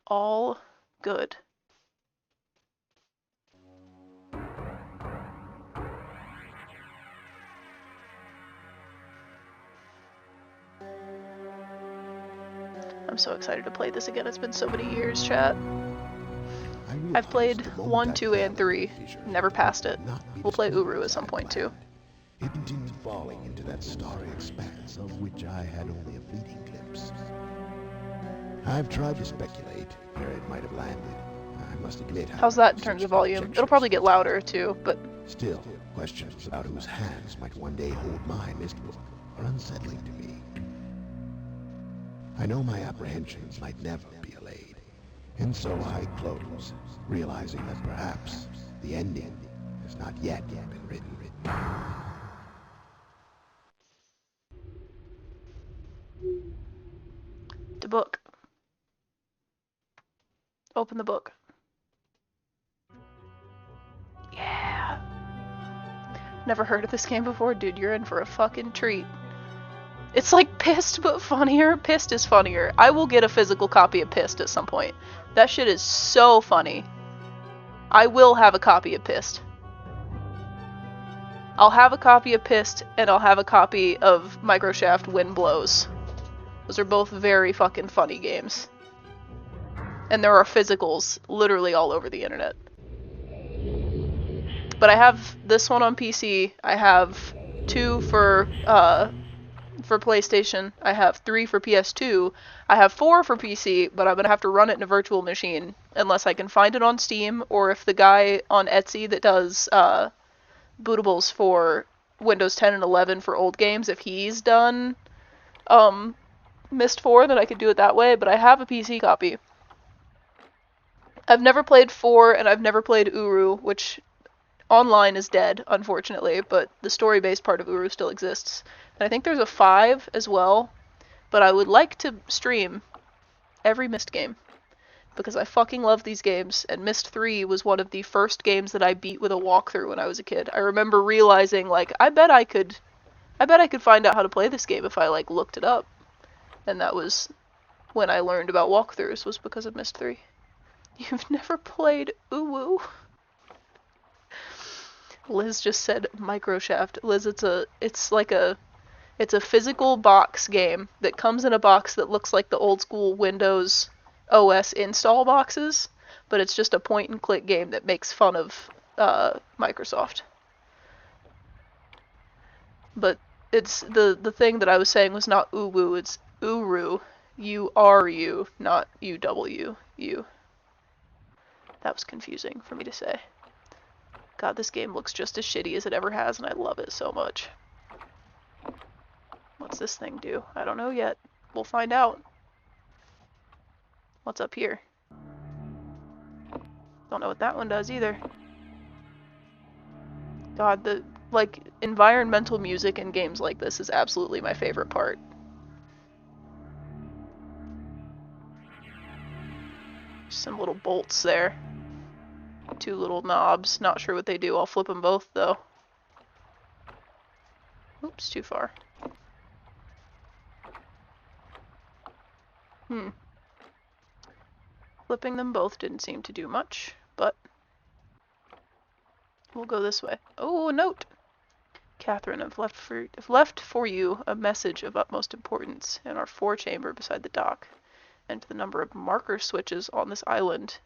all good. I'm so excited to play this again. It's been so many years, chat. I've played 1, 2, and 3. Never passed it. We'll play Uru at some point too. Hidden falling into that starry expanse of which I had only a fleeting glimpse. I've tried to speculate where it might have landed. I must admit, how's that in terms of volume? It'll probably get louder too, but still, questions about whose hands might one day hold my myst book are unsettling to me. I know my apprehensions might never be allayed, and so I close, realizing that perhaps the ending has not yet been written. the book. Open the book. Yeah. Never heard of this game before? Dude, you're in for a fucking treat. It's like Pissed, but funnier. Pissed is funnier. I will get a physical copy of Pissed at some point. That shit is so funny. I will have a copy of Pissed. I'll have a copy of Pissed, and I'll have a copy of Microshaft Wind Blows. Those are both very fucking funny games. And there are physicals literally all over the internet. But I have this one on PC. I have 2 for PlayStation. I have 3 for PS2. I have 4 for PC, but I'm gonna have to run it in a virtual machine unless I can find it on Steam, or if the guy on Etsy that does bootables for Windows 10 and 11 for old games, if he's done Myst 4, then I could do it that way. But I have a PC copy. I've never played 4, and I've never played Uru, which online is dead, unfortunately, but the story-based part of Uru still exists. And I think there's a 5 as well, but I would like to stream every Myst game, because I fucking love these games, and Myst 3 was one of the first games that I beat with a walkthrough when I was a kid. I remember realizing, like, I bet I could find out how to play this game if I, like, looked it up. And that was when I learned about walkthroughs, was because of Myst 3. You've never played Uwu? Liz just said Microshaft. Liz, it's a physical box game that comes in a box that looks like the old school Windows OS install boxes, but it's just a point and click game that makes fun of Microsoft. But it's the thing that I was saying was not Uwu, it's Uru. U-R-U, not U-W-U. That was confusing for me to say. God, this game looks just as shitty as it ever has, and I love it so much. What's this thing do? I don't know yet. We'll find out. What's up here? Don't know what that one does either. God, the, like, environmental music in games like this is absolutely my favorite part. Some little bolts there. 2 little knobs. Not sure what they do. I'll flip them both, though. Oops, too far. Flipping them both didn't seem to do much, but we'll go this way. Oh, a note! Catherine, I've left for you a message of utmost importance in our 4-chamber beside the dock. Enter the number of marker switches on this island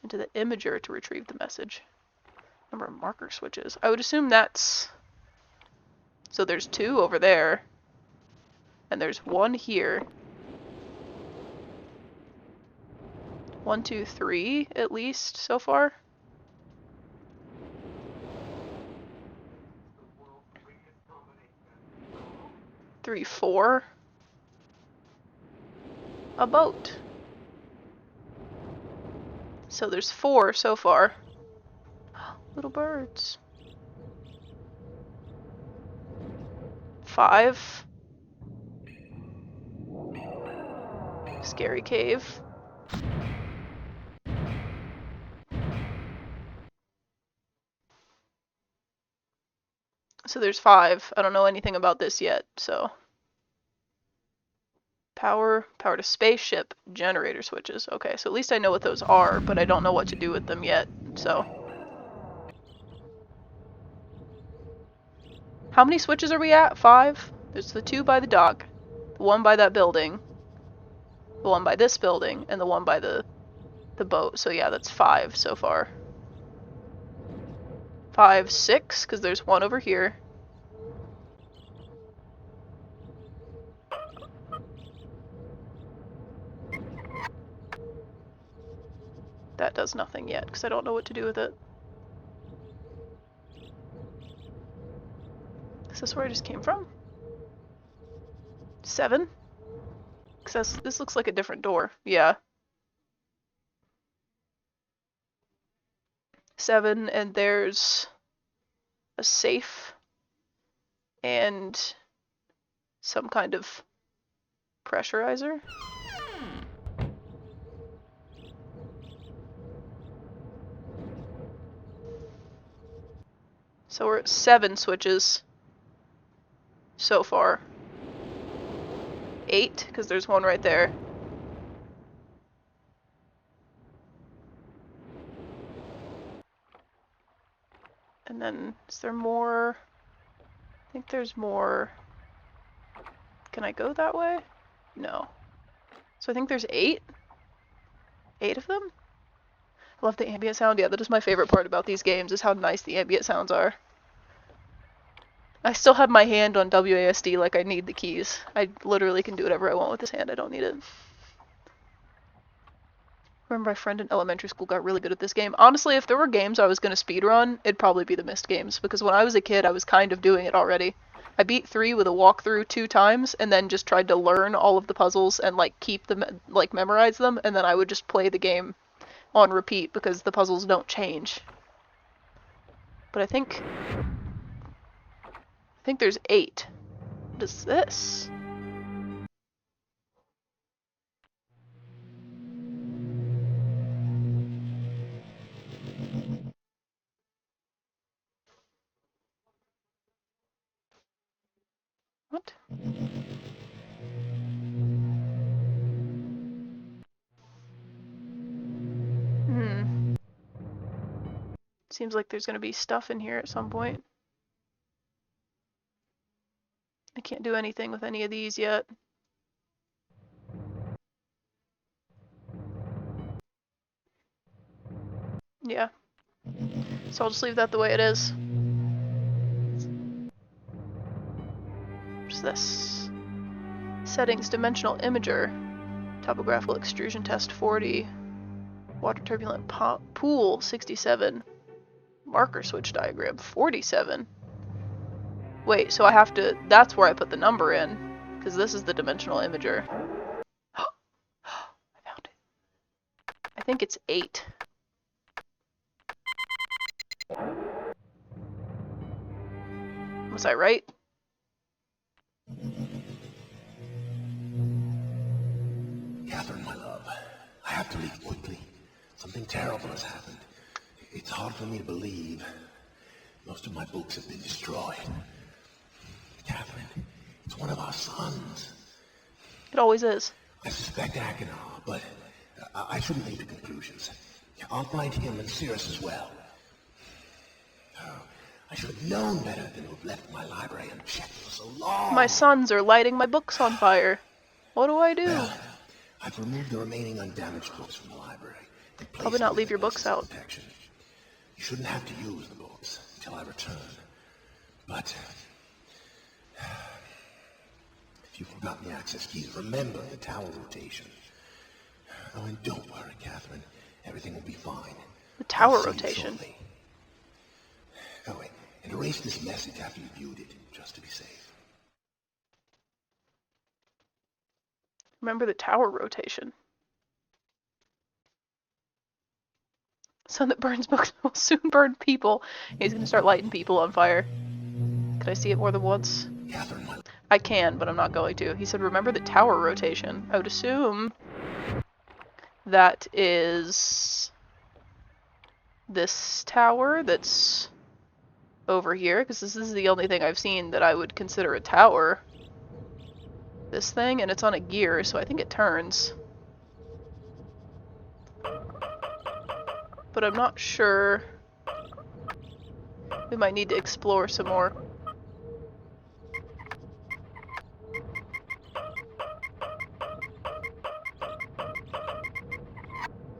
into the imager to retrieve the message. Number of marker switches. I would assume that's... So there's 2 over there. And there's 1 here. 1, 2, 3, at least, so far. Three, 4. A boat. So there's 4 so far. Little birds. 5. Scary cave. So there's 5. I don't know anything about this yet, so... Power to spaceship, generator switches. Okay, so at least I know what those are, but I don't know what to do with them yet, so. How many switches are we at? 5? There's the 2 by the dock, the 1 by that building, the 1 by this building, and the 1 by the boat. So yeah, that's 5 so far. 5, 6, because there's 1 over here. That does nothing yet, because I don't know what to do with it. Is this where I just came from? 7? Because this looks like a different door. Yeah. 7, and there's a safe and some kind of pressurizer. So we're at 7 switches so far. 8, because there's 1 right there. And then, is there more? I think there's more. Can I go that way? No. So I think there's 8? 8 of them? I love the ambient sound. Yeah, that is my favorite part about these games, is how nice the ambient sounds are. I still have my hand on WASD like I need the keys. I literally can do whatever I want with this hand. I don't need it. Remember my friend in elementary school got really good at this game. Honestly, if there were games I was going to speedrun, it'd probably be the Myst games, because when I was a kid, I was kind of doing it already. I beat 3 with a walkthrough 2 times, and then just tried to learn all of the puzzles and, like, keep them, like, memorize them, and then I would just play the game on repeat, because the puzzles don't change. But I think there's 8. What is this? What? Seems like there's gonna be stuff in here at some point. I can't do anything with any of these yet. Yeah. So I'll just leave that the way it is. What's this? Settings, dimensional imager. Topographical extrusion test 40. Water turbulent pool 67. Marker switch diagram 47. Wait, so I have to, that's where I put the number in, because this is the dimensional imager. I found it. I think it's 8. Was I right? Catherine, my love, I have to leave quickly. Something terrible has happened. It's hard for me to believe. Most of my books have been destroyed. Catherine, it's one of our sons. It always is. I suspect Achenar, but I shouldn't leap to conclusions. I'll find him and Cirrus as well. Oh, I should have known better than to have left my library unchecked for so long. My sons are lighting my books on fire. What do I do? Well, I've removed the remaining undamaged books from the library. Probably not leave your books out. Protection. You shouldn't have to use the books until I return. But if you've forgotten the access keys, remember the tower rotation. Oh, and don't worry, Catherine. Everything will be fine. The tower rotation. Oh, wait. And erase this message after you viewed it, just to be safe. Remember the tower rotation. Sun that burns books will soon burn people. He's gonna start lighting people on fire. Can I see it more than once? Catherine, I can, but I'm not going to. He said, remember the tower rotation. I would assume that is this tower that's over here, because this is the only thing I've seen that I would consider a tower. this thing, and it's on a gear, so I think it turns. But I'm not sure. We might need to explore some more.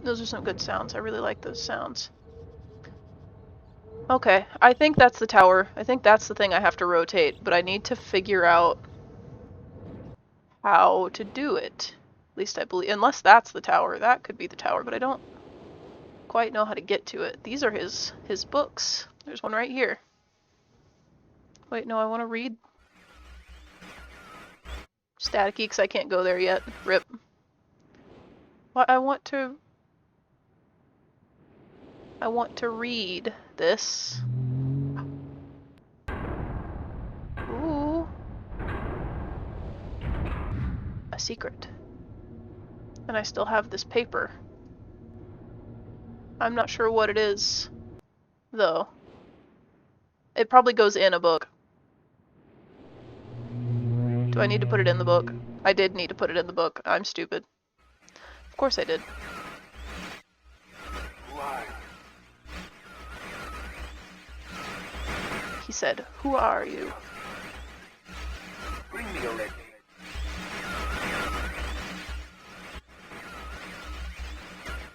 Those are some good sounds. I really like those sounds. Okay, I think that's the tower. I think that's the thing I have to rotate, but I need to figure out how to do it. At least I believe, unless that's the tower. That could be the tower, but I don't quite know how to get to it. These are his books. There's one right here. Wait, no, I want to read Staticky because I can't go there yet. Rip. Well, I want to read this. Ooh. A secret. And I still have this paper. I'm not sure what it is, though. It probably goes in a book. Do I need to put it in the book? I did need to put it in the book. I'm stupid. Of course I did. He said, "Who are you?" Bring me your leg.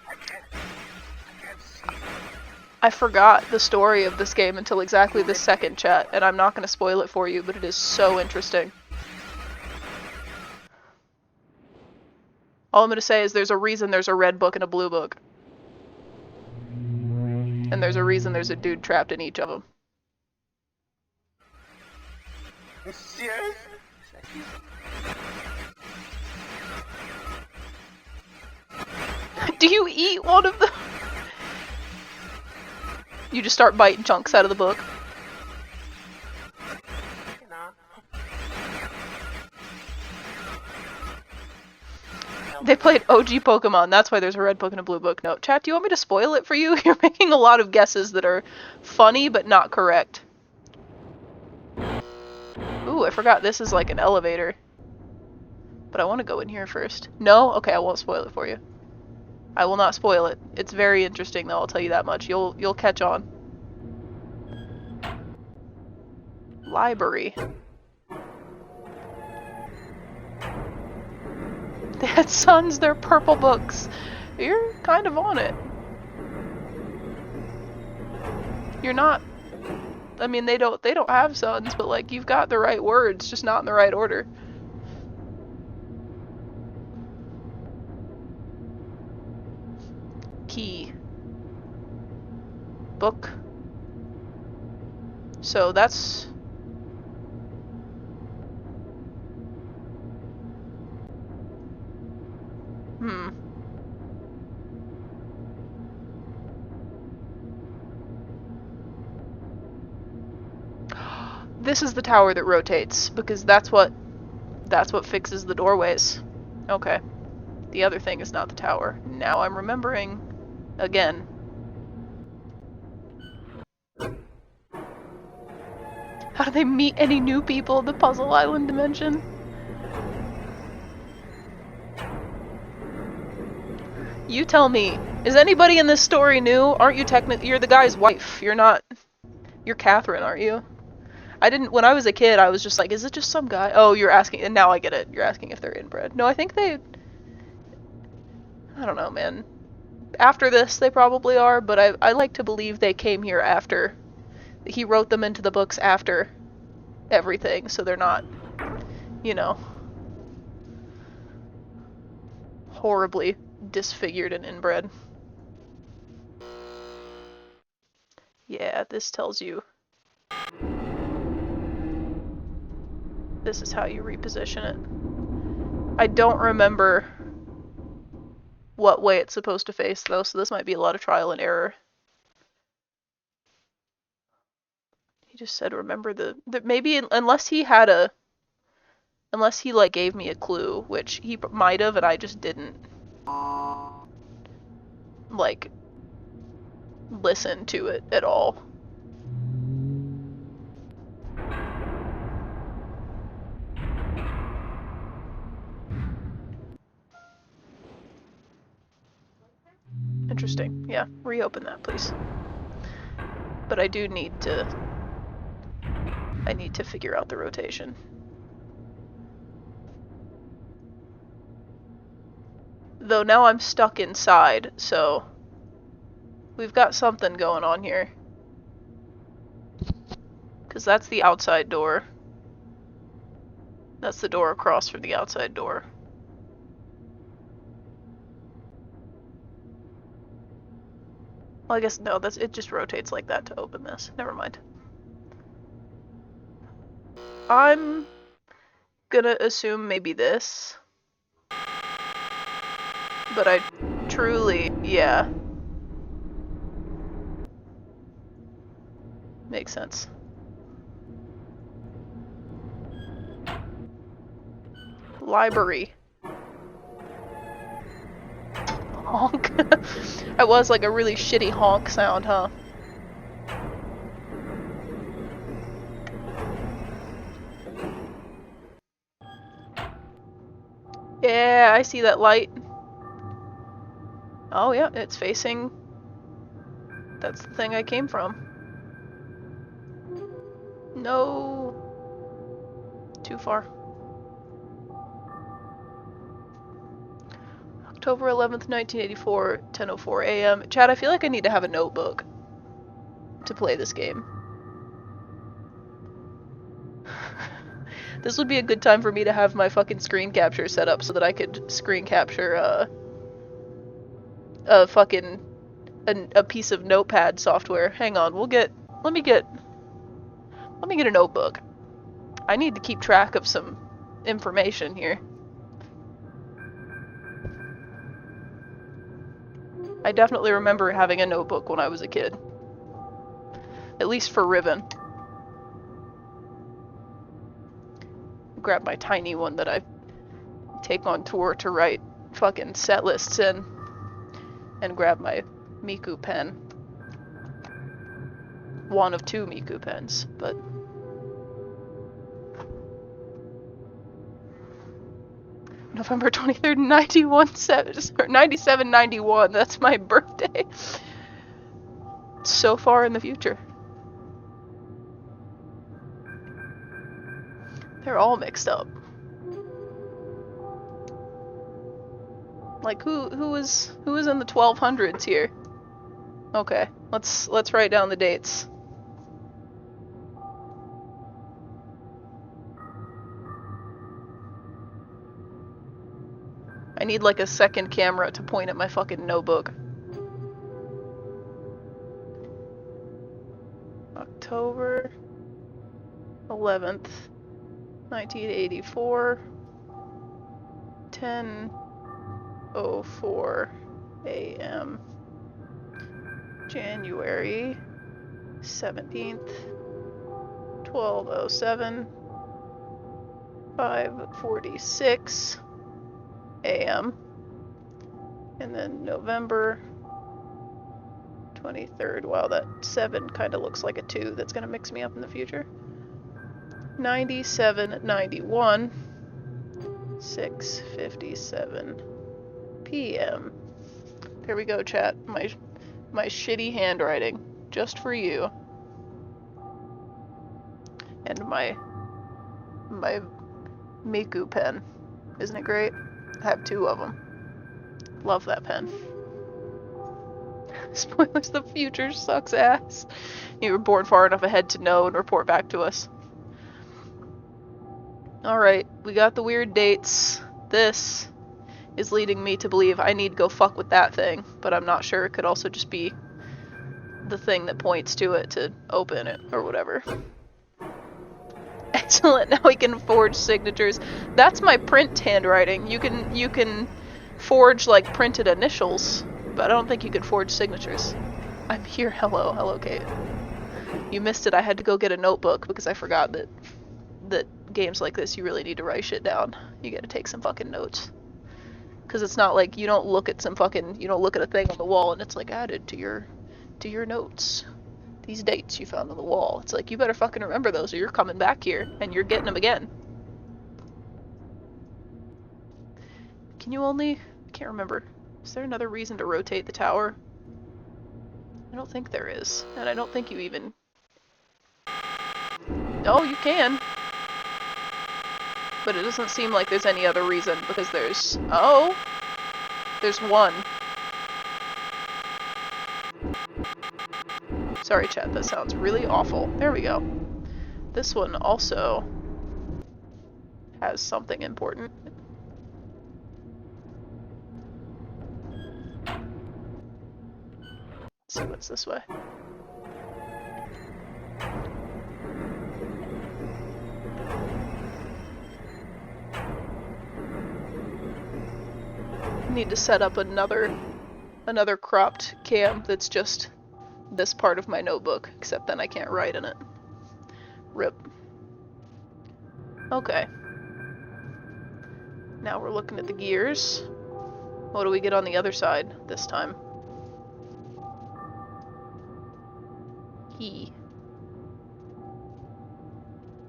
I can't see. I forgot the story of this game until exactly this second, chat, and I'm not going to spoil it for you, but it is so interesting. All I'm going to say is there's a reason there's a red book and a blue book. And there's a reason there's a dude trapped in each of them. Yes. Do you eat one of them? You just start biting chunks out of the book. They played OG Pokemon, that's why there's a red book and a blue book. No, chat, do you want me to spoil it for you? You're making a lot of guesses that are funny but not correct. Ooh, I forgot this is like an elevator. But I want to go in here first. No? Okay, I won't spoil it for you. I will not spoil it. It's very interesting though, I'll tell you that much. You'll catch on. Library. They had sons, they're purple books. You're kind of on it. You're not. I mean, they don't have sons, but like you've got the right words, just not in the right order. Key. Book. So that's... This is the tower that rotates, because that's what fixes the doorways. Okay. The other thing is not the tower. Now I'm remembering again. How do they meet any new people in the Puzzle Island dimension? You tell me. Is anybody in this story new? Aren't you technically... You're the guy's wife. You're not... You're Catherine, aren't you? I didn't... When I was a kid, I was just like, is it just some guy? Oh, you're asking... And now I get it. You're asking if they're inbred. No, I think they... I don't know, man. After this, they probably are, but I like to believe they came here after. He wrote them into the books after everything, so they're not, you know, horribly disfigured and inbred. Yeah, this tells you. This is how you reposition it. I don't remember what way it's supposed to face, though, so this might be a lot of trial and error. He just said, remember the maybe, unless he had a... Unless he, like, gave me a clue, which he might have, and I just didn't, like, listen to it at all. interesting. Yeah, reopen that, please. But I do need to... I need to figure out the rotation. Though now I'm stuck inside, so... We've got something going on here. Because that's the outside door. That's the door across from the outside door. Well, I guess no, it just rotates like that to open this. Never mind. I'm gonna assume maybe this. But I truly, yeah. Makes sense. Library. Honk. That was like a really shitty honk sound, huh? Yeah, I see that light. Oh yeah, it's facing... That's the thing I came from. No. Too far. October 11th, 1984, 10:04 a.m. Chad, I feel like I need to have a notebook to play this game. This would be a good time for me to have my fucking screen capture set up so that I could screen capture a fucking a piece of notepad software. Hang on, let me get a notebook. I need to keep track of some information here. I definitely remember having a notebook when I was a kid. At least for Riven. Grab my tiny one that I take on tour to write fucking set lists in. And grab my Miku pen. One of two Miku pens, but... November 23rd, 9791, that's my birthday. So far in the future. They're all mixed up. Like who was in the 1200s here? Okay, let's write down the dates. I need like a second camera to point at my fucking notebook. October 11th, 1984, 10:04 a.m. January 17th, 12:07, 5:46 a.m. and then November 23rd. Wow, that 7 kind of looks like a 2. That's gonna mix me up in the future. 9791, 6:57 p.m. There we go, chat. My shitty handwriting, just for you. And my Miku pen. Isn't it great? I have 2 of them. Love that pen. Spoilers, the future sucks ass. You were born far enough ahead to know and report back to us. Alright, we got the weird dates. This is leading me to believe I need to go fuck with that thing, but I'm not sure. It could also just be the thing that points to it to open it, or whatever. Excellent, now we can forge signatures. That's my print handwriting. You can forge, like, printed initials, but I don't think you can forge signatures. I'm here, hello, Kate. You missed it, I had to go get a notebook because I forgot that games like this, you really need to write shit down. You gotta take some fucking notes. Because it's not like you don't look at a thing on the wall and it's like added to your notes. These dates you found on the wall. It's like, you better fucking remember those or you're coming back here and you're getting them again. I can't remember. Is there another reason to rotate the tower? I don't think there is. And I don't think you even... Oh, you can. But it doesn't seem like there's any other reason, because there's... Oh! There's one. Sorry, chat, that sounds really awful. There we go. This one also has something important. Let's see what's this way. Need to set up another cropped cam that's just this part of my notebook, except then I can't write in it. RIP. Okay. Now we're looking at the gears. What do we get on the other side this time? Key.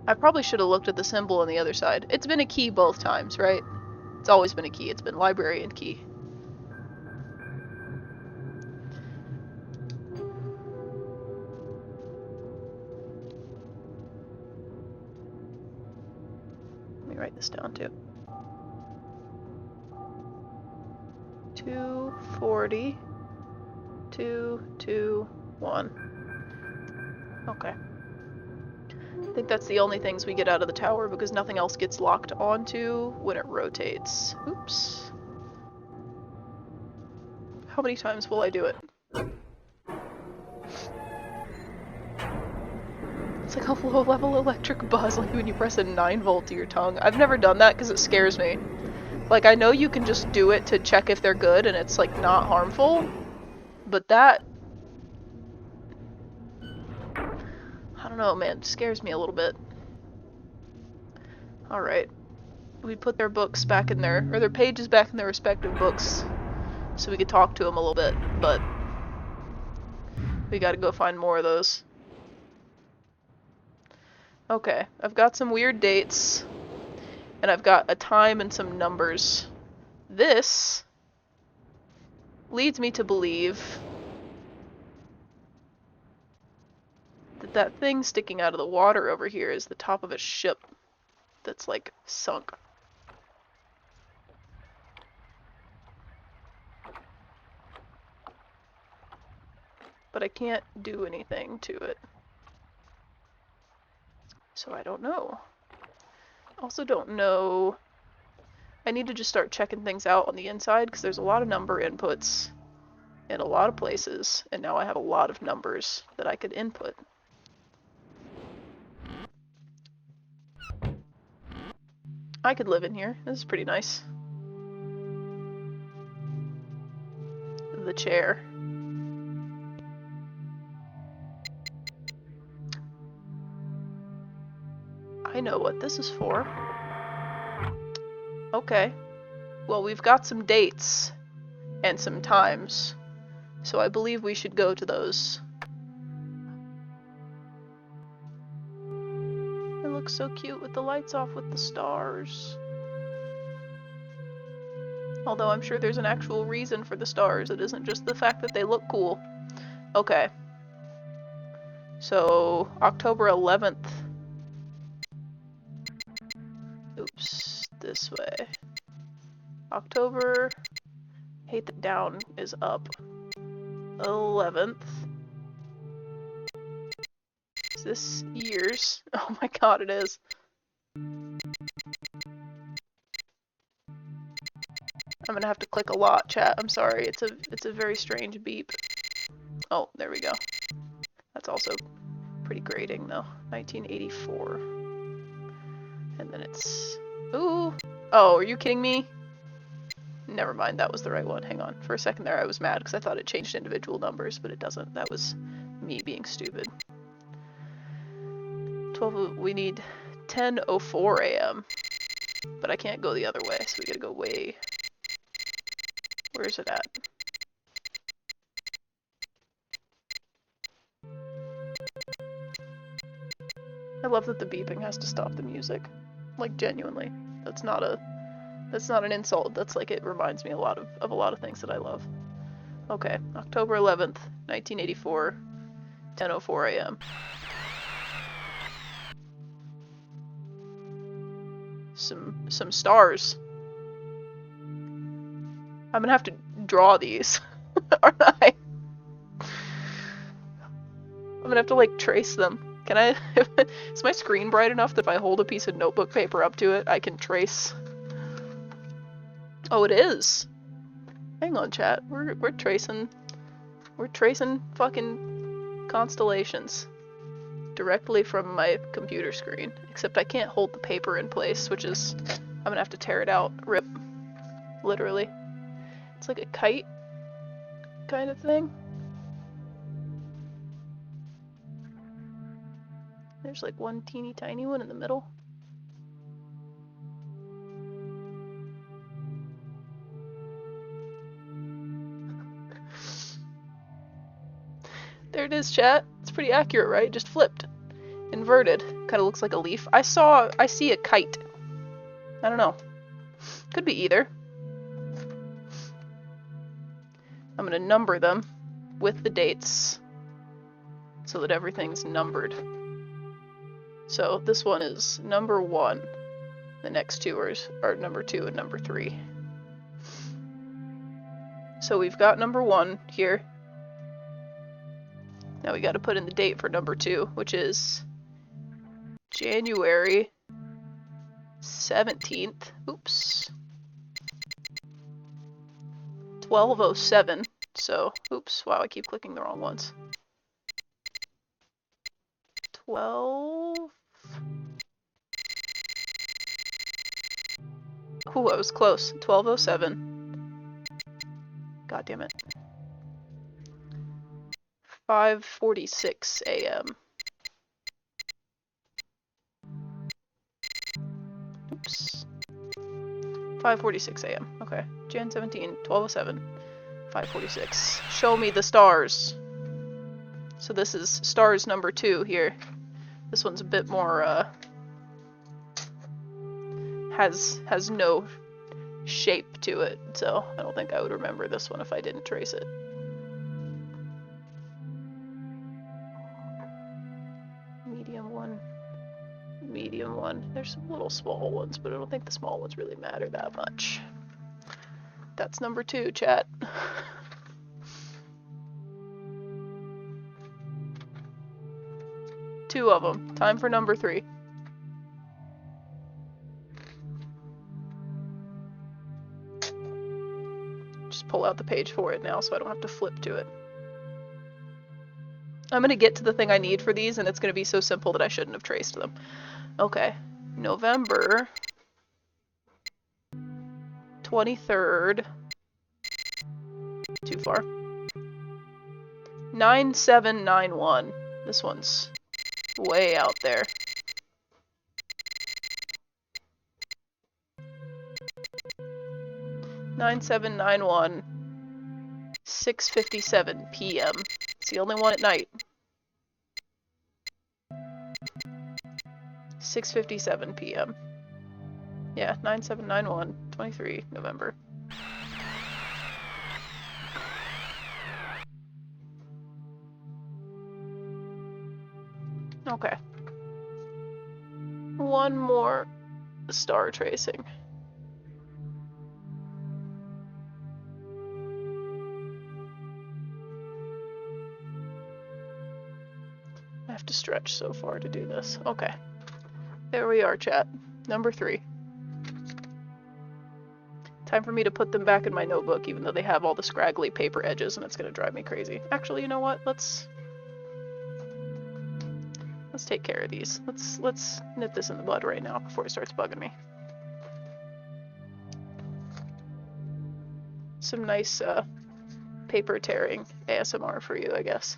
I probably should have looked at the symbol on the other side. It's been a key both times, right? It's always been a key. It's been library and key. Let me write this down too. 240, 221. Okay. I think that's the only things we get out of the tower because nothing else gets locked onto when it rotates. Oops. How many times will I do it? It's like a low-level electric buzz, like when you press a 9-volt to your tongue. I've never done that because it scares me. Like, I know you can just do it to check if they're good and it's, like, not harmful. But that... I don't know, man. It scares me a little bit. Alright. We put their books back in their... or their pages back in their respective books so we could talk to them a little bit, but... we gotta go find more of those. Okay, I've got some weird dates, and I've got a time and some numbers. This leads me to believe that that thing sticking out of the water over here is the top of a ship that's, like, sunk. But I can't do anything to it. So I don't know. Also don't know... I need to just start checking things out on the inside, because there's a lot of number inputs in a lot of places, and now I have a lot of numbers that I could input. I could live in here. This is pretty nice. The chair. I know what this is for. Okay. Well, we've got some dates and some times, so I believe we should go to those. It looks so cute with the lights off with the stars. Although I'm sure there's an actual reason for the stars. It isn't just the fact that they look cool. Okay. So, October 11th. Oops, this way. October, hate that down is up. 11th. Is this years? Oh my god, it is. I'm gonna have to click a lot, chat. I'm sorry. It's a very strange beep. Oh, there we go. That's also pretty grating though. 1984. And then it's... Ooh! Oh, are you kidding me? Never mind, that was the right one. Hang on. For a second there I was mad because I thought it changed individual numbers, but it doesn't. That was me being stupid. 12... We need 10:04 a.m. But I can't go the other way, so we gotta go way... Where is it at? I love that the beeping has to stop the music. Like, genuinely. That's not an insult. That's like, it reminds me a lot of a lot of things that I love. Okay, October 11th, 1984, 10:04 a.m. Some stars. I'm gonna have to draw these, aren't I? I'm gonna have to like trace them. Can I? Is my screen bright enough that if I hold a piece of notebook paper up to it, I can trace? Oh, it is. Hang on, chat. We're tracing fucking constellations directly from my computer screen. Except I can't hold the paper in place, which is I'm gonna have to tear it out. Rip. Literally. It's like a kite kind of thing. There's like one teeny tiny one in the middle. There it is, chat. It's pretty accurate, right? Just flipped. Inverted. Kind of looks like a leaf. I see a kite. I don't know. Could be either. I'm gonna number them with the dates so that everything's numbered. So this one is number 1. The next two are number 2 and number 3. So we've got number 1 here. Now we gotta put in the date for number 2, which is January 17th. Oops. 12:07. So, oops, wow, I keep clicking the wrong ones. 12. Ooh, I was close. 12:07. God damn it. 5:46 a.m. Oops. 5:46 a.m. Okay. Jan 17, 12:07, 5:46. Show me the stars. So this is stars number 2 here. This one's a bit more, has no shape to it, so I don't think I would remember this one if I didn't trace it. Medium 1. Medium 1. There's some little small ones, but I don't think the small ones really matter that much. That's number 2, chat. Two of them. Time for number 3. Just pull out the page for it now so I don't have to flip to it. I'm gonna get to the thing I need for these, and it's gonna be so simple that I shouldn't have traced them. Okay. November 23rd. Too far. 9791. This one's way out there. (9791) 6:57 p.m. It's the only one at night. 6:57 p.m. Yeah, 9791, 23 November. Okay. One more star tracing. I have to stretch so far to do this. Okay. There we are, chat. Number 3. Time for me to put them back in my notebook, even though they have all the scraggly paper edges, and it's gonna drive me crazy. Actually, you know what? Let's take care of these. Let's nip this in the bud right now before it starts bugging me. Some nice paper tearing ASMR for you, I guess.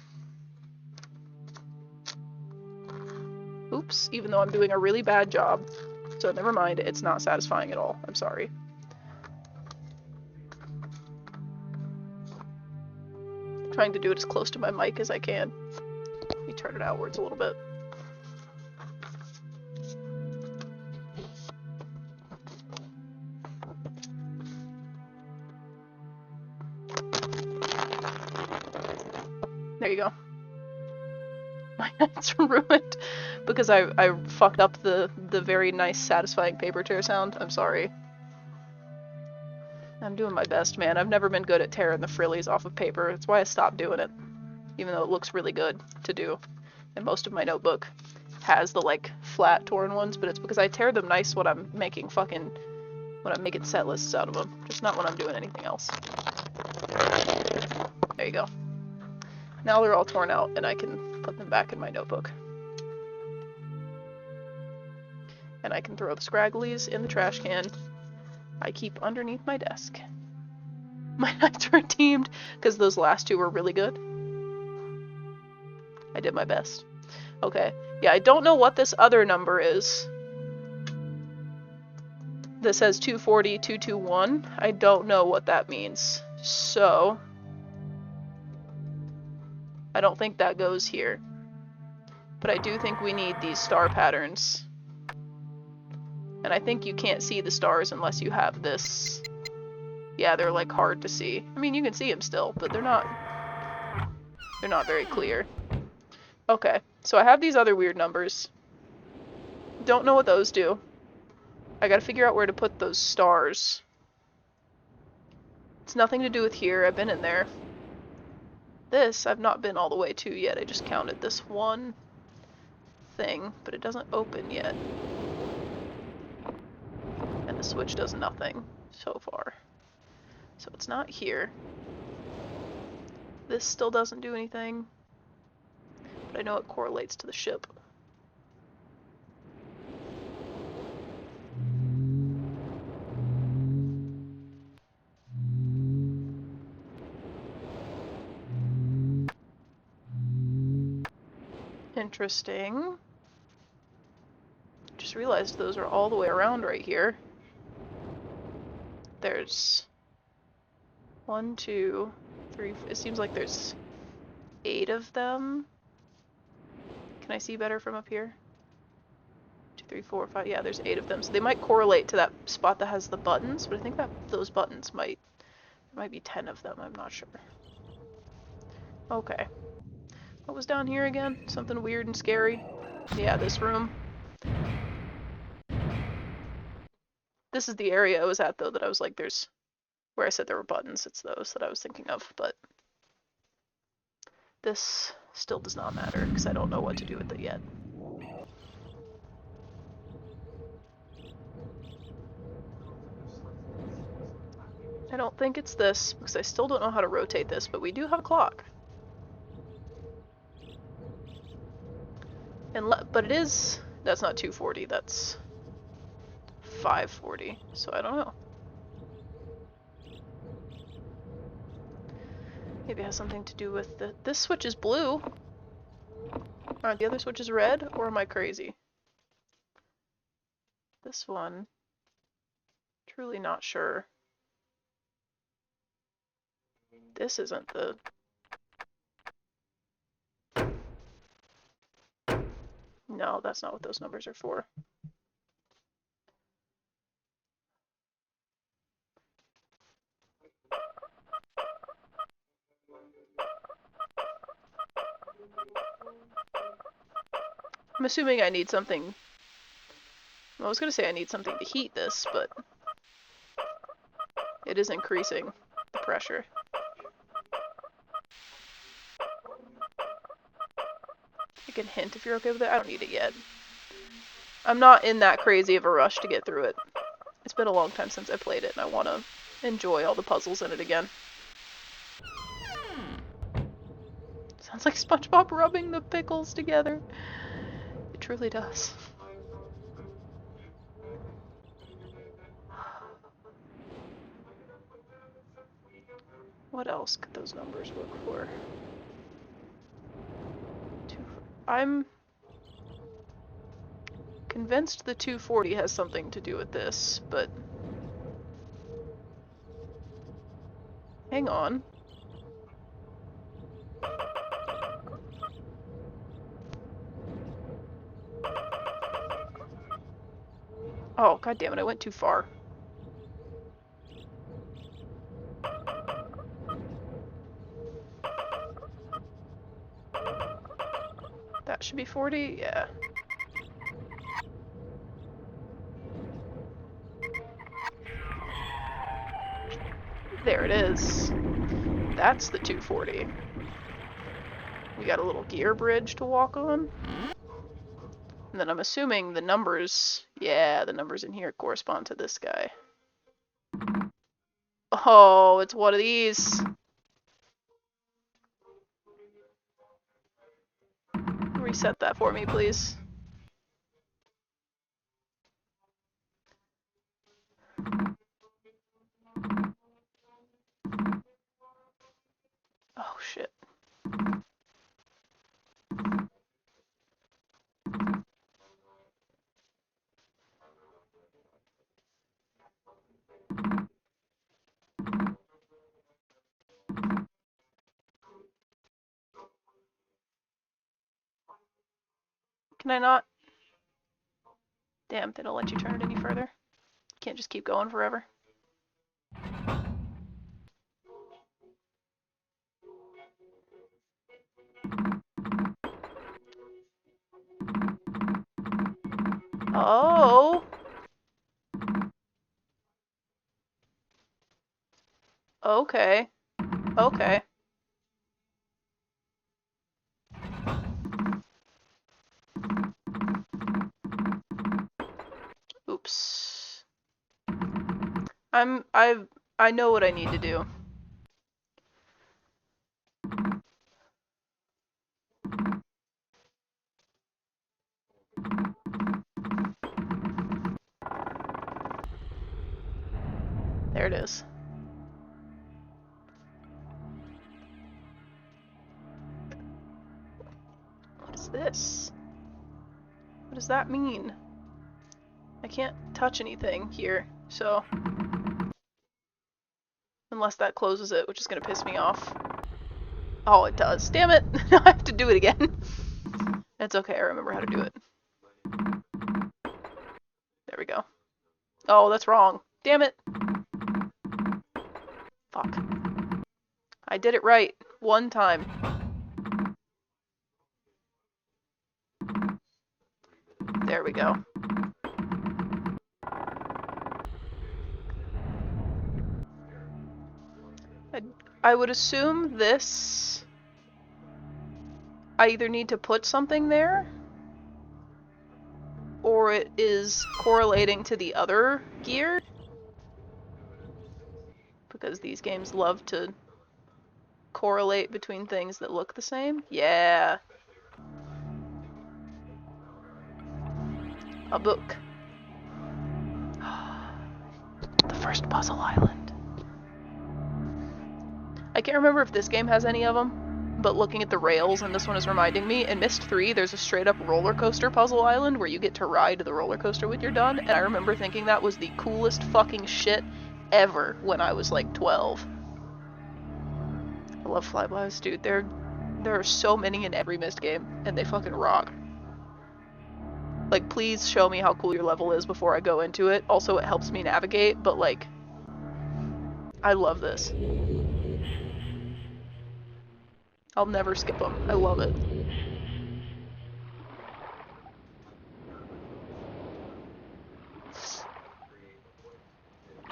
Oops, even though I'm doing a really bad job. So never mind, it's not satisfying at all. I'm sorry. I'm trying to do it as close to my mic as I can. Let me turn it outwards a little bit. There you go. My night's ruined because I fucked up the very nice, satisfying paper tear sound. I'm sorry. I'm doing my best, man. I've never been good at tearing the frillies off of paper. That's why I stopped doing it, even though it looks really good to do. And most of my notebook has the like flat torn ones, but it's because I tear them nice when I'm making set lists out of them, just not when I'm doing anything else. There you go. Now they're all torn out and I can put them back in my notebook. And I can throw the scragglies in the trash can I keep underneath my desk. My nights were redeemed because those last two were really good. I did my best. Okay. Yeah, I don't know what this other number is. This says 240, 221. I don't know what that means. So, I don't think that goes here. But I do think we need these star patterns. And I think you can't see the stars unless you have this. Yeah, they're like hard to see. I mean, you can see them still, but they're not very clear. Okay, so I have these other weird numbers. Don't know what those do. I gotta figure out where to put those stars. It's nothing to do with here. I've been in there. This, I've not been all the way to yet. I just counted this one thing, but it doesn't open yet. And the switch does nothing so far. So it's not here. This still doesn't do anything. But I know it correlates to the ship. Interesting. Just realized those are all the way around right here. There's 1, 2, 3. It seems like there's 8 of them. Can I see better from up here? 2, 3, 4, 5. Yeah, there's 8 of them. So they might correlate to that spot that has the buttons, but I think that those buttons might be 10 of them. I'm not sure. Okay. What was down here again? Something weird and scary? Yeah, this room. This is the area I was at, though, that I was like, there's... Where I said there were buttons, it's those that I was thinking of, but... This still does not matter, because I don't know what to do with it yet. I don't think it's this, because I still don't know how to rotate this, but we do have a clock. But it is... That's not 240, that's 540, so I don't know. Maybe it has something to do with this switch is blue. Aren't the other switches red, or am I crazy? This one, truly not sure. This isn't the... No, that's not what those numbers are for. I'm assuming I need something... Well, I was gonna say I need something to heat this, but... It is increasing the pressure. I can hint if you're okay with it. I don't need it yet. I'm not in that crazy of a rush to get through it. It's been a long time since I played it, and I want to enjoy all the puzzles in it again. Sounds like SpongeBob rubbing the pickles together. It truly does. What else could those numbers work for? I'm convinced the 240 has something to do with this, but... Hang on. Oh, god damn it, I went too far. That should be 40? Yeah. There it is. That's the 240. We got a little gear bridge to walk on. And then I'm assuming the numbers, yeah, the numbers in here correspond to this guy. Oh, it's one of these. Reset that for me, please. Oh, shit. Can I not? Damn, they don't let you turn it any further. Can't just keep going forever. Oh. Okay. Okay. Oops. I know what I need to do. There it is. What is this? What does that mean? I can't touch anything here, so... Unless that closes it, which is gonna piss me off. Oh, it does. Damn it! I have to do it again. It's okay, I remember how to do it. There we go. Oh, that's wrong. Damn it! Fuck. I did it right. One time. There we go. I would assume this... I either need to put something there, or it is correlating to the other gear. Because these games love to correlate between things that look the same. Yeah. A book. The first puzzle island. I can't remember if this game has any of them, but looking at the rails, and this one is reminding me, in Myst 3 there's a straight up roller coaster puzzle island where you get to ride the roller coaster when you're done, and I remember thinking that was the coolest fucking shit ever when I was like 12. I love flybys, dude. There are so many in every Myst game, and they fucking rock. Like, please show me how cool your level is before I go into it. Also, it helps me navigate, but like, I love this. I'll never skip them. I love it.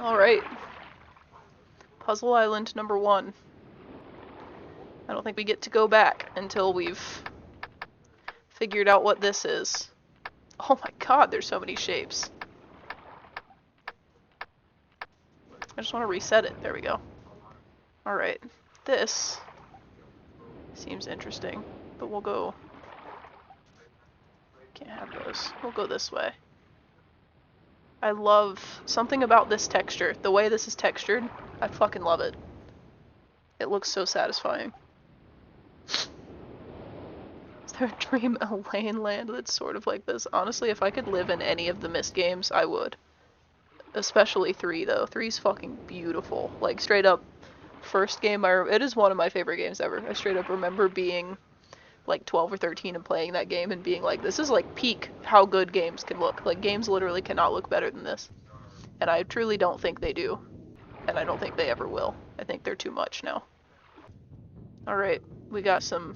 Alright. Puzzle Island number 1. I don't think we get to go back until we've figured out what this is. Oh my god, there's so many shapes. I just want to reset it. There we go. Alright. This seems interesting, but we'll go... Can't have those. We'll go this way. I love something about this texture. The way this is textured, I fucking love it. It looks so satisfying. Is there a dream Elaine land that's sort of like this? Honestly, if I could live in any of the Myst games, I would. Especially 3, though. 3's fucking beautiful. Like, straight up, first game, it is one of my favorite games ever. I straight up remember being like 12 or 13 and playing that game and being like, this is like peak how good games can look. Like, games literally cannot look better than this. And I truly don't think they do. And I don't think they ever will. I think they're too much now. Alright, we got some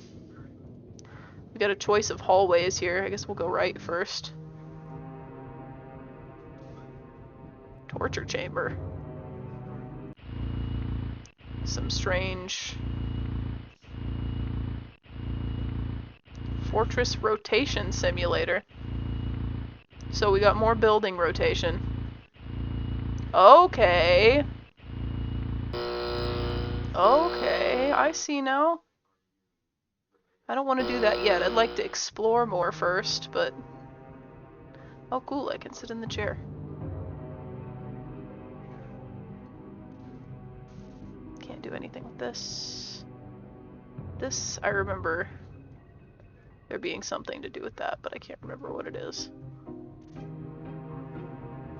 We got a choice of hallways here. I guess we'll go right first. Torture chamber. Some strange fortress rotation simulator. So we got more building rotation. Okay. Okay, I see now. I don't want to do that yet. I'd like to explore more first, but... Oh cool, I can sit in the chair. Can't do anything with this. This, I remember there being something to do with that, but I can't remember what it is.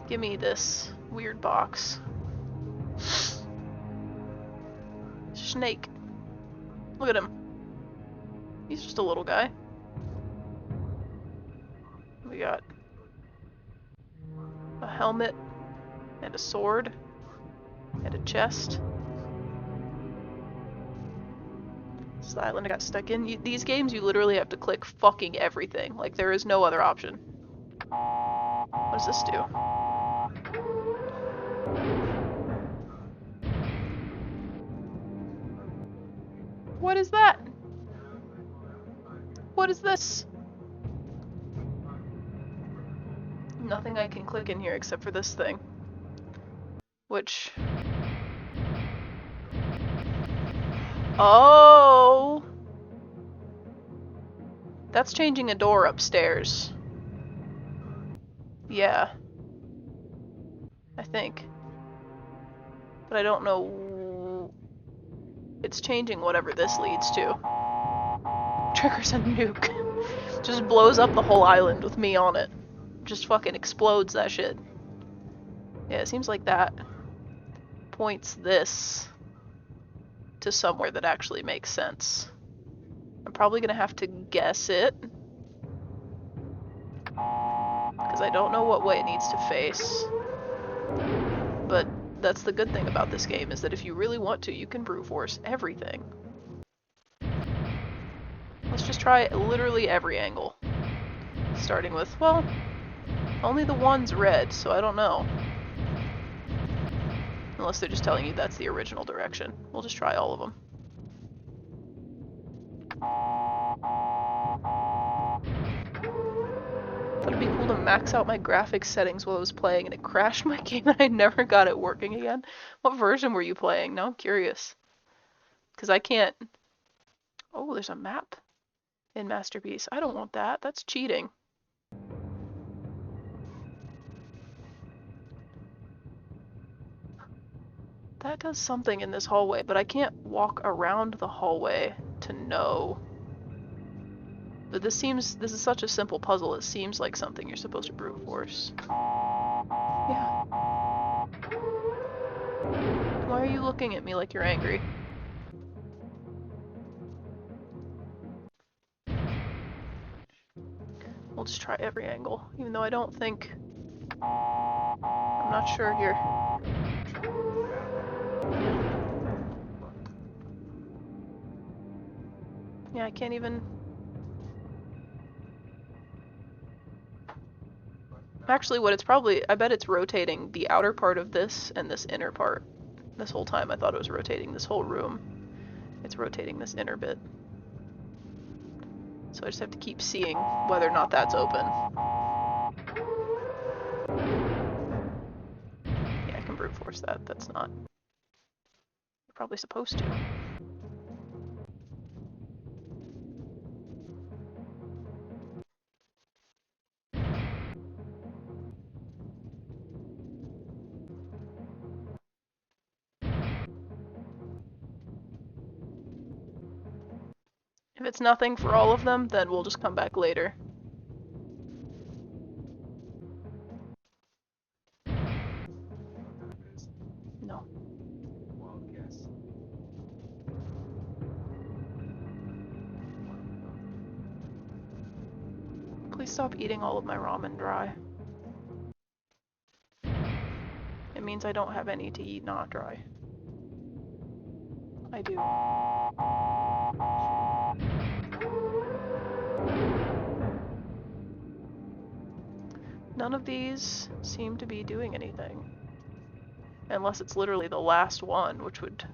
Give me this weird box. Snake. Look at him. He's just a little guy. We got a helmet and a sword and a chest. This is the island I got stuck in. These games, you literally have to click fucking everything. Like, there is no other option. What does this do? What is that? What is this? Nothing I can click in here except for this thing. Which... Oh! That's changing a door upstairs. Yeah. I think. But I don't know... It's changing whatever this leads to. Triggers a nuke. Just blows up the whole island with me on it. Just fucking explodes that shit. Yeah, it seems like that points this to somewhere that actually makes sense. I'm probably gonna have to guess it. Because I don't know what way it needs to face. But that's the good thing about this game, is that if you really want to, you can brute force everything. Let's just try literally every angle. Starting with, well, only the one's red, so I don't know. Unless they're just telling you that's the original direction. We'll just try all of them. Thought it'd be cool to max out my graphics settings while I was playing, and it crashed my game and I never got it working again. What version were you playing? Now I'm curious. Because I can't... Oh, there's a map in Masterpiece. I don't want that. That's cheating. That does something in this hallway, but I can't walk around the hallway to know. But this is such a simple puzzle, it seems like something you're supposed to brute force. Yeah. Why are you looking at me like you're angry? We'll just try every angle, even though I don't think... I'm not sure here. Yeah, I can't even... Actually, what it's probably... I bet it's rotating the outer part of this and this inner part. This whole time I thought it was rotating this whole room. It's rotating this inner bit. So I just have to keep seeing whether or not that's open. Yeah, I can brute force that. That's not... You're probably supposed to. If it's nothing for all of them, then we'll just come back later. No. Please stop eating all of my ramen dry. It means I don't have any to eat not dry. I do. None of these seem to be doing anything. Unless it's literally the last one, which would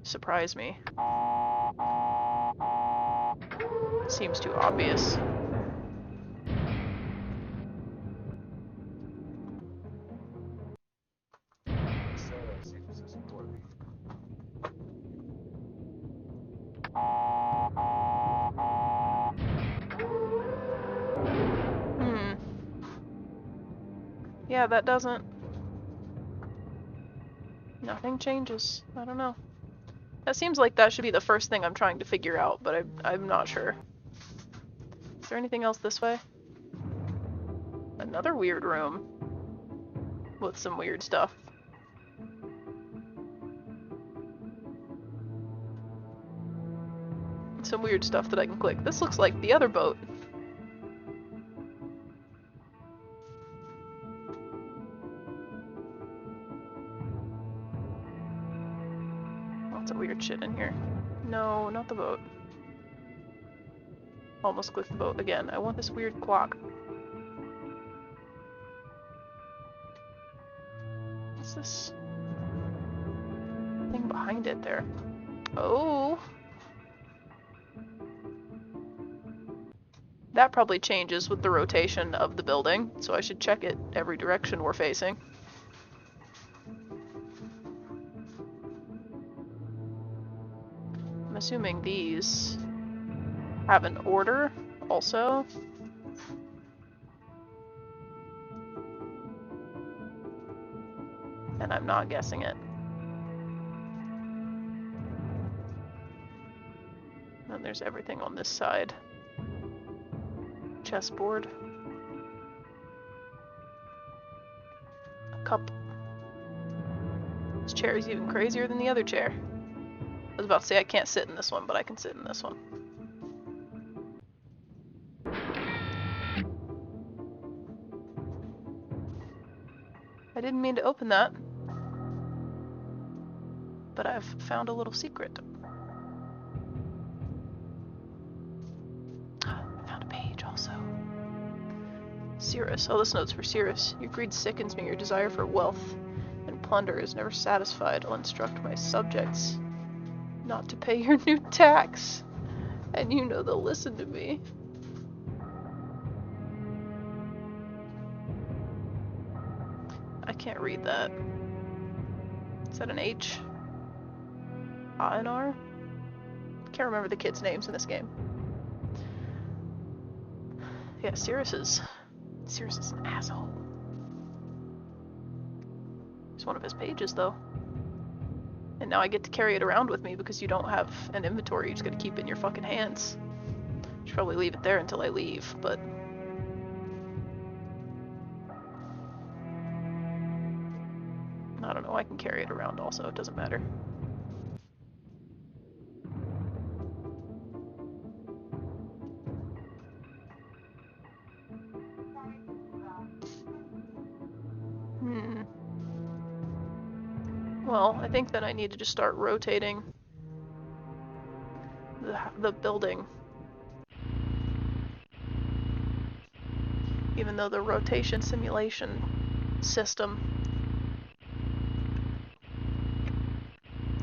surprise me. Seems too obvious. Yeah, that doesn't... Nothing changes. I don't know. That seems like that should be the first thing I'm trying to figure out, but I'm not sure. Is there anything else this way? Another weird room. With some weird stuff. Some weird stuff that I can click. This looks like the other boat. Lots of weird shit in here. No, not the boat. Almost clicked the boat again. I want this weird clock. What's this thing behind it there? Oh! That probably changes with the rotation of the building, so I should check it every direction we're facing. I'm assuming these have an order also. And I'm not guessing it. And there's everything on this side. Chessboard. A cup. This chair is even crazier than the other chair. I was about to say I can't sit in this one, but I can sit in this one. I didn't mean to open that, but I've found a little secret. I found a page also. Cirrus. Oh, this note's for Cirrus. Your greed sickens me. Your desire for wealth and plunder is never satisfied. I'll instruct my subjects not to pay your new tax. And you know they'll listen to me. I can't read that. Is that an H? A and R? Can't remember the kids' names in this game. Yeah, Cirrus is an asshole. It's one of his pages, though. And now I get to carry it around with me because you don't have an inventory. You just gotta keep it in your fucking hands. Should probably leave it there until I leave, but... I don't know, I can carry it around also, it doesn't matter. Well, I think then I need to just start rotating the building. Even though the rotation simulation system,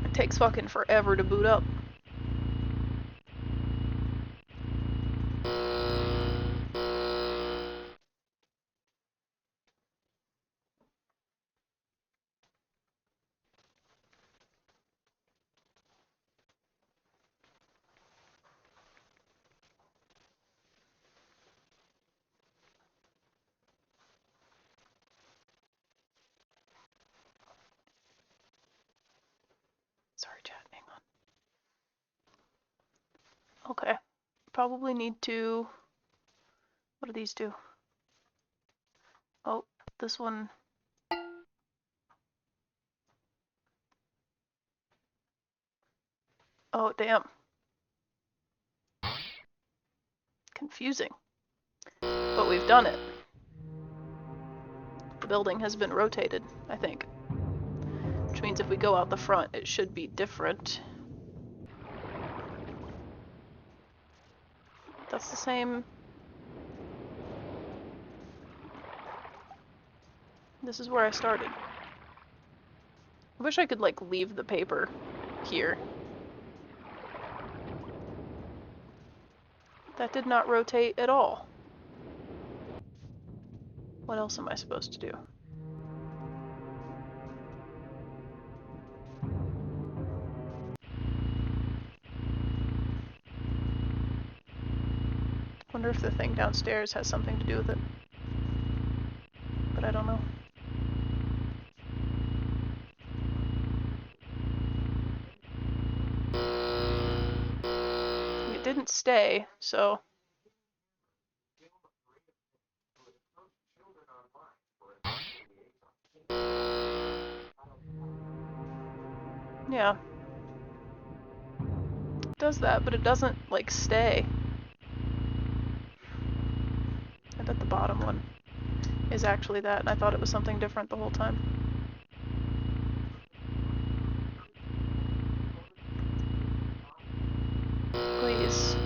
it takes fucking forever to boot up. Sorry, chat, hang on. Okay, probably need to... What do these do? Oh, this one... Oh, damn. Confusing. But we've done it. The building has been rotated, I think. Which means if we go out the front, it should be different. That's the same... This is where I started. I wish I could, like, leave the paper here. That did not rotate at all. What else am I supposed to do? Wonder if the thing downstairs has something to do with it. But I don't know. It didn't stay, so... Yeah. It does that, but it doesn't, like, stay. I bet the bottom one is actually that, and I thought it was something different the whole time. Please.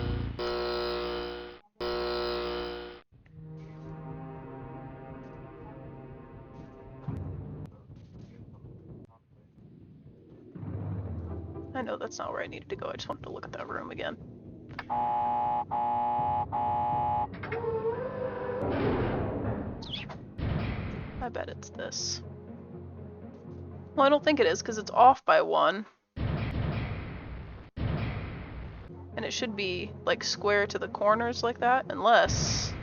I know that's not where I needed to go, I just wanted to look at that room again. I bet it's this. Well, I don't think it is, because it's off by 1. And it should be, like, square to the corners like that, unless...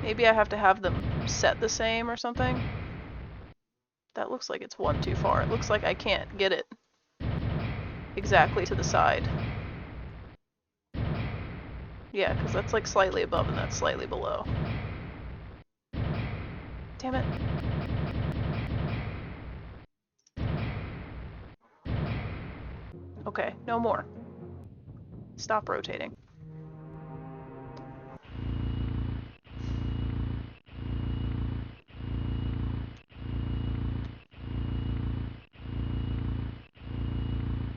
Maybe I have to have them set the same or something. That looks like it's 1 too far. It looks like I can't get it exactly to the side. Yeah, because that's like slightly above and that's slightly below. Damn it. Okay, no more. Stop rotating.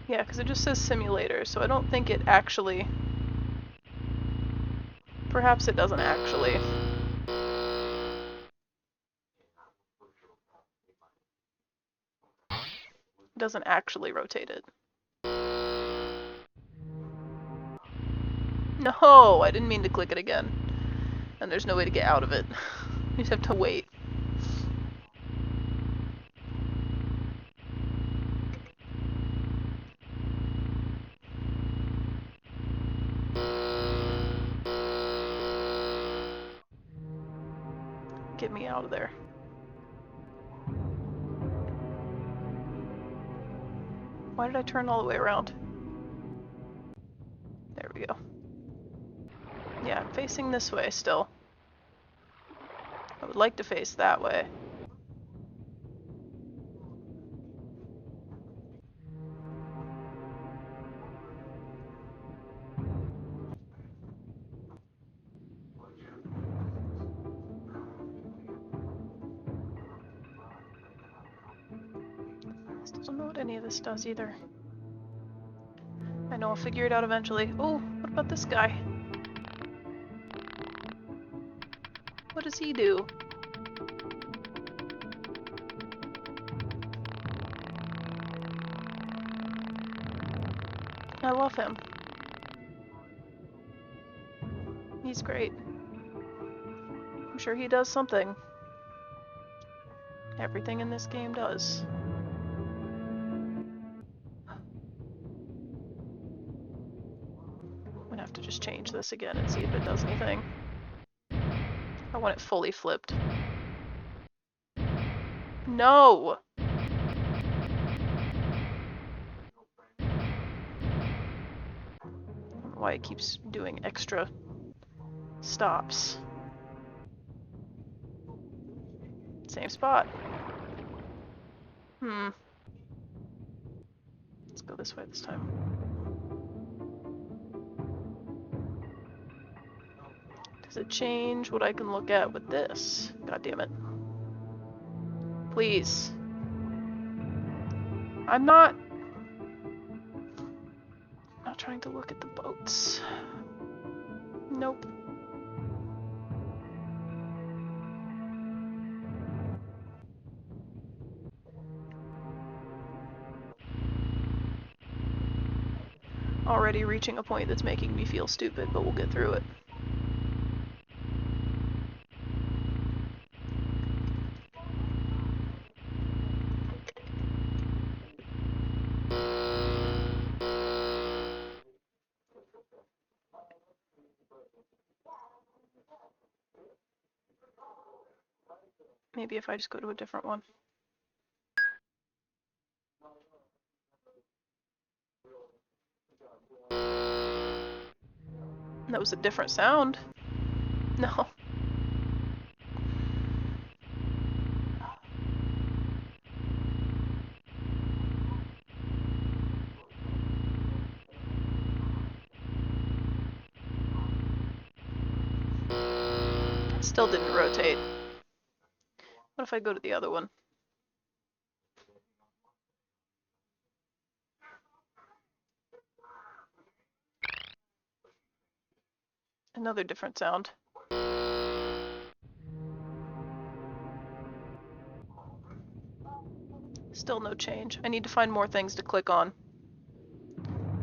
Yeah, because it just says simulator, so I don't think it actually... Perhaps it doesn't actually. It doesn't actually rotate it. No, I didn't mean to click it again. And there's no way to get out of it. You just have to wait. Get me out of there. Why did I turn all the way around? There we go. Yeah, I'm facing this way still. I would like to face that way. I still don't know what any of this does either. I know I'll figure it out eventually. Oh, what about this guy? What does he do? I love him. He's great. I'm sure he does something. Everything in this game does. I'm gonna have to just change this again and see if it does anything. I want it fully flipped. No! I don't know why it keeps doing extra stops. Same spot. Let's go this way this time. Does it change what I can look at with this? God damn it. Please. I'm not trying to look at the boats. Nope. already reaching a point that's making me feel stupid, but we'll get through it. Maybe if I just go to a different one. That was a different sound. No. It still didn't rotate. What if I go to the other one? Another different sound. Still no change. I need to find more things to click on.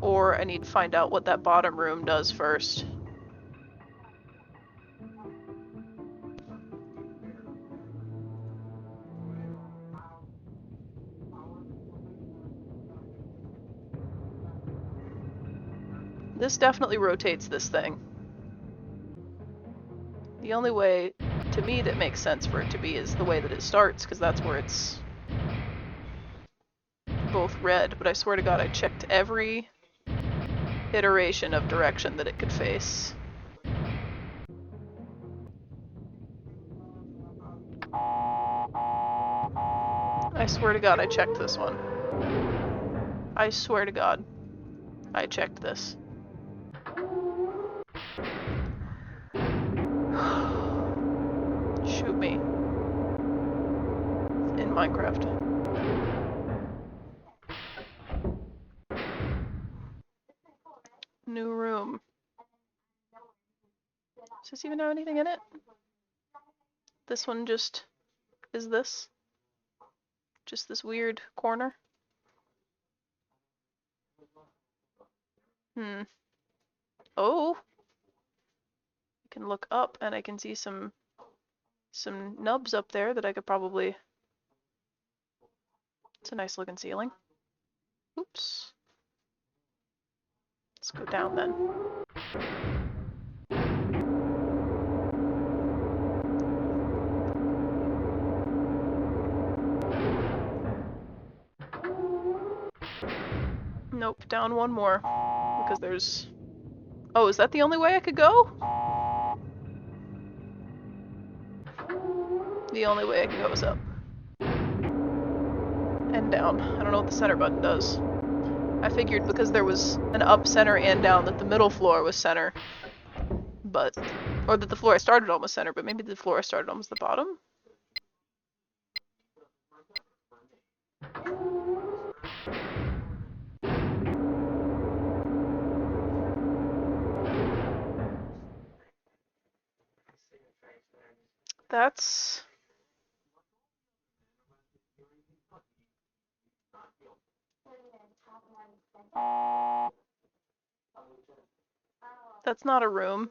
Or I need to find out what that bottom room does first. This definitely rotates this thing. The only way, to me, that makes sense for it to be is the way that it starts, because that's where it's both red, but I swear to God I checked every iteration of direction that it could face. I swear to God I checked this one. I swear to God I checked this. Shoot me. In Minecraft. New room. Does this even have anything in it? This one just is this. Just this weird corner. Oh! I can look up and I can see some nubs up there that I could probably... It's a nice looking ceiling. Oops. Let's go down then. Nope, down one more. Because there's... Oh, is that the only way I could go? The only way I can go is up. And down. I don't know what the center button does. I figured because there was an up, center, and down that the middle floor was center. But... Or that the floor I started on was center, but maybe the floor I started on was the bottom? That's... That's not a room.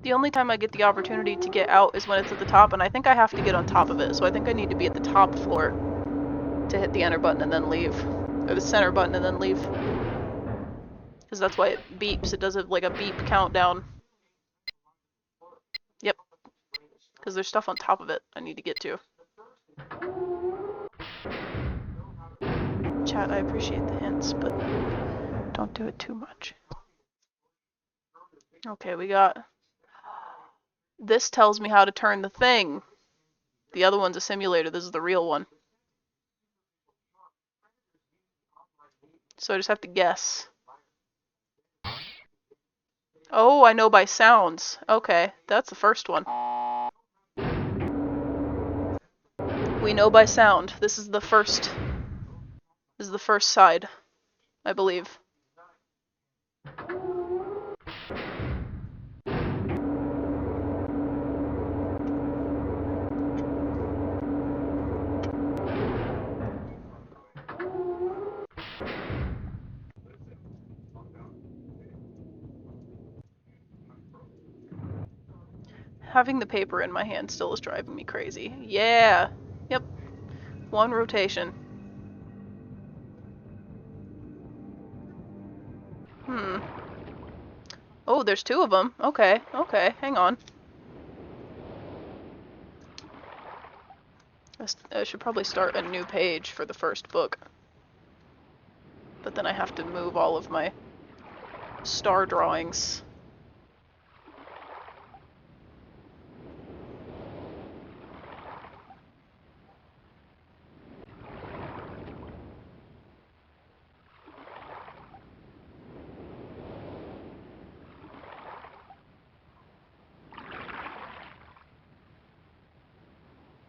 The only time I get the opportunity to get out is when it's at the top, and I think I have to get on top of it, so I think I need to be at the top floor to hit the enter button and then leave. Or the center button and then leave. Because that's why it beeps. It does like a beep countdown. Yep. Because there's stuff on top of it I need to get to. Chat, I appreciate the hints, but don't do it too much. Okay, we got... This tells me how to turn the thing. The other one's a simulator. This is the real one. So I just have to guess. Oh, I know by sounds. Okay, that's the first one. We know by sound. This is the first. This is the first side, I believe. Having the paper in my hand still is driving me crazy. Yeah. Yep. One rotation. Oh, there's two of them. Okay, okay, hang on. I should probably start a new page for the first book. But then I have to move all of my star drawings.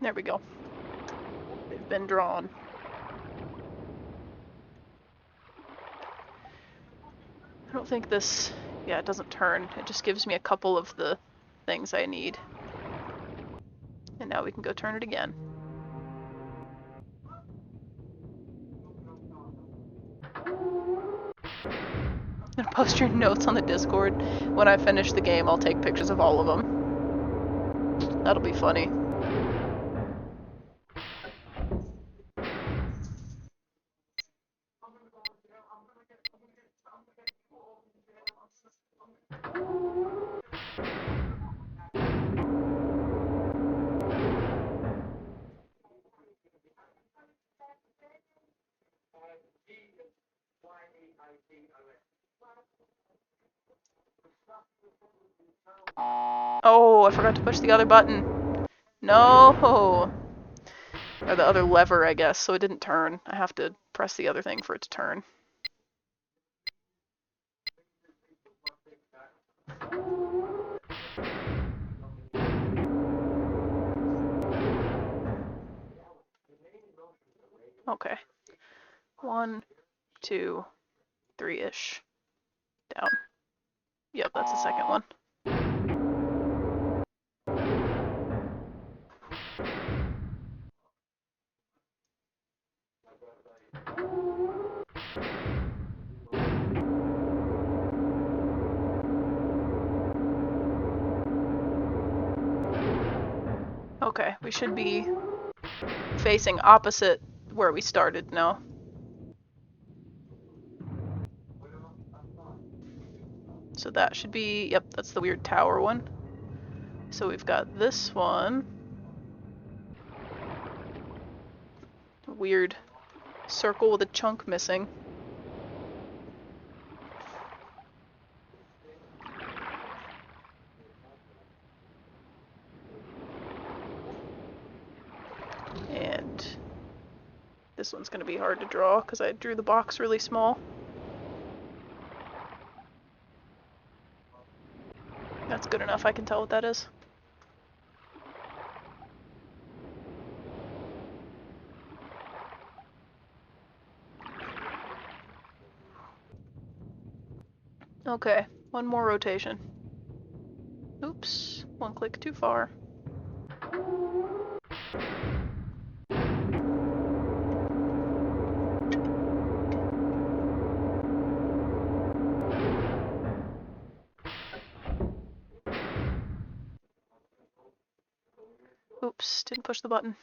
There we go. They've been drawn. I don't think this... Yeah, it doesn't turn. It just gives me a couple of the things I need. And now we can go turn it again. And post your notes on the Discord. When I finish the game, I'll take pictures of all of them. That'll be funny. Oh, I forgot to push the other button. No! Or the other lever, I guess, so it didn't turn. I have to press the other thing for it to turn. Okay. 1, 2, 3-ish. Down. Yep, that's the second one. Okay, we should be facing opposite where we started now. So that should be, yep, that's the weird tower one. So we've got this one. A weird circle with a chunk missing. And this one's going to be hard to draw because I drew the box really small. That's good enough, I can tell what that is. Okay, one more rotation. Oops, one click too far. Oops, didn't push the button.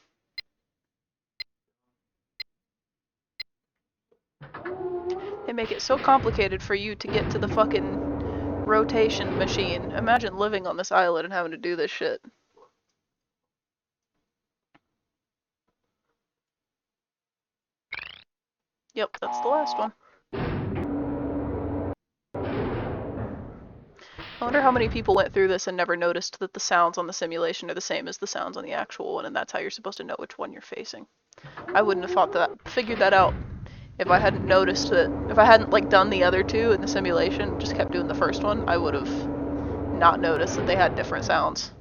Hey make it so complicated for you to get to the fucking rotation machine. Imagine living on this island and having to do this shit. Yep, that's the last one. I wonder how many people went through this and never noticed that the sounds on the simulation are the same as the sounds on the actual one, and that's how you're supposed to know which one you're facing. I wouldn't have figured that out if I hadn't noticed that. If I hadn't like done the other two in the simulation, just kept doing the first one, I would have not noticed that they had different sounds.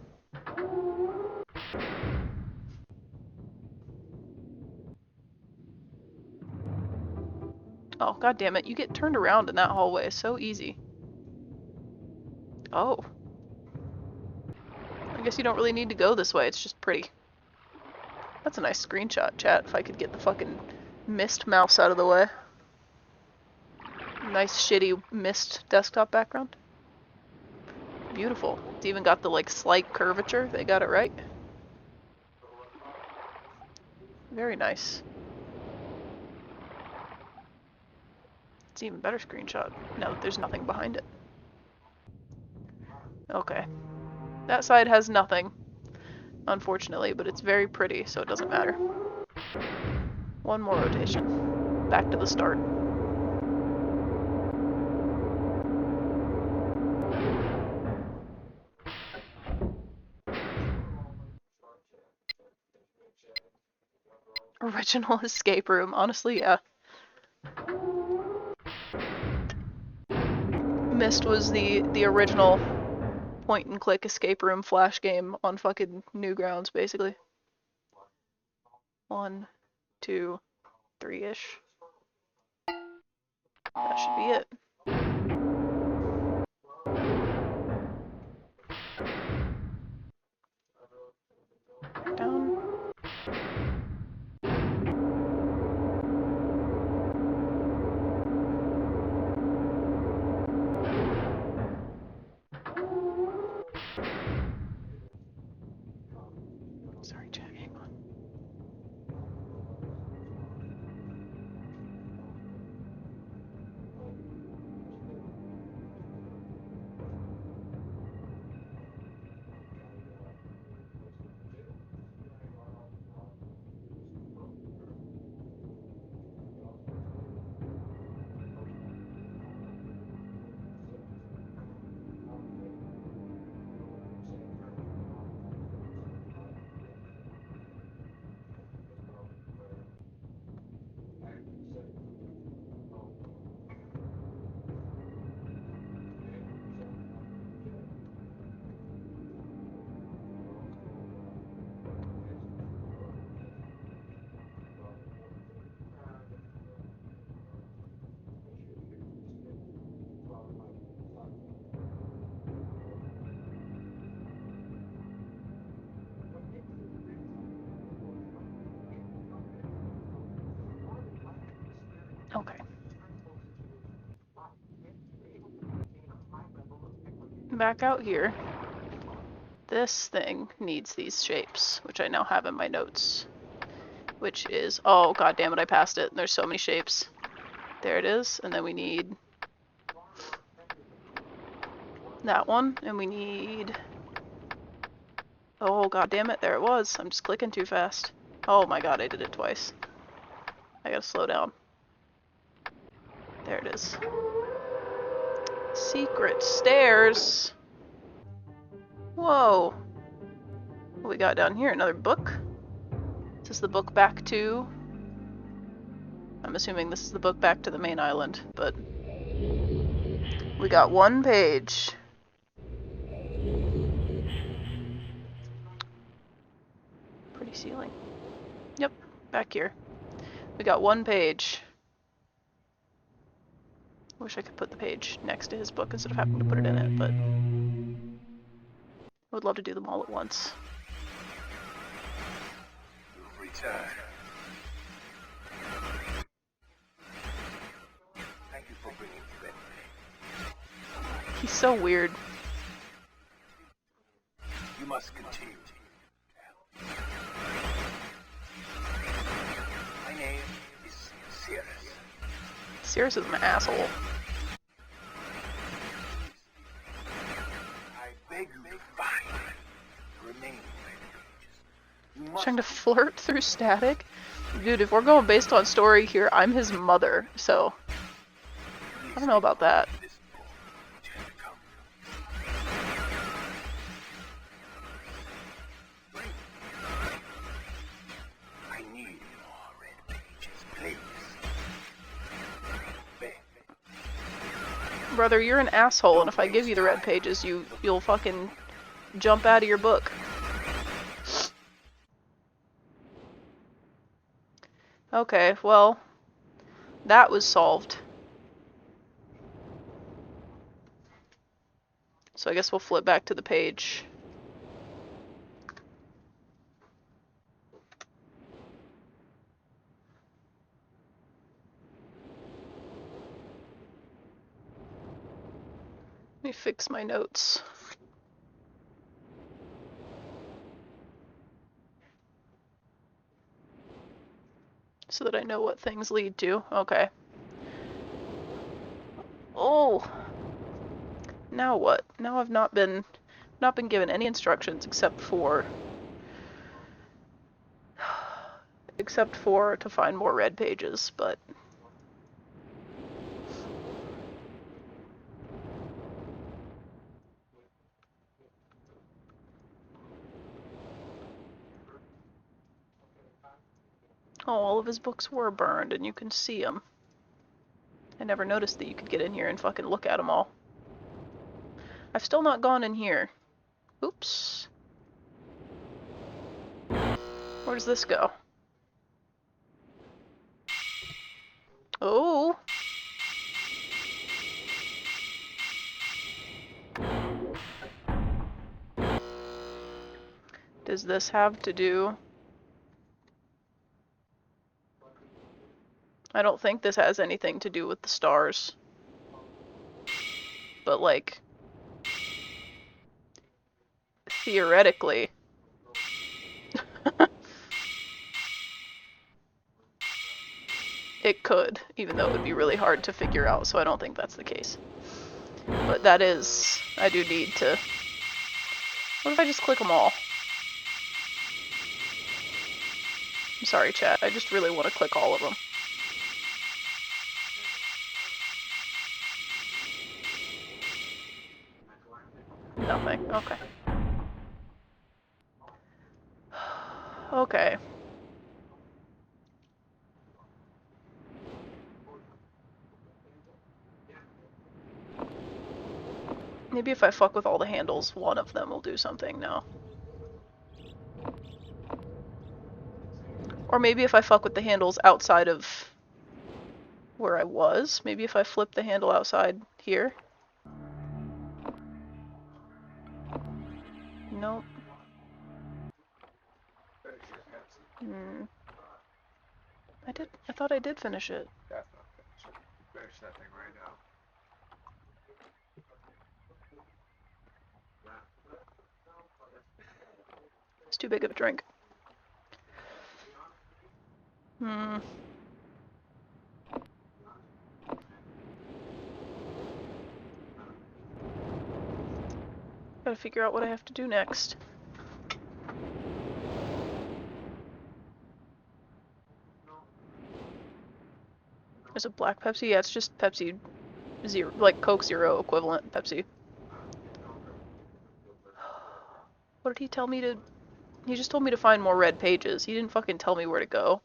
Oh, god damn it, you get turned around in that hallway so easy. Oh. I guess you don't really need to go this way, it's just pretty. That's a nice screenshot, chat, if I could get the fucking myst mouse out of the way. Nice shitty myst desktop background. Beautiful. It's even got the like slight curvature, they got it right. Very nice. It's an even better screenshot now that there's nothing behind it. Okay. That side has nothing, unfortunately, but it's very pretty, so it doesn't matter. One more rotation. Back to the start. Original escape room. Honestly, yeah. Myst was the original point and click escape room flash game on fucking Newgrounds, basically. 1, 2, 3-ish. That should be it. Down. Sorry, chat, hang on. Okay. Back out here. This thing needs these shapes, which I now have in my notes. Which is, oh god damn it, I passed it. There's so many shapes. There it is, and then we need that one, and we need, oh god damn it, there it was. I'm just clicking too fast. Oh my god, I did it twice. I gotta slow down. There it is. Secret stairs. Whoa. What we got down here? Another book? Is this the book back to... I'm assuming this is the book back to the main island, but... We got one page. Pretty ceiling. Yep, back here. We got one page. Wish I could put the page next to his book instead of having to put it in it, but... I would love to do them all at once. Return. Thank you for bringing me back. He's so weird. You must continue. My name is Sirius. Sirius is an asshole. I beg you to find the remaining red pages. You must Trying to flirt through static? Dude, if we're going based on story here, I'm his mother, so I don't know about that. this book which has become. I need more red pages, please. Beg. Brother, you're an asshole, and if I give you the red pages, you'll fucking jump out of your book. Okay, well, that was solved. So I guess we'll flip back to the page. Let me fix my notes. So that I know what things lead to. Okay. Oh! Now what? Now I've not been given any instructions except for to find more red pages, but oh, all of his books were burned, and you can see them. I never noticed that you could get in here and fucking look at them all. I've still not gone in here. Oops. Where does this go? Oh! Does this have to do... I don't think this has anything to do with the stars. But, like, theoretically... it could, even though it would be really hard to figure out, so I don't think that's the case. But that is... I do need to... What if I just click them all? I'm sorry, chat. I just really want to click all of them. Nothing. Okay. Okay. Maybe if I fuck with all the handles, one of them will do something. No. Or maybe if I fuck with the handles outside of where I was. Maybe if I flip the handle outside here. Nope. I thought I did finish it. That's not finished. Finish that thing right now. It's too big of a drink. Gotta figure out what I have to do next. There's a black Pepsi? Yeah, it's just Pepsi Zero, like Coke Zero equivalent Pepsi. What did he tell me to... He just told me to find more red pages. He didn't fucking tell me where to go.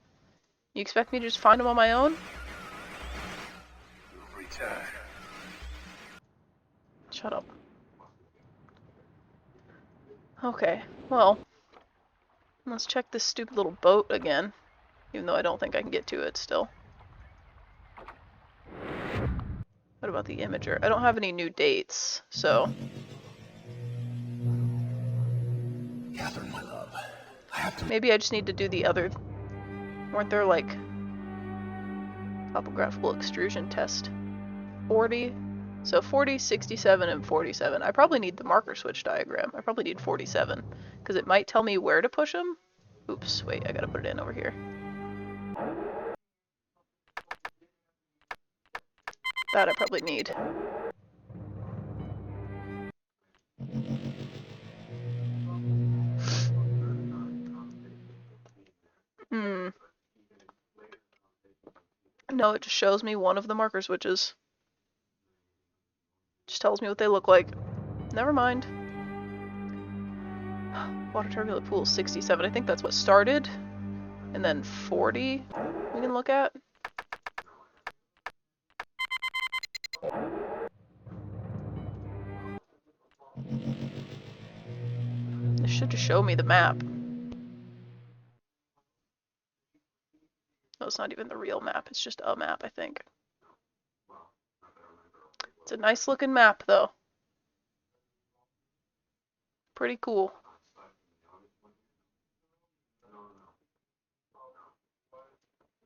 You expect me to just find them on my own? Return. Shut up. Okay, well, let's check this stupid little boat again, even though I don't think I can get to it still. What about the imager? I don't have any new dates, so... Catherine, my love, I have to... Maybe I just need to do the other... Weren't there, like... topographical extrusion test? 40? So 40, 67, and 47. I probably need the marker switch diagram. I probably need 47, because it might tell me where to push them. Oops, wait, I gotta put it in over here. That I probably need. Hmm. No, it just shows me one of the marker switches. Just tells me what they look like. Never mind. Water turbulent pool 67. I think that's what started. And then 40 we can look at. This should just show me the map. No, it's not even the real map. It's just a map, I think. It's a nice looking map, though. Pretty cool.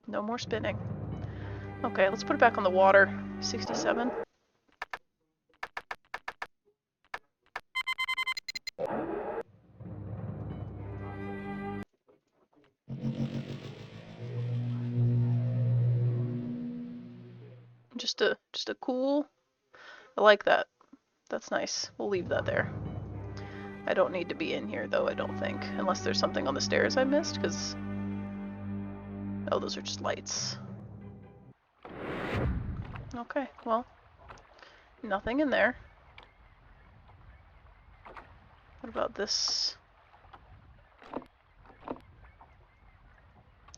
No more spinning. Okay, let's put it back on the water. 67. Just a cool. I like that. That's nice. We'll leave that there. I don't need to be in here though, I don't think. Unless there's something on the stairs I missed, because... Oh, those are just lights. Okay, well. Nothing in there. What about this?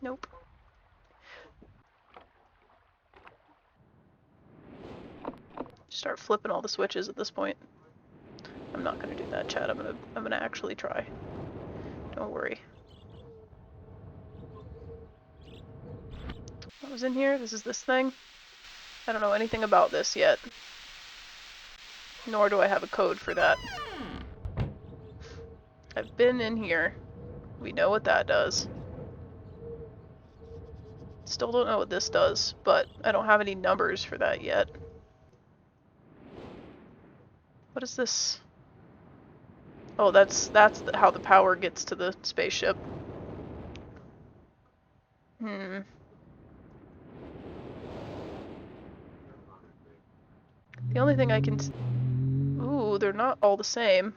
Nope. Start flipping all the switches at this point. I'm not gonna do that, Chad. I'm gonna actually try. Don't worry. What was in here? This is this thing? I don't know anything about this yet. Nor do I have a code for that. I've been in here. We know what that does. Still don't know what this does, but I don't have any numbers for that yet. What is this? Oh, that's how the power gets to the spaceship. Hmm. The only thing I can... Ooh, they're not all the same.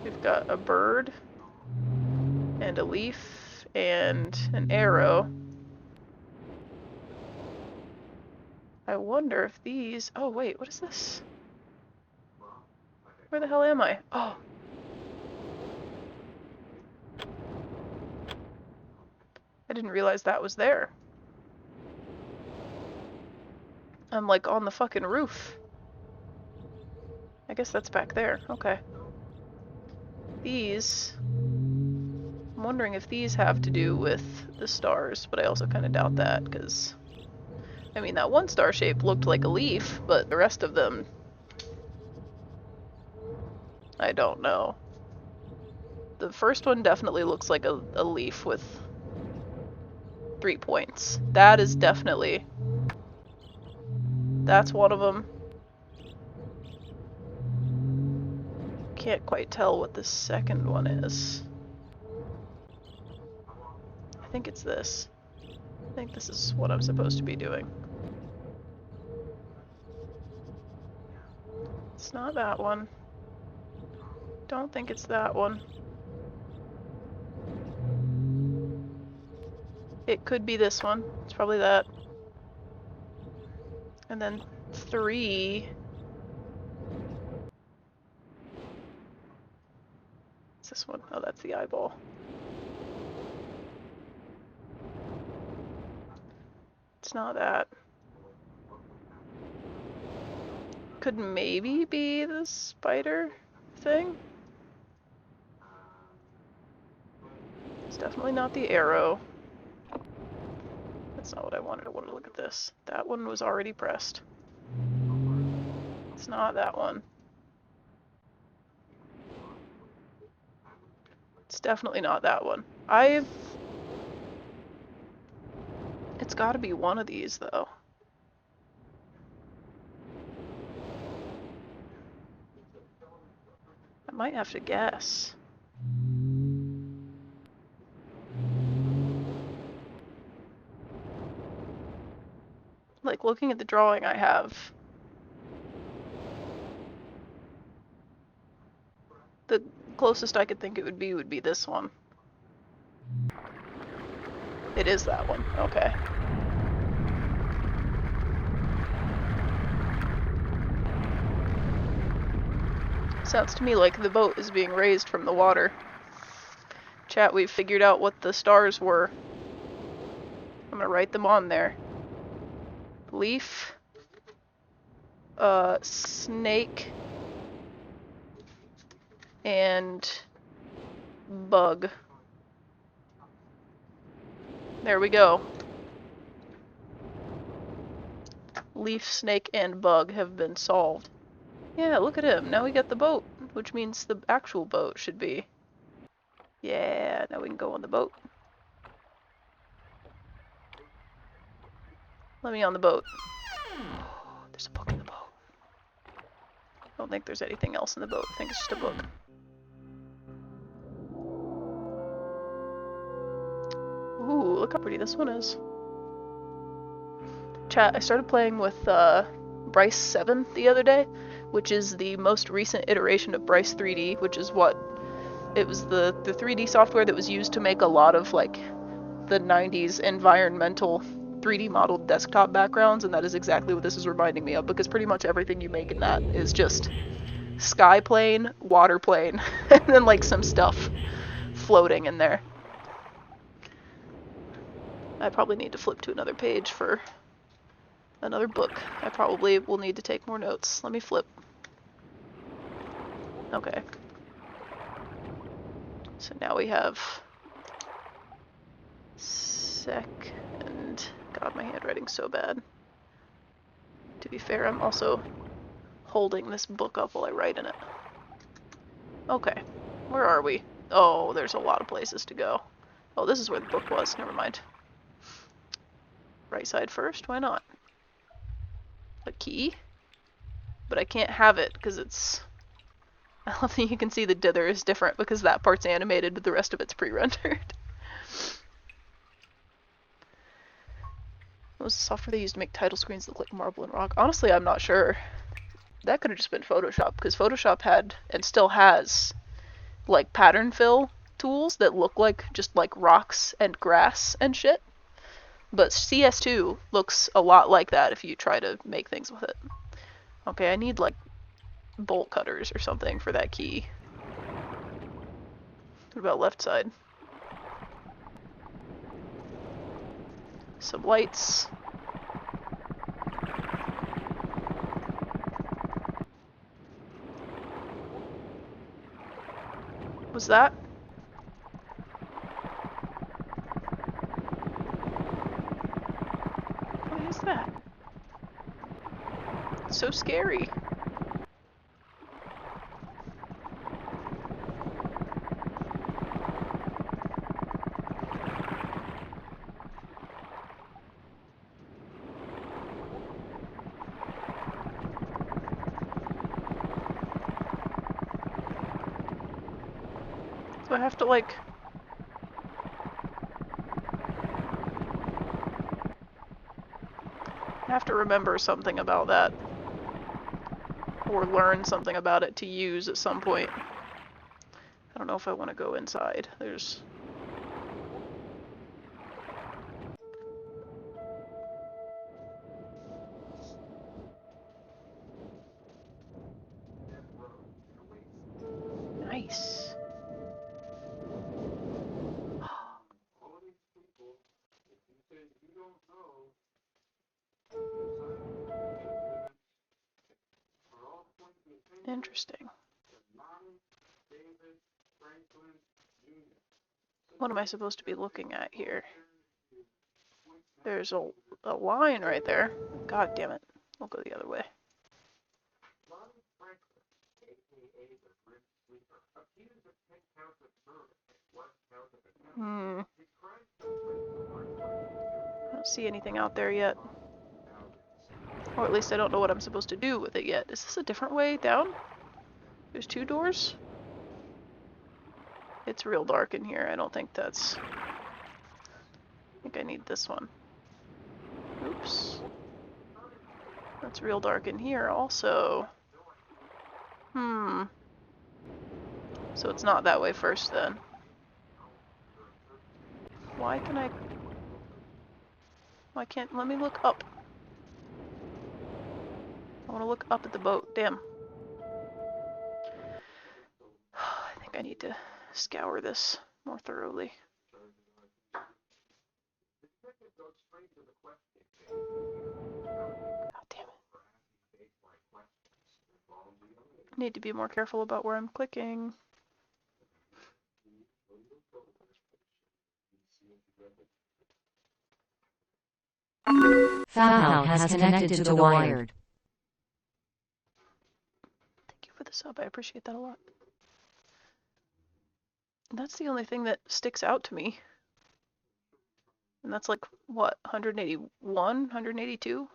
We've got a bird, and a leaf, and an arrow. I wonder if these... Oh, wait, what is this? Where the hell am I? Oh. I didn't realize that was there. I'm like on the fucking roof. I guess that's back there. Okay. These... I'm wondering if these have to do with the stars, but I also kind of doubt that, because... I mean, that one star shape looked like a leaf, but the rest of them... I don't know. The first one definitely looks like a leaf with 3 points. That is definitely... That's one of them. Can't quite tell what the second one is. I think it's this. I think this is what I'm supposed to be doing. It's not that one. Don't think it's that one. It could be this one. It's probably that. And then 3... It's this one. Oh, that's the eyeball. It's not that. Could maybe be the spider thing. It's definitely not the arrow. That's not what I wanted. I wanted to look at this. That one was already pressed. It's not that one. It's definitely not that one. It's gotta be one of these, though. I might have to guess. Like, looking at the drawing I have, the closest I could think it would be this one. It is that one. Okay. Sounds to me like the boat is being raised from the water. Chat, we've figured out what the stars were. I'm gonna write them on there. Leaf, snake, and bug. There we go. Leaf, snake, and bug have been solved. Yeah, look at him. Now we got the boat, which means the actual boat should be. Yeah, now we can go on the boat. Let me on the boat. There's a book in the boat. I don't think there's anything else in the boat. I think it's just a book. Ooh, look how pretty this one is. Chat, I started playing with Bryce 7 the other day, which is the most recent iteration of Bryce 3D, which is what it was the 3D software that was used to make a lot of like the 90s environmental 3D modeled desktop backgrounds, and that is exactly what this is reminding me of, because pretty much everything you make in that is just sky plane, water plane, and then like some stuff floating in there. I probably need to flip to another page for another book. I probably will need to take more notes. Let me flip. Okay. So now we have second. God, my handwriting's so bad. To be fair, I'm also holding this book up while I write in it. Okay. Where are we? Oh, there's a lot of places to go. Oh, this is where the book was. Never mind. Right side first? Why not? A key? But I can't have it because it's... I love that you can see the dither is different because that part's animated but the rest of it's pre-rendered. What was the software they used to make title screens look like marble and rock? Honestly, I'm not sure. That could have just been Photoshop, because Photoshop had, and still has, like pattern fill tools that look like just like rocks and grass and shit. But CS2 looks a lot like that if you try to make things with it. Okay, I need like bolt cutters or something for that key. What about left side? Some lights. Was that? What is that? It's so scary. Do I have to like... I have to remember something about that. Or learn something about it to use at some point. I don't know if I want to go inside. There's... Nice. Interesting. What am I supposed to be looking at here? There's a line right there. God damn it. I'll go the other way. I don't see anything out there yet. Or at least I don't know what I'm supposed to do with it yet. Is this a different way down? There's two doors? It's real dark in here. I don't think that's... I think I need this one. Oops. That's real dark in here also. So it's not that way first then. Why can't, let me look up. I want to look up at the boat, damn. I think I need to scour this more thoroughly. God damn it. I need to be more careful about where I'm clicking. Fabhound has connected to the wired. Thank you for the sub, I appreciate that a lot. That's the only thing that sticks out to me. And that's like, what, 181? 182?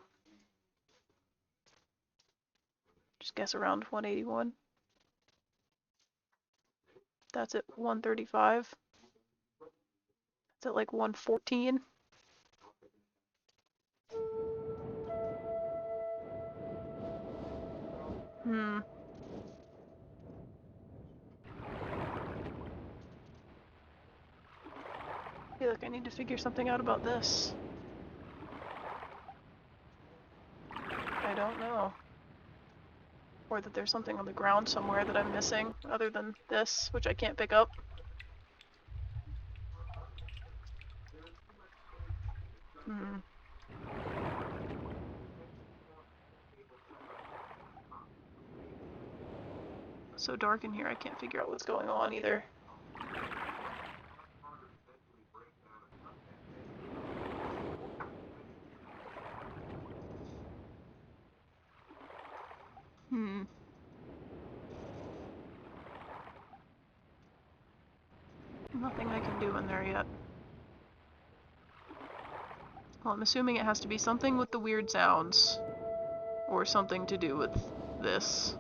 Just guess around 181. That's at 135. That's at like 114. I feel like I need to figure something out about this. I don't know. Or that there's something on the ground somewhere that I'm missing, other than this, which I can't pick up. So dark in here, I can't figure out what's going on either. Nothing I can do in there yet. Well, I'm assuming it has to be something with the weird sounds, or something to do with this.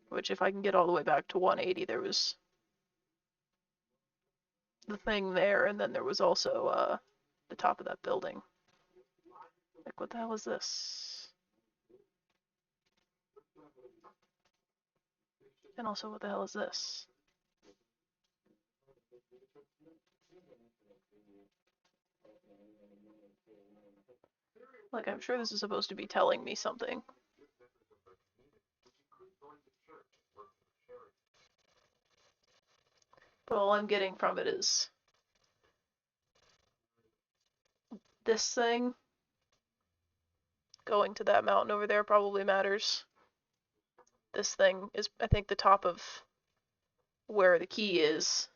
Which, if I can get all the way back to 180, there was the thing there, and then there was also the top of that building. Like, what the hell is this? And also, what the hell is this? Like, I'm sure this is supposed to be telling me something. But all I'm getting from it is this thing. Going to that mountain over there probably matters. This thing is, I think, the top of where the key is.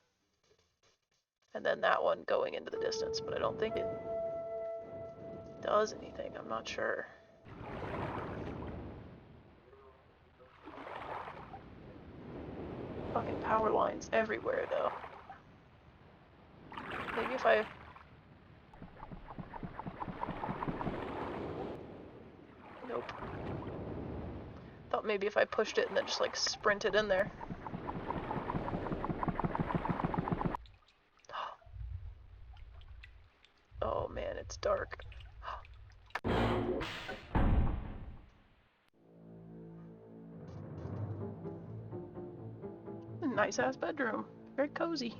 And then that one going into the distance, but I don't think it does anything. I'm not sure. Fucking power lines everywhere, though. Maybe if I... Nope. Thought maybe if I pushed it and then just, like, sprinted in there. Oh man, it's dark. Nice ass bedroom. Very cozy.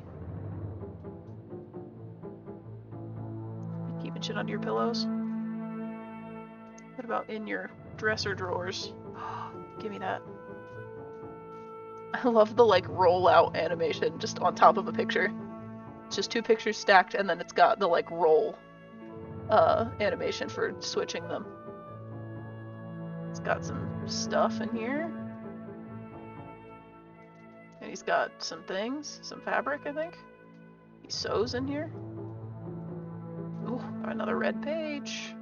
Keeping shit under your pillows? What about in your dresser drawers? Give me that. I love the like roll-out animation just on top of a picture. It's just two pictures stacked and then it's got the like roll animation for switching them. It's got some stuff in here. And he's got some things, some fabric, I think. He sews in here. Ooh, another red page.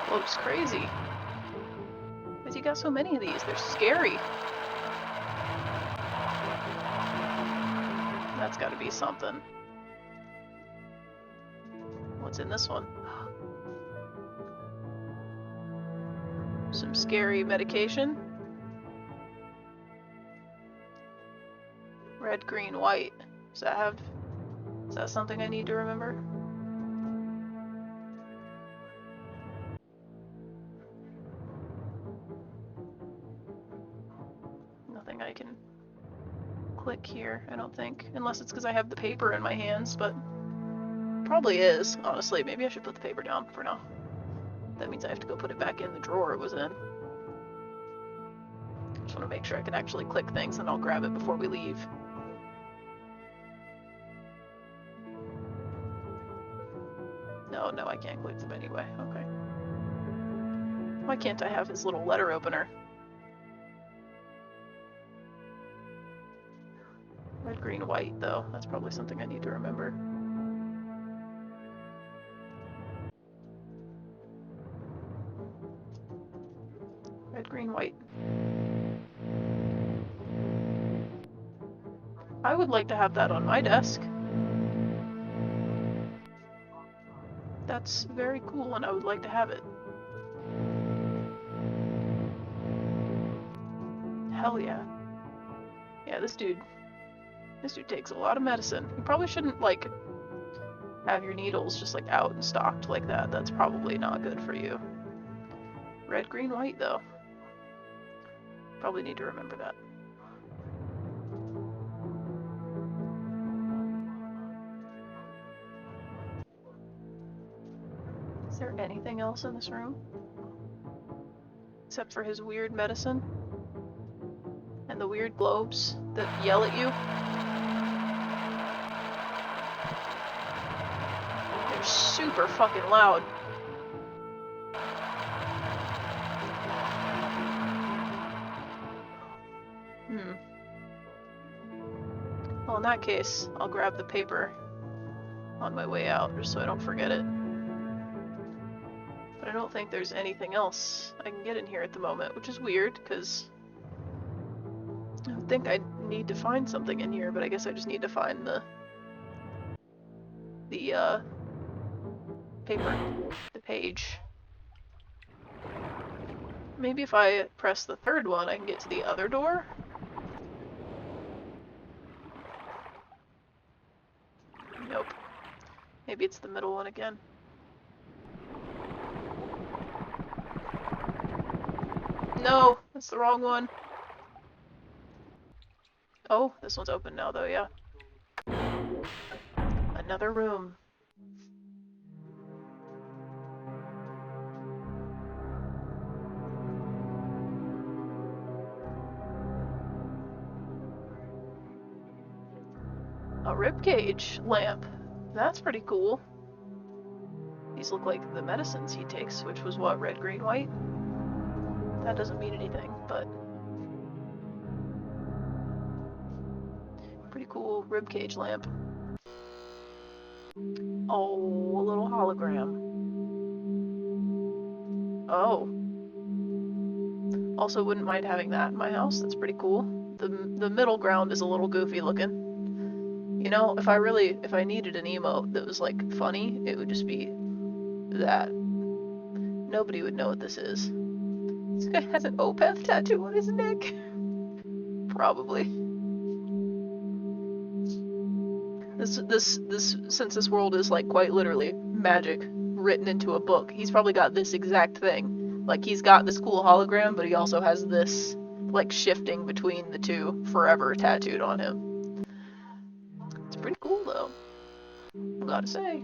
Looks crazy. Because you got so many of these, they're scary. That's gotta be something. What's in this one? Some scary medication. Red, green, white. Is that something I need to remember? Nothing I can click here, I don't think. Unless it's because I have the paper in my hands, but probably is, honestly. Maybe I should put the paper down for now. That means I have to go put it back in the drawer it was in. Just want to make sure I can actually click things, and I'll grab it before we leave. No, I can't click them anyway. Okay. Why can't I have his little letter opener? Red, green, white, though. That's probably something I need to remember. Red, green, white. I would like to have that on my desk. That's very cool, and I would like to have it. Hell yeah. Yeah, this dude takes a lot of medicine. You probably shouldn't, like, have your needles just, like, out and stocked like that. That's probably not good for you. Red, green, white, though. Probably need to remember that. Is there anything else in this room? Except for his weird medicine? And the weird globes that yell at you? They're super fucking loud. Well, in that case, I'll grab the paper on my way out, just so I don't forget it. But I don't think there's anything else I can get in here at the moment, which is weird, because I would think I'd need to find something in here, but I guess I just need to find the paper, the page. Maybe if I press the third one, I can get to the other door? Nope. Maybe it's the middle one again. No, that's the wrong one. Oh, this one's open now though, yeah. Another room. A ribcage lamp. That's pretty cool. These look like the medicines he takes, which was what, red, green, white? That doesn't mean anything, but pretty cool ribcage lamp. Oh, a little hologram. Oh. Also wouldn't mind having that in my house. That's pretty cool. The middle ground is a little goofy looking. You know, if I needed an emote that was like funny, it would just be that. Nobody would know what this is. This guy has an Opeth tattoo on his neck. Probably. This since this world is like quite literally magic written into a book, he's probably got this exact thing. Like he's got this cool hologram, but he also has this like shifting between the two forever tattooed on him. It's pretty cool though. I gotta say.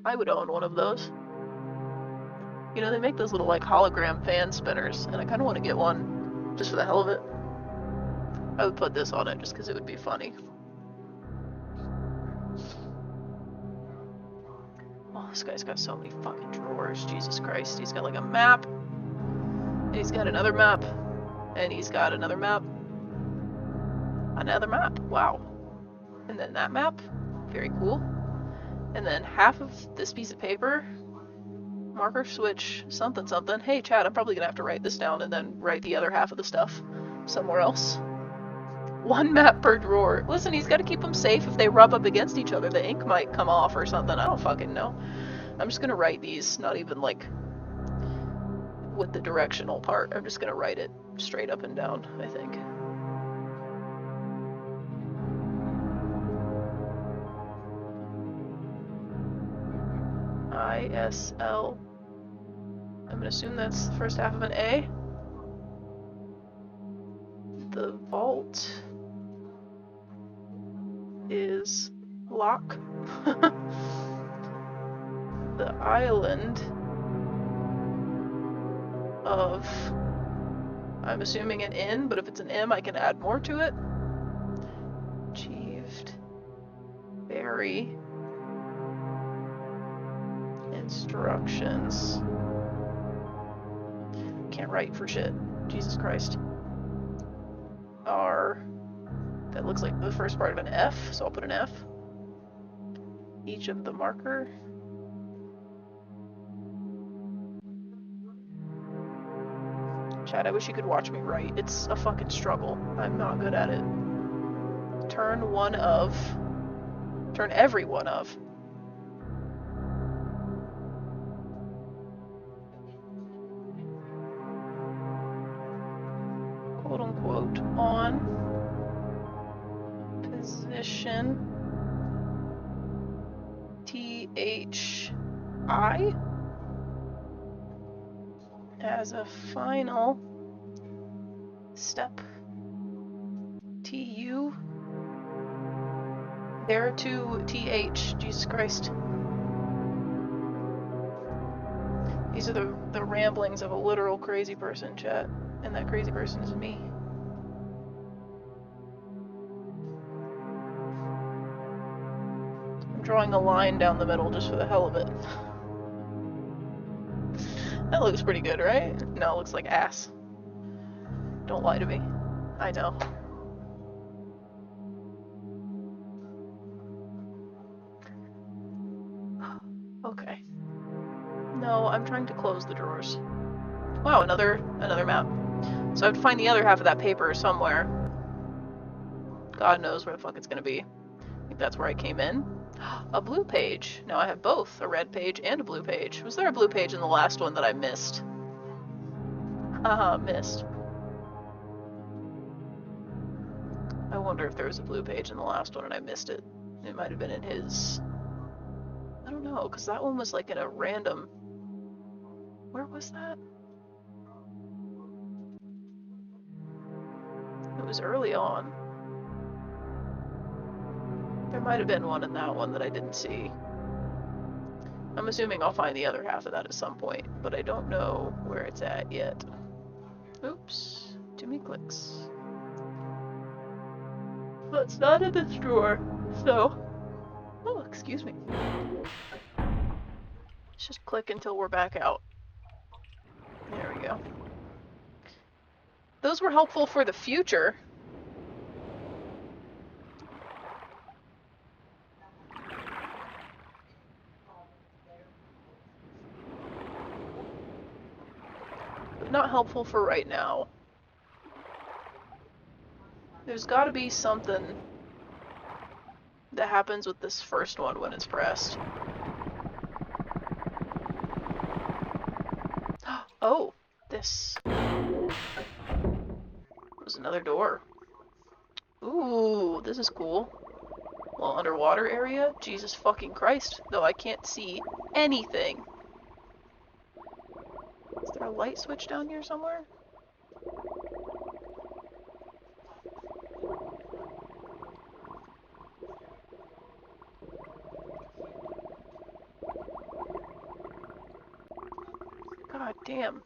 I would own one of those. You know, they make those little like hologram fan spinners, and I kinda wanna get one just for the hell of it. I would put this on it just because it would be funny. Oh, this guy's got so many fucking drawers. Jesus Christ. He's got like a map. And he's got another map. And he's got another map. Another map. Wow. And then that map. Very cool. And then half of this piece of paper. Marker switch something something. Hey chat, I'm probably gonna have to write this down and then write the other half of the stuff somewhere else. One map per drawer. Listen, he's got to keep them safe. If they rub up against each other, the ink might come off or something. I don't fucking know. I'm just gonna write these, not even like with the directional part. I'm just gonna write it straight up and down, I think. ISL. I'm gonna assume that's the first half of an A. The vault is lock. The island of, I'm assuming an N, but if it's an M, I can add more to it. Achieved. Very. Instructions. Can't write for shit. Jesus Christ. Are, that looks like the first part of an F, so I'll put an F. Each of the marker. Chad, I wish you could watch me write. It's a fucking struggle. I'm not good at it. Turn every one of. Quote unquote on position THI as a final step. TU there to TH. Jesus Christ. These are the ramblings of a literal crazy person, chat. And that crazy person is me. I'm drawing a line down the middle just for the hell of it. That looks pretty good, right? No, it looks like ass. Don't lie to me. I know. Okay. No, I'm trying to close the drawers. Wow, another map. So I have to find the other half of that paper somewhere. God knows where the fuck it's gonna be. I think that's where I came in. A blue page. Now I have both, a red page and a blue page. Was there a blue page in the last one that I missed? Missed. I wonder if there was a blue page in the last one and I missed it. It might have been in his... I don't know, because that one was like in a random... Where was that? It was early on. There might have been one in that one that I didn't see. I'm assuming I'll find the other half of that at some point, but I don't know where it's at yet. Oops. Too many clicks. Well, it's not in this drawer, so... Oh, excuse me. Let's just click until we're back out. There we go. Those were helpful for the future. But not helpful for right now. There's gotta be something that happens with this first one when it's pressed. Oh, this was another door. Ooh, this is cool. Little underwater area. Jesus fucking Christ. Though I can't see anything. Is there a light switch down here somewhere? God damn.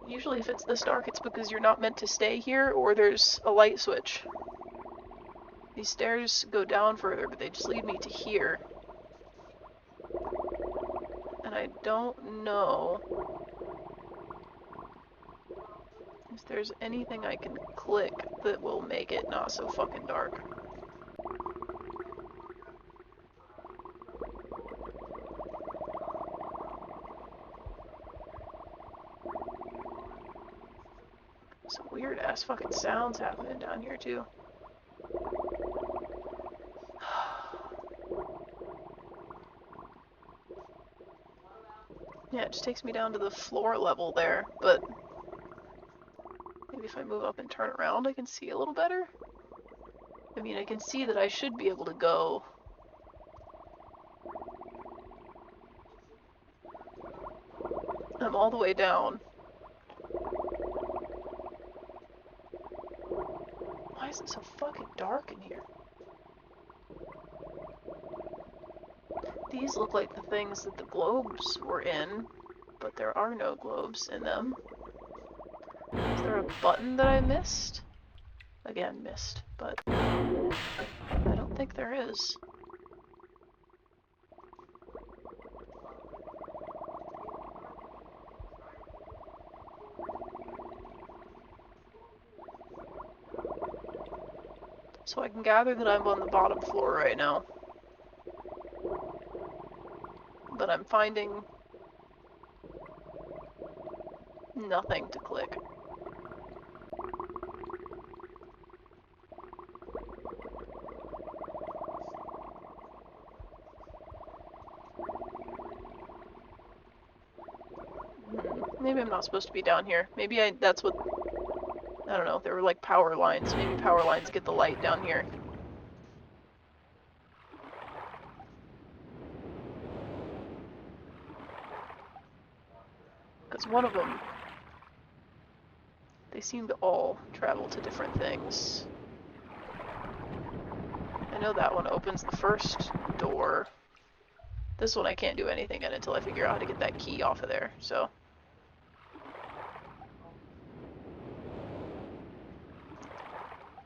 Usually if it's this dark, it's because you're not meant to stay here, or there's a light switch. These stairs go down further, but they just lead me to here. And I don't know if there's anything I can click that will make it not so fucking dark. Some weird ass fucking sounds happening down here too. Yeah, it just takes me down to the floor level there, but maybe if I move up and turn around I can see a little better. I mean, I can see that I should be able to go. I'm all the way down. Why is it so fucking dark in here? These look like the things that the globes were in, but there are no globes in them. Is there a button that I missed? Again, missed, but I don't think there is. So I can gather that I'm on the bottom floor right now. But I'm finding nothing to click. Maybe I'm not supposed to be down here. Maybe that's what, I don't know, there were like power lines. Maybe power lines get the light down here. Because one of them, they seem to all travel to different things. I know that one opens the first door. This one I can't do anything in until I figure out how to get that key off of there, so.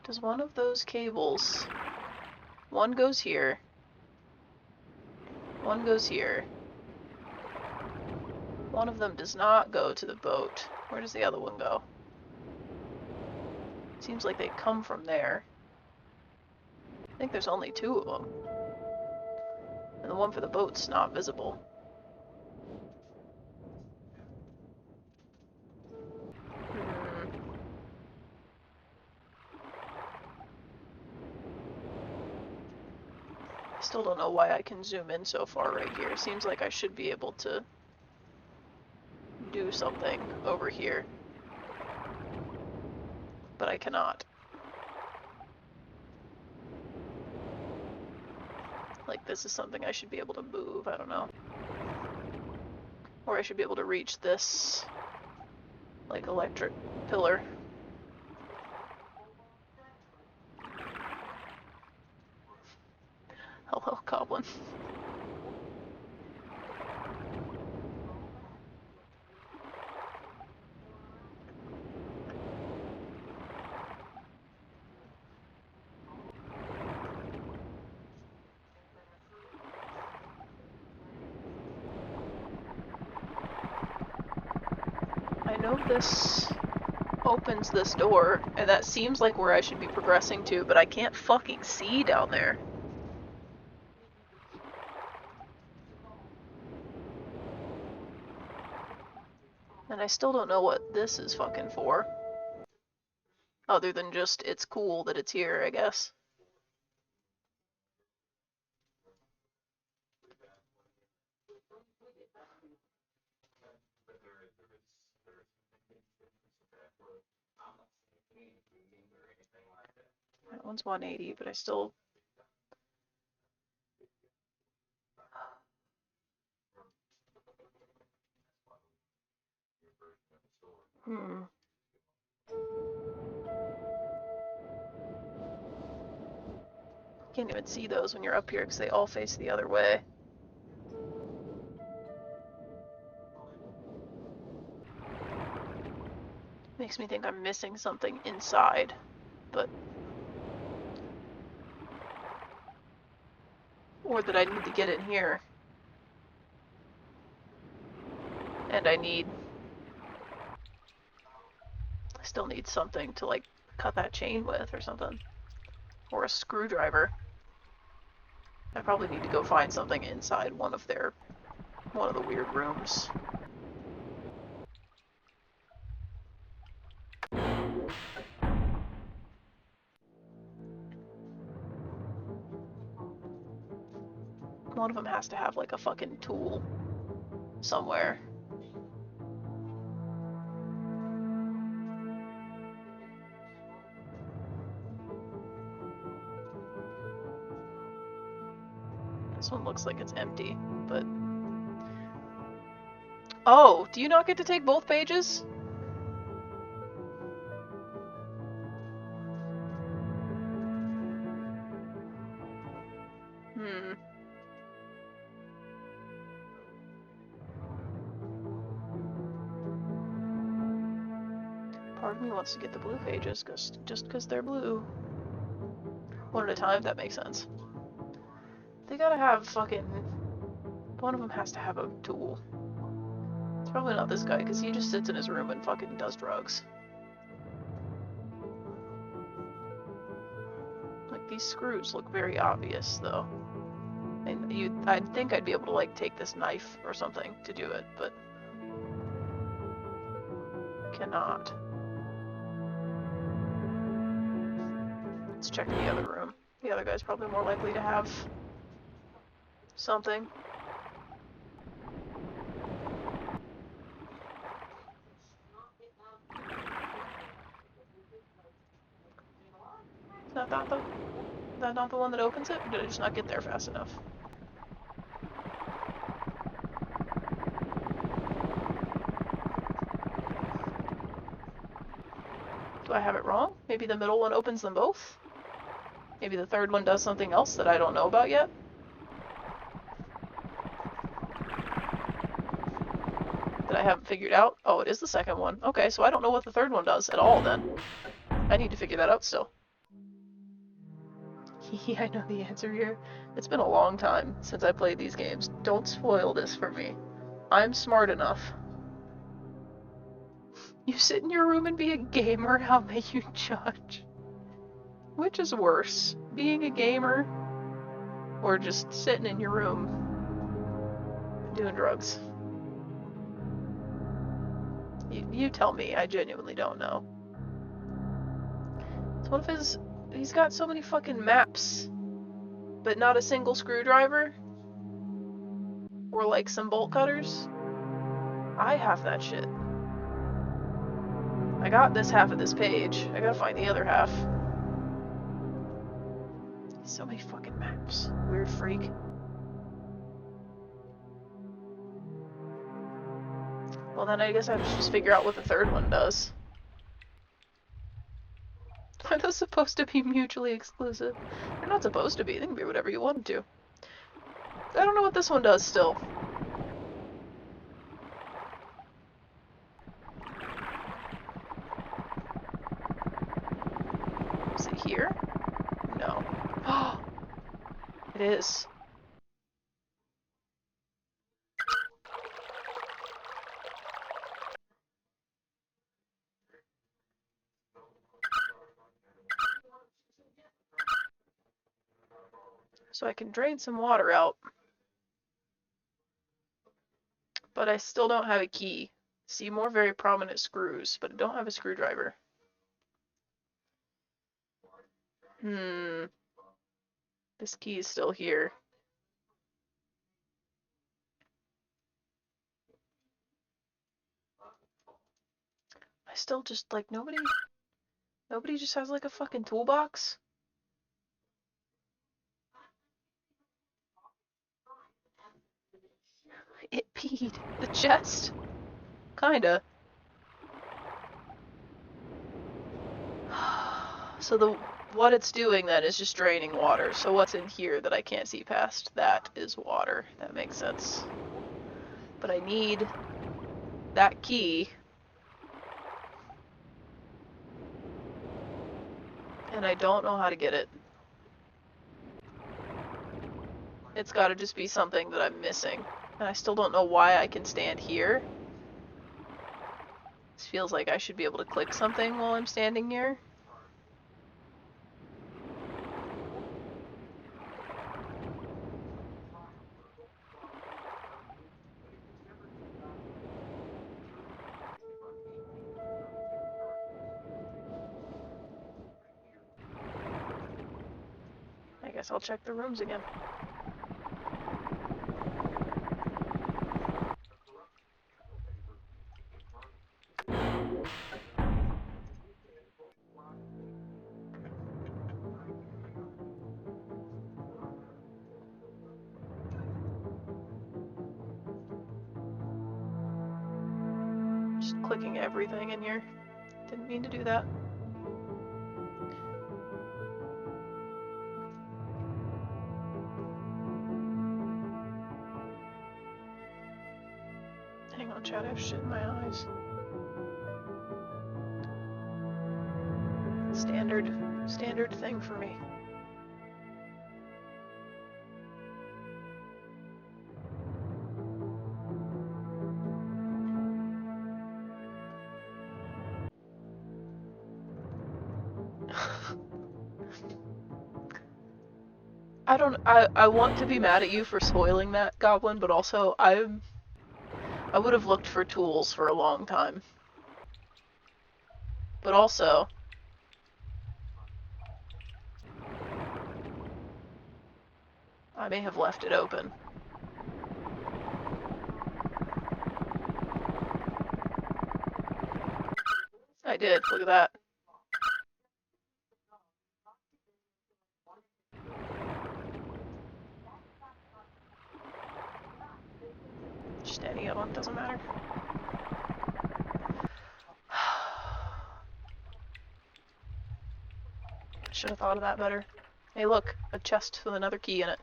Does one of those cables, one goes here, one goes here. One of them does not go to the boat. Where does the other one go? Seems like they come from there. I think there's only two of them. And the one for the boat's not visible. I still don't know why I can zoom in so far right here. Seems like I should be able to do something over here. But I cannot. Like, this is something I should be able to move, I don't know. Or I should be able to reach this, like, electric pillar. Hello, Goblin. I know this opens this door, and that seems like where I should be progressing to, but I can't fucking see down there. And I still don't know what this is fucking for. Other than just, it's cool that it's here, I guess. That one's 180, but I still... Can't even see those when you're up here because they all face the other way. Makes me think I'm missing something inside, but... Or that I need to get in here. And I still need something to, like, cut that chain with or something. Or a screwdriver. I probably need to go find something inside one of the weird rooms. One of them has to have, like, a fucking tool somewhere. This one looks like it's empty, but... Oh, do you not get to take both pages? Hmm. Part of me wants to get the blue pages, just because they're blue. One at a time, that makes sense. They gotta have fucking... One of them has to have a tool. It's probably not this guy, because he just sits in his room and fucking does drugs. Like, these screws look very obvious, though. And I'd think I'd be able to, like, take this knife or something to do it, but... Cannot. Let's check the other room. The other guy's probably more likely to have... something. Is that not the one that opens it? Or did I just not get there fast enough? Do I have it wrong? Maybe the middle one opens them both? Maybe the third one does something else that I don't know about yet? That I haven't figured out? Oh, it is the second one. Okay, so I don't know what the third one does at all then. I need to figure that out still. I know the answer here. It's been a long time since I played these games. Don't spoil this for me. I'm smart enough. You sit in your room and be a gamer? How may you judge? Which is worse, being a gamer or just sitting in your room doing drugs? You tell me, I genuinely don't know. It's one of his... He's got so many fucking maps, but not a single screwdriver? Or like some bolt cutters? I have that shit. I got this half of this page. I gotta find the other half. So many fucking maps. Weird freak. Well then I guess I have to just figure out what the third one does. Are those supposed to be mutually exclusive? They're not supposed to be. They can be whatever you want them to. I don't know what this one does still. Is it here? No. Oh, it is. So I can drain some water out. But I still don't have a key. See more very prominent screws, but I don't have a screwdriver. This key is still here. I still just, like, nobody just has, like, a fucking toolbox? It peed. The chest? Kinda. So what it's doing then is just draining water. So what's in here that I can't see past? That is water. That makes sense. But I need that key. And I don't know how to get it. It's gotta just be something that I'm missing. And I still don't know why I can stand here. This feels like I should be able to click something while I'm standing here. I guess I'll check the rooms again. clicking everything in here. Didn't mean to do that. Hang on, chat, I have shit in my eyes. Standard thing for me. I want to be mad at you for spoiling that, Goblin, but also I would have looked for tools for a long time. But also, I may have left it open. I did, look at that. Just any of them, doesn't matter. Should have thought of that better. Hey look, a chest with another key in it.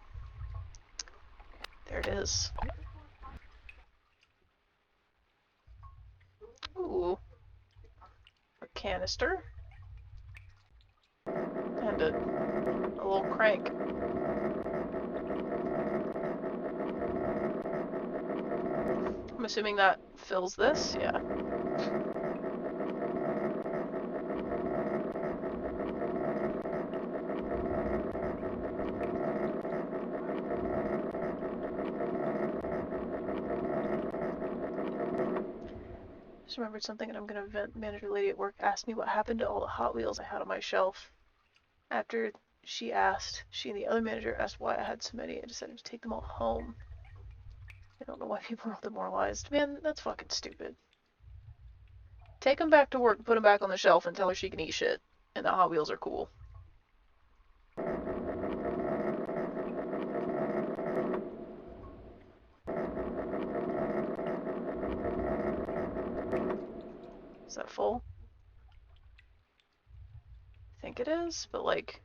There it is. Ooh. A canister. And a little crank. I'm assuming that fills this? Yeah. Just remembered something, and I'm gonna vent. Manager lady at work asked me what happened to all the Hot Wheels I had on my shelf. After she and the other manager asked why I had so many, I decided to take them all home. I don't know why people are all demoralized. Man, that's fucking stupid. Take them back to work, put them back on the shelf, and tell her she can eat shit. And the Hot Wheels are cool. Is that full? I think it is, but like...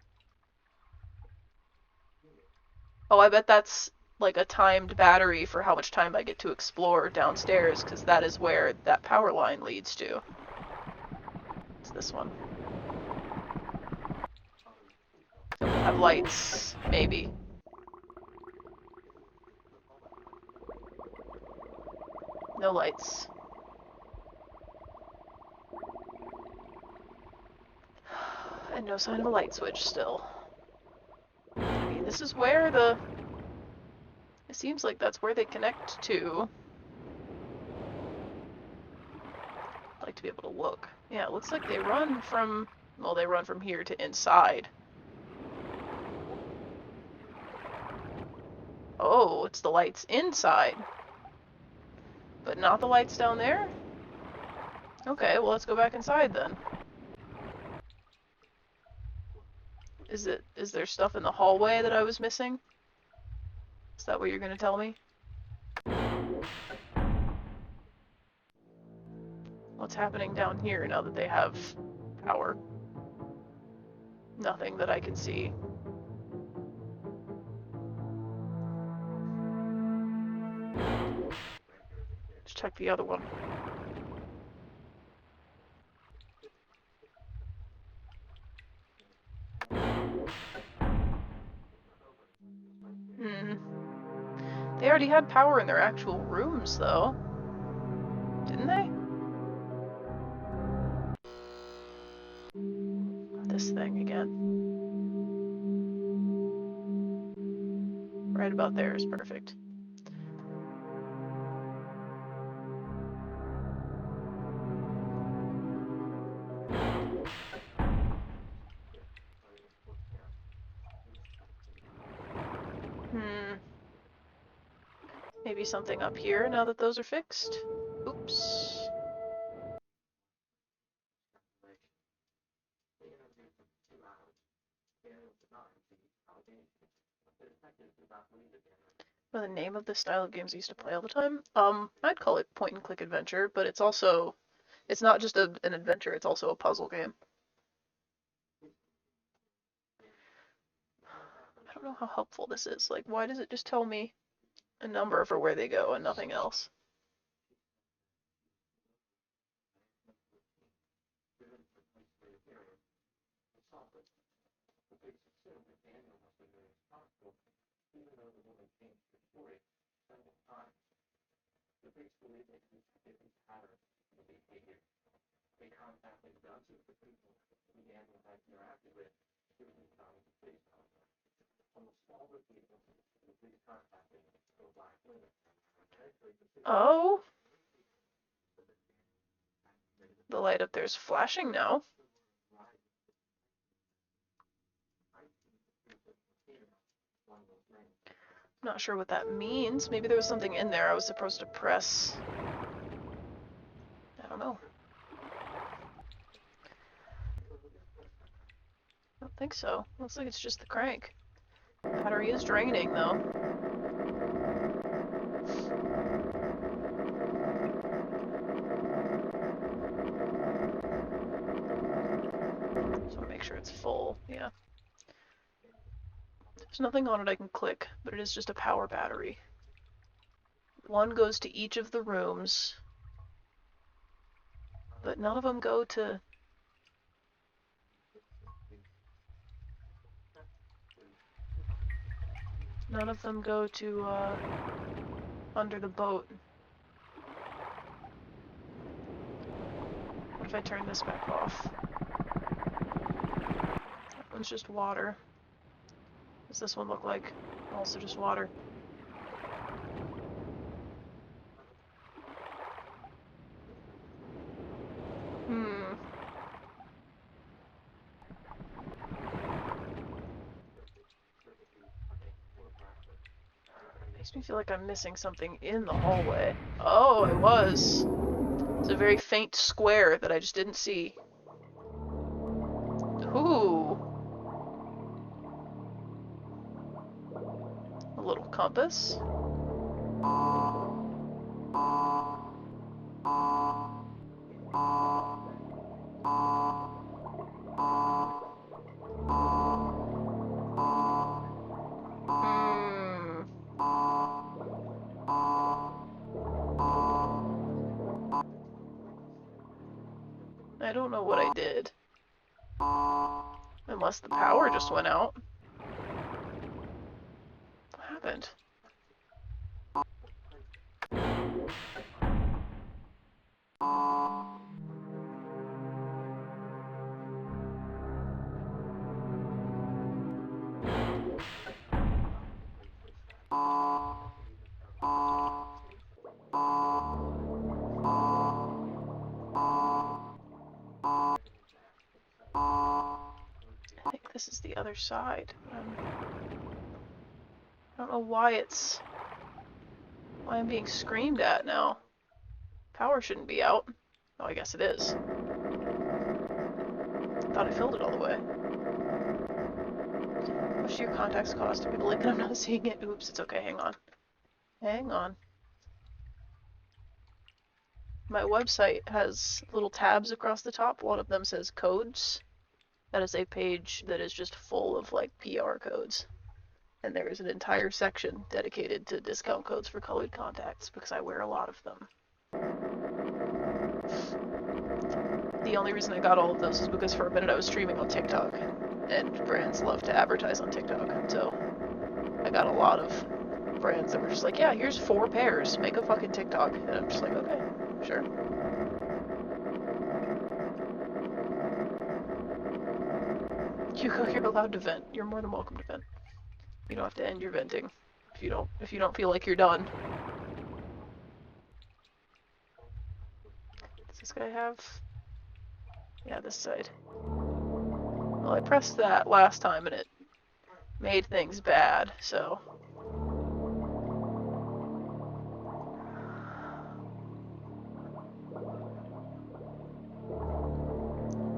Oh, I bet that's like a timed battery for how much time I get to explore downstairs, because that is where that power line leads to. It's this one. It will have lights, maybe. No lights. And no sign of a light switch still. I mean, this is where the... It seems like that's where they connect to. I'd like to be able to look. Yeah, it looks like they run from... Well, they run from here to inside. Oh, it's the lights inside. But not the lights down there? Okay, well let's go back inside then. Is there stuff in the hallway that I was missing? Is that what you're gonna tell me? What's happening down here now that they have power? Nothing that I can see. Let's check the other one. They already had power in their actual rooms, though. Didn't they? This thing again. Right about there is perfect. Maybe something up here now that those are fixed? Oops. Well, the name of the style of games I used to play all the time? I'd call it point and click adventure, but it's also It's not just an adventure, it's also a puzzle game. I don't know how helpful this is. Like, why does it just tell me a number for where they go and nothing else? Oh, the light up there's flashing now. Not sure what that means. Maybe there was something in there I was supposed to press. I don't know. I don't think so. Looks like it's just the crank. Battery is draining though. So make sure it's full. Yeah. There's nothing on it I can click, but it is just a power battery. One goes to each of the rooms, but none of them go to... None of them go to, under the boat. What if I turn this back off? That one's just water. What does this one look like? Also just water. Makes me feel like I'm missing something in the hallway. Oh, I was. It's a very faint square that I just didn't see. Ooh. A little compass. I don't know what I did. Unless the power just went out. What happened? I think this is the other side. I don't know why I'm being screamed at now. Power shouldn't be out. Oh, I guess it is. Thought I filled it all the way. How much do your contacts cost? People like that I'm not seeing it. Oops, it's okay, hang on. Hang on. My website has little tabs across the top. One of them says codes. That is a page that is just full of like PR codes. And there is an entire section dedicated to discount codes for colored contacts because I wear a lot of them. The only reason I got all of those is because for a minute I was streaming on TikTok, and brands love to advertise on TikTok, so I got a lot of brands that were just like, yeah, here's 4 pairs, make a fucking TikTok, and I'm just like, okay, sure. Hugo, you're allowed to vent. You're more than welcome to vent. You don't have to end your venting if you don't feel like you're done. Does this guy have... Yeah, this side. Well, I pressed that last time and it made things bad, so...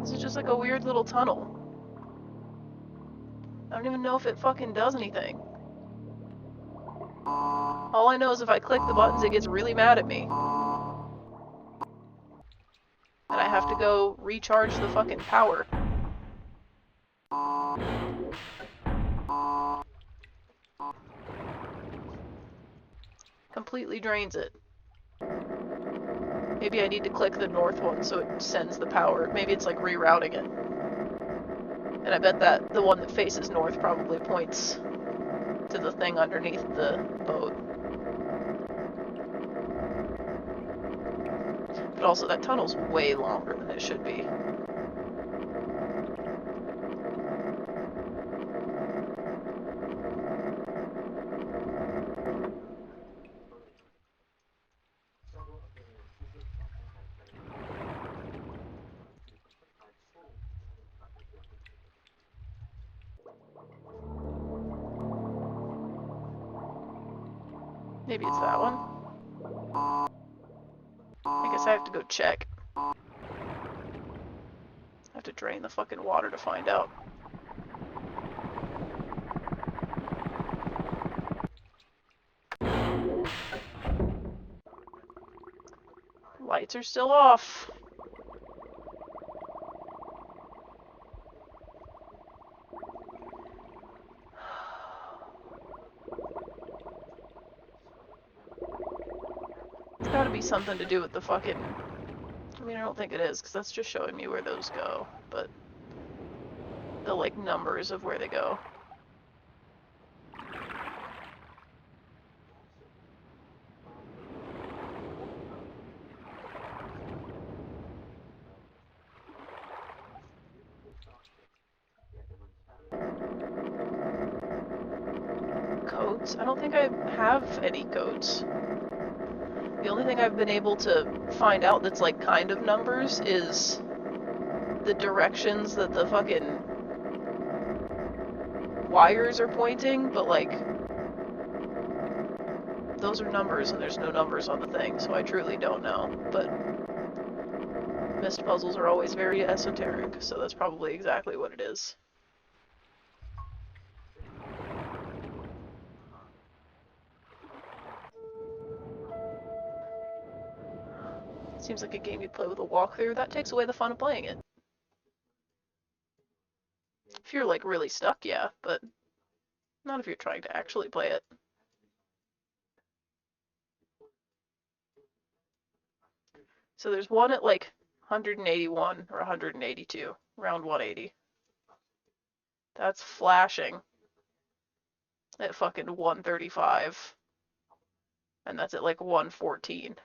This is just like a weird little tunnel. I don't even know if it fucking does anything. All I know is if I click the buttons, it gets really mad at me. to go recharge the fucking power. Completely drains it. Maybe I need to click the north one so it sends the power. Maybe it's like rerouting it. And I bet that the one that faces north probably points to the thing underneath the boat. But also, that tunnel's way longer than it should be. Maybe it's that one. I guess I have to go check. I have to drain the fucking water to find out. Lights are still off. It's gotta be something to do with the fucking... I mean, I don't think it is, because that's just showing me where those go, but... the, like, numbers of where they go. Codes? I don't think I have any codes. The only thing I've been able to find out that's, like, kind of numbers is the directions that the fucking wires are pointing, but, like, those are numbers and there's no numbers on the thing, so I truly don't know. But Myst puzzles are always very esoteric, so that's probably exactly what it is. Seems like a game you'd play with a walkthrough. That takes away the fun of playing it. If you're, like, really stuck, yeah, but not if you're trying to actually play it. So there's one at, like, 181 or 182, around 180. That's flashing at fucking 135. And that's at, like, 114.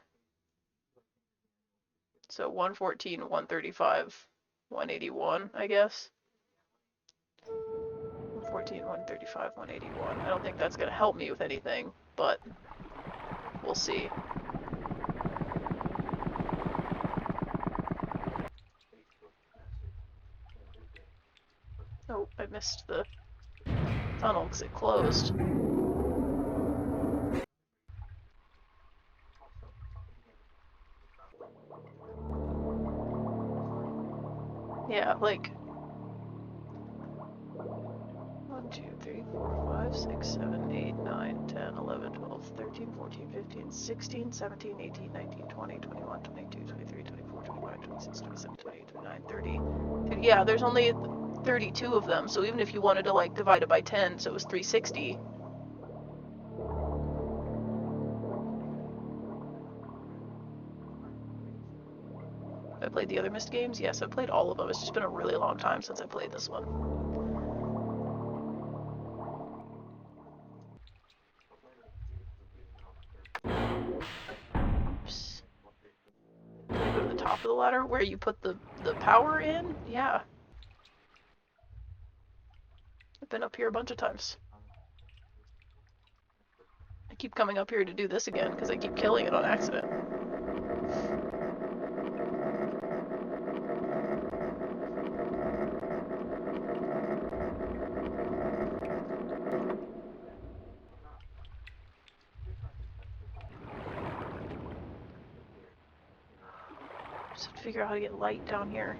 So 114, 135, 181, I guess. 114, 135, 181. I don't think that's going to help me with anything, but we'll see. Oh, I missed the tunnel because it closed. Yeah, like 1, 2, 3, 4, 5, 6, 7, 8, 9, 10, 11, 12, 13, 14, 15, 16, 17, 18, 19, 20, 21, 22, 23, 24, 25, 26, 27, 28, 29, 30. Yeah, there's only 32 of them, so even if you wanted to, like, divide it by 10, so it was 360. I played the other Myst games? Yes, I've played all of them. It's just been a really long time since I played this one. Oops. Can I go to the top of the ladder where you put the power in? Yeah. I've been up here a bunch of times. I keep coming up here to do this again because I keep killing it on accident. Just have to figure out how to get light down here.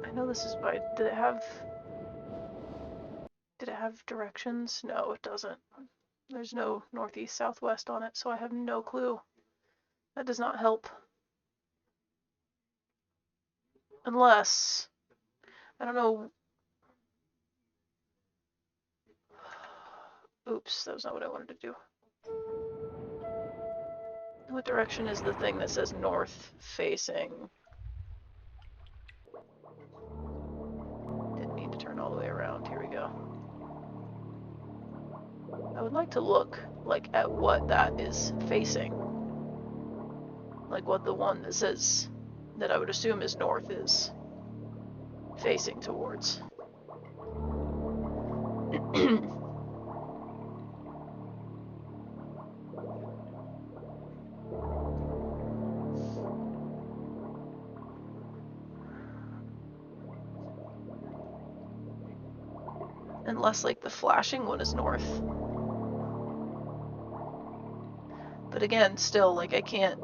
I know this is by... Did it have... Did it have directions? No, it doesn't. There's no northeast, southwest on it, so I have no clue. That does not help. Unless, I don't know. Oops, that was not what I wanted to do. What direction is the thing that says north facing? Didn't mean to turn all the way around. Here we go. I would like to look like at what that is facing. Like what the one that says that I would assume is north is facing towards. Unless like the flashing one is north. But again, still, like I can't,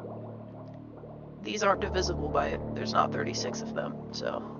these aren't divisible by, there's not 36 of them, so.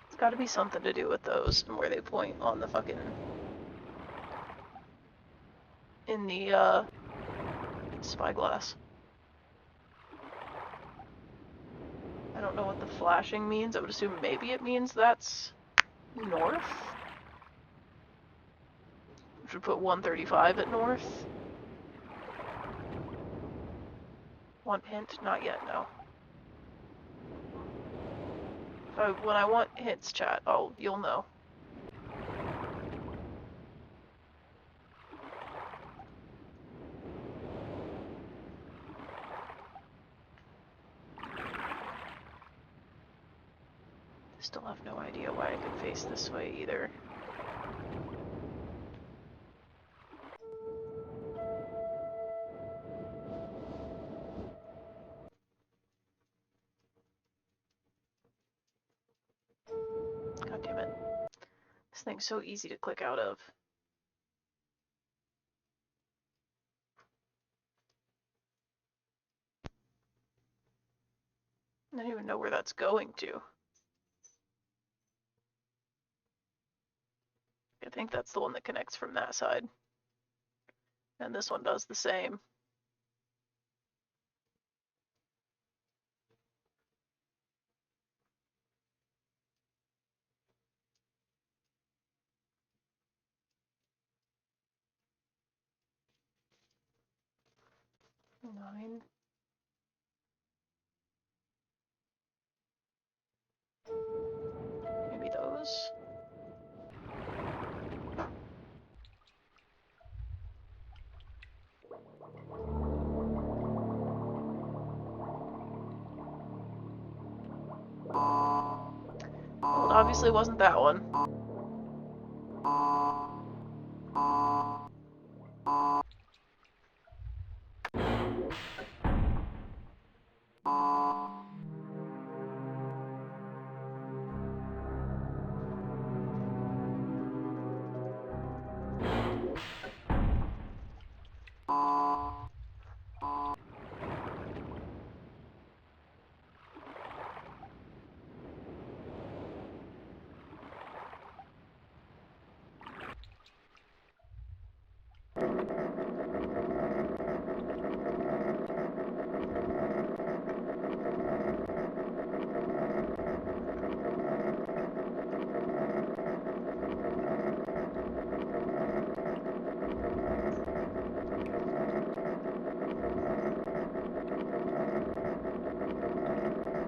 It's gotta be something to do with those and where they point on the fucking, in the, spyglass. I don't know what the flashing means. I would assume maybe it means that's north. Which would put 135 at north. Want hint? Not yet, no. When I want hints, chat, you'll know. Still have no idea why I could face this way either. God damn it. This thing's so easy to click out of. I don't even know where that's going to. I think that's the one that connects from that side. And this one does the same. Nine. Maybe those. Well, it obviously wasn't that one.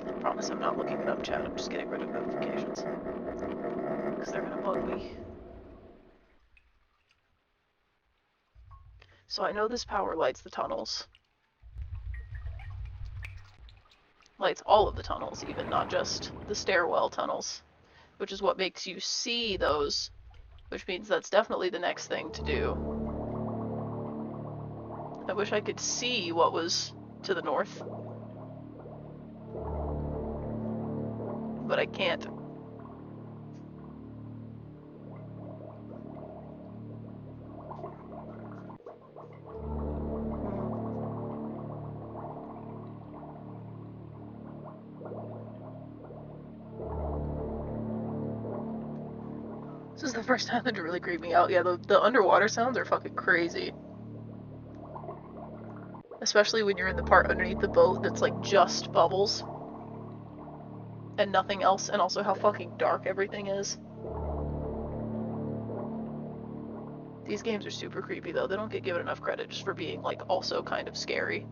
I promise I'm not looking it up, chat. I'm just getting rid of notifications. Because they're gonna bug me. So I know this power lights the tunnels. Lights all of the tunnels, even, not just the stairwell tunnels. which is what makes you see those, which means that's definitely the next thing to do. I wish I could see what was to the north, but I can't. This is the first time that really creeped me out. Yeah, the underwater sounds are fucking crazy. Especially when you're in the part underneath the boat that's like just bubbles and nothing else, and also how fucking dark everything is. These games are super creepy though. They don't get given enough credit just for being like also kind of scary.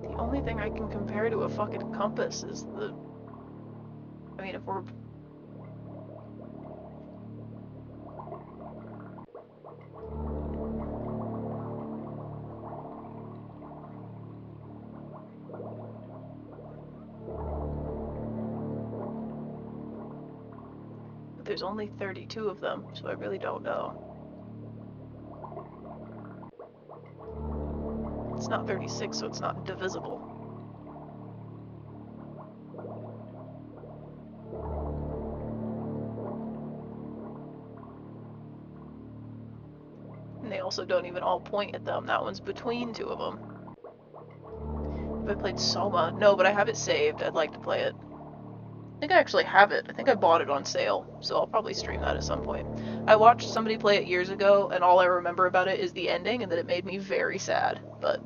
The only thing I can compare to a fucking compass is the... I mean, if we're... But there's only 32 of them, so I really don't know. It's not 36, so it's not divisible. And they also don't even all point at them. That one's between two of them. Have I played Soma? No, but I have it saved. I'd like to play it. I think I actually have it. I think I bought it on sale, so I'll probably stream that at some point. I watched somebody play it years ago, and all I remember about it is the ending, and that it made me very sad. But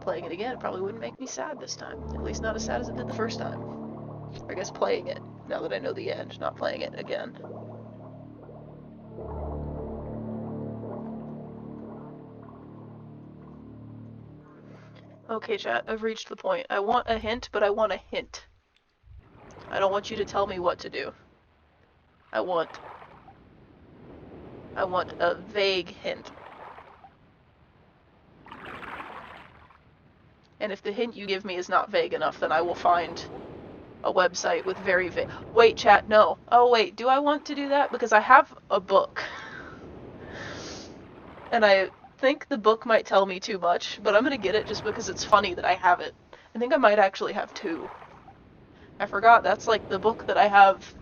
playing it again probably wouldn't make me sad this time. At least not as sad as it did the first time. Or I guess playing it, now that I know the end, not playing it again. Okay, chat, I've reached the point. I want a hint, but I want a hint. I don't want you to tell me what to do. I want a vague hint. And if the hint you give me is not vague enough, then I will find a website with very vague... Wait, chat, no. Oh, wait, do I want to do that? Because I have a book. And I think the book might tell me too much, but I'm gonna get it just because it's funny that I have it. I think I might actually have two. I forgot, that's like the book that I have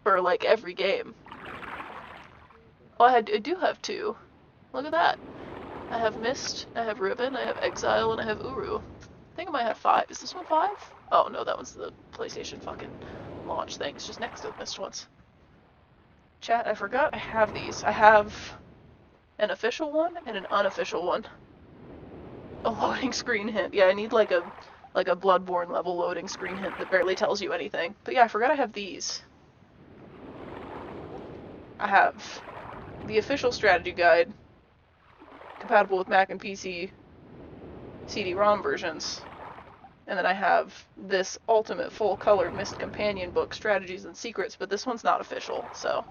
for like every game. Oh, I do have two. Look at that. I have Myst, I have Ribbon, I have Exile, and I have Uru. I think I might have 5. Is this one 5? Oh no, that one's the PlayStation fucking launch thing. It's just next to the Myst ones. Chat, I forgot I have these. I have an official one and an unofficial one. A loading screen hint. Yeah, I need like a Bloodborne level loading screen hint that barely tells you anything. But yeah, I forgot I have these. I have the official strategy guide, compatible with Mac and PC CD-ROM versions. And then I have this ultimate full-color Myst companion book, Strategies and Secrets, but this one's not official, so...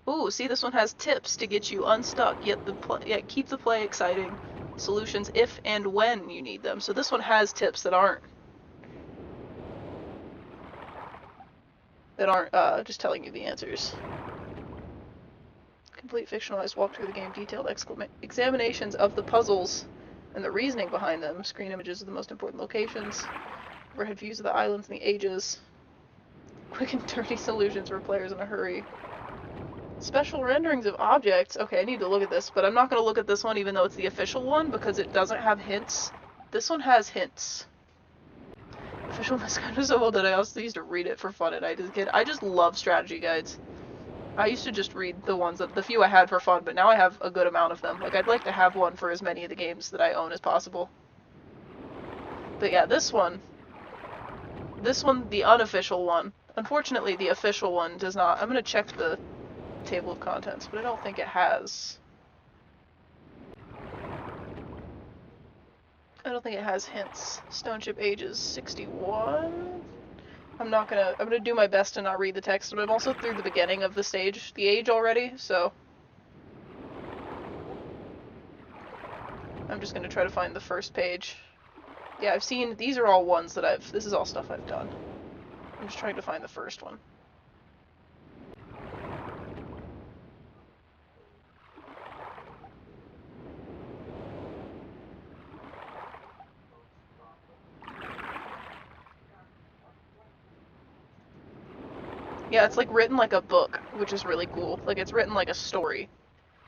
Ooh, see, this one has tips to get you unstuck, yet keep the play exciting, solutions if and when you need them. So this one has tips that aren't just telling you the answers. Complete fictionalized walkthrough of the game, detailed examinations of the puzzles and the reasoning behind them, screen images of the most important locations, overhead views of the islands and the ages, quick and dirty solutions for players in a hurry. Special renderings of objects. Okay, I need to look at this, but I'm not going to look at this one even though it's the official one because it doesn't have hints. This one has hints. Official Misguided was so well done. I also used to read it for fun and I just love strategy guides. I used to just read the few I had for fun, but now I have a good amount of them. Like, I'd like to have one for as many of the games that I own as possible. But yeah, this one, the unofficial one. Unfortunately, the official one does not. I'm going to check the table of contents, but I don't think it has. I don't think it has hints. Stone Ship Ages 61. I'm gonna do my best to not read the text, but I'm also through the beginning of the age already, so I'm just gonna try to find the first page. Yeah, I've seen, these are all ones that this is all stuff I've done. I'm just trying to find the first one. Yeah, it's like written like a book, which is really cool. Like it's written like a story.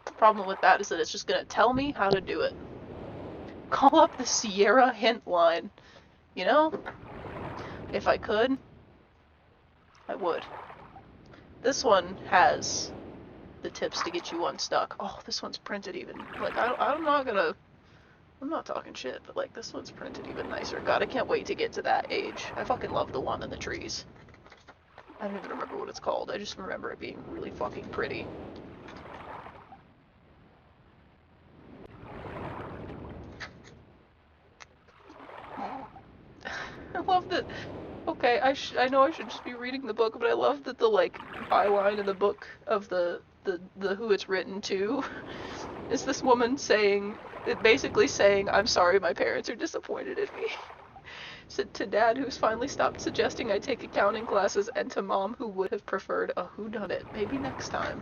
The problem with that is that it's just gonna tell me how to do it. Call up the Sierra hint line. You know? If I could, I would. This one has the tips to get you unstuck. Oh, this one's printed even. Like, I'm not talking shit, but like, this one's printed even nicer. God, I can't wait to get to that age. I fucking love the one in the trees. I don't even remember what it's called. I just remember it being really fucking pretty. I love that. Okay, I know I should just be reading the book, but I love that the like byline in the book of the who it's written to is this woman basically saying, "I'm sorry, my parents are disappointed in me." Said to Dad, who's finally stopped suggesting I take accounting classes, and to Mom, who would have preferred a whodunit. Maybe next time.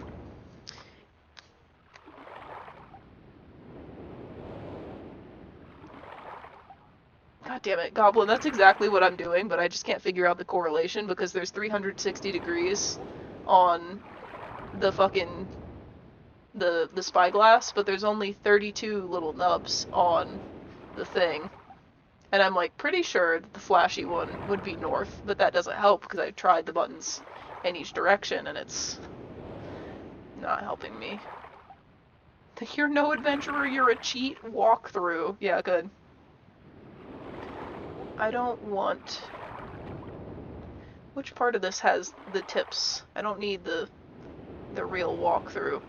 God damn it, Goblin, that's exactly what I'm doing, but I just can't figure out the correlation because there's 360 degrees on the fucking the spyglass, but there's only 32 little nubs on the thing. And I'm like pretty sure that the flashy one would be north, but that doesn't help because I tried the buttons in each direction and it's not helping me. You're no adventurer, you're a cheat walkthrough. Yeah, good. I don't want... Which part of this has the tips? I don't need the real walkthrough.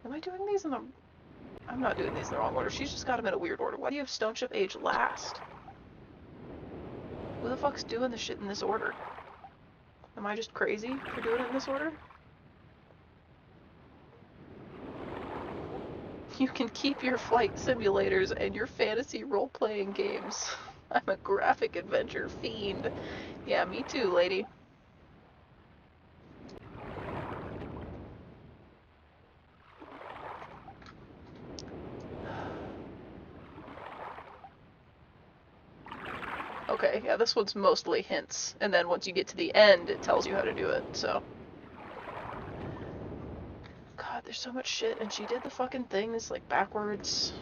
Am I doing these in the... I'm not doing these in the wrong order. She's just got them in a weird order. Why do you have Stoneship Age last? Who the fuck's doing the shit in this order? Am I just crazy for doing it in this order? You can keep your flight simulators and your fantasy role-playing games. I'm a graphic adventure fiend. Yeah, me too, lady. Okay, yeah, this one's mostly hints, and then once you get to the end, it tells you how to do it, so. God, there's so much shit, and she did the fucking things, like, backwards.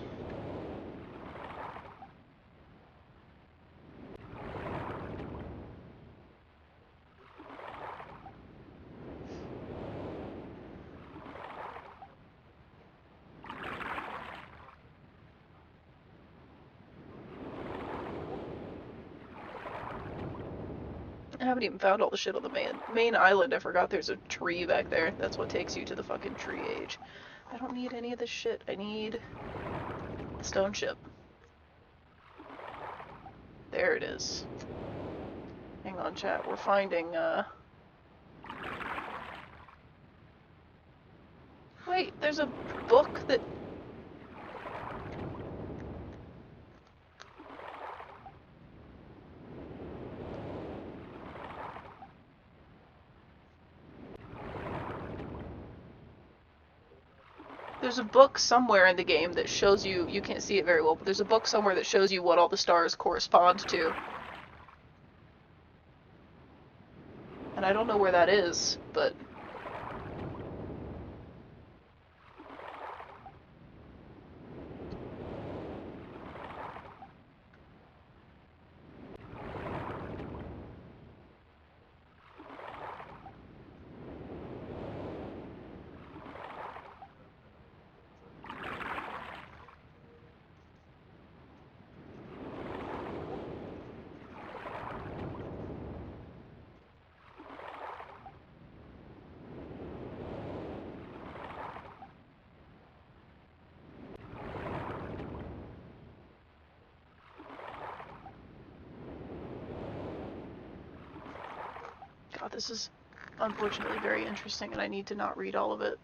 I haven't even found all the shit on the main island. I forgot there's a tree back there. That's what takes you to the fucking tree age. I don't need any of this shit. I need the stone ship. There it is. Hang on, chat. We're finding, Wait, there's a book that... There's a book somewhere in the game that shows you... You can't see it very well, but there's a book somewhere that shows you what all the stars correspond to. And I don't know where that is, but... God, this is unfortunately very interesting, and I need to not read all of it.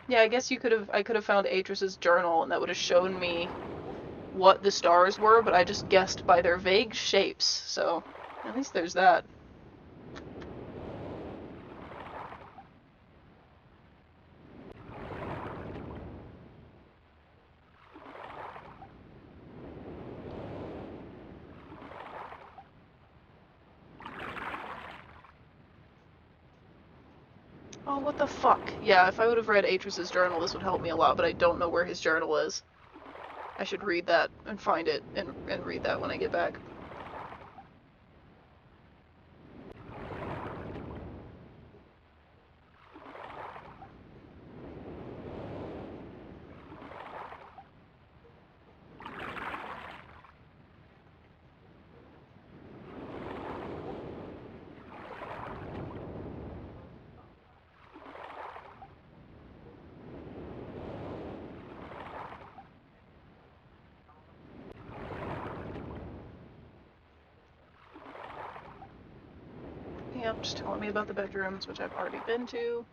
Yeah, I guess I could have found Atris's journal, and that would have shown me what the stars were, but I just guessed by their vague shapes, so at least there's that. Oh, what the fuck? Yeah, if I would have read Atris's journal, this would help me a lot, but I don't know where his journal is. I should read that and find it and read that when I get back. Yep, just telling me about the bedrooms, which I've already been to.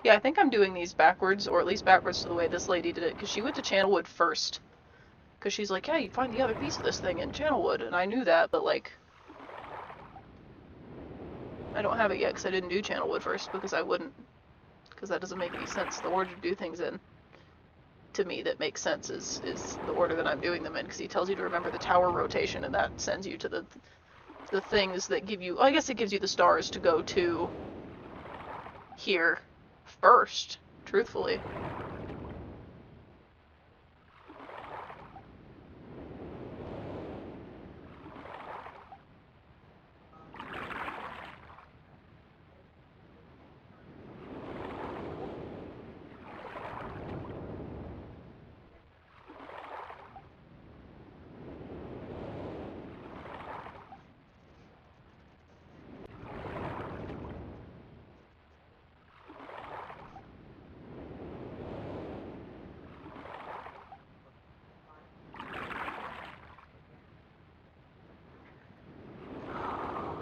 Yeah, I think I'm doing these backwards, or at least backwards to the way this lady did it, because she went to Channelwood first. Because she's like, yeah, you find the other piece of this thing in Channelwood, and I knew that, but like, I don't have it yet because I didn't do Channelwood first, because I wouldn't, because that doesn't make any sense. The order to do things in, to me, that makes sense is the order that I'm doing them in, because he tells you to remember the tower rotation, and that sends you to the things that give you, I guess it gives you the stars to go to here first, truthfully.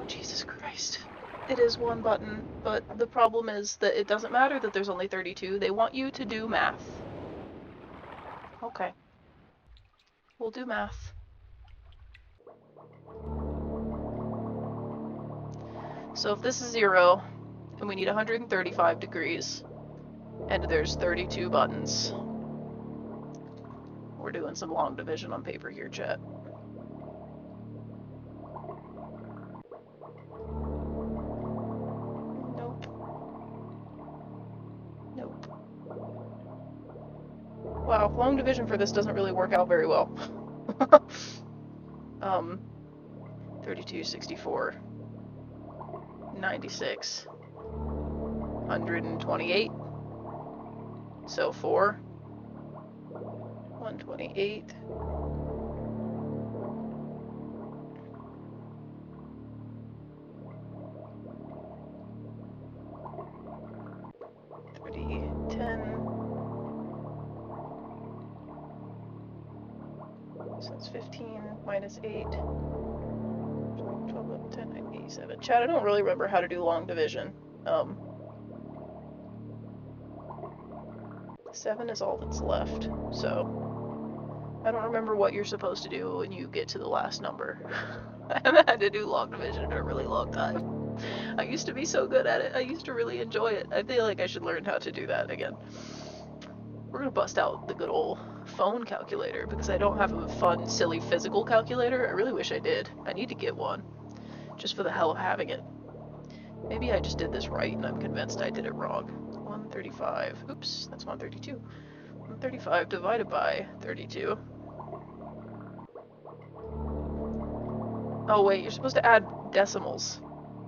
Jesus Christ. It is one button, but the problem is that it doesn't matter that there's only 32. They want you to do math. Okay. We'll do math. So if this is 0, and we need 135 degrees, and there's 32 buttons, we're doing some long division on paper here, chat. Nope. Nope. Wow, long division for this doesn't really work out very well. 32, 64, 96, 128, so 4, 128, 30, 10, so that's 15, minus 8, 12, 11, 10, 9, 87. Chat, I don't really remember how to do long division. 7 is all that's left, so I don't remember what you're supposed to do when you get to the last number. I haven't had to do long division in a really long time. I used to be so good at it. I used to really enjoy it. I feel like I should learn how to do that again. We're gonna bust out the good old phone calculator because I don't have a fun, silly physical calculator. I really wish I did. I need to get one, just for the hell of having it. Maybe I just did this right and I'm convinced I did it wrong. 135. Oops, that's 132. 135 divided by 32. Oh wait, you're supposed to add decimals.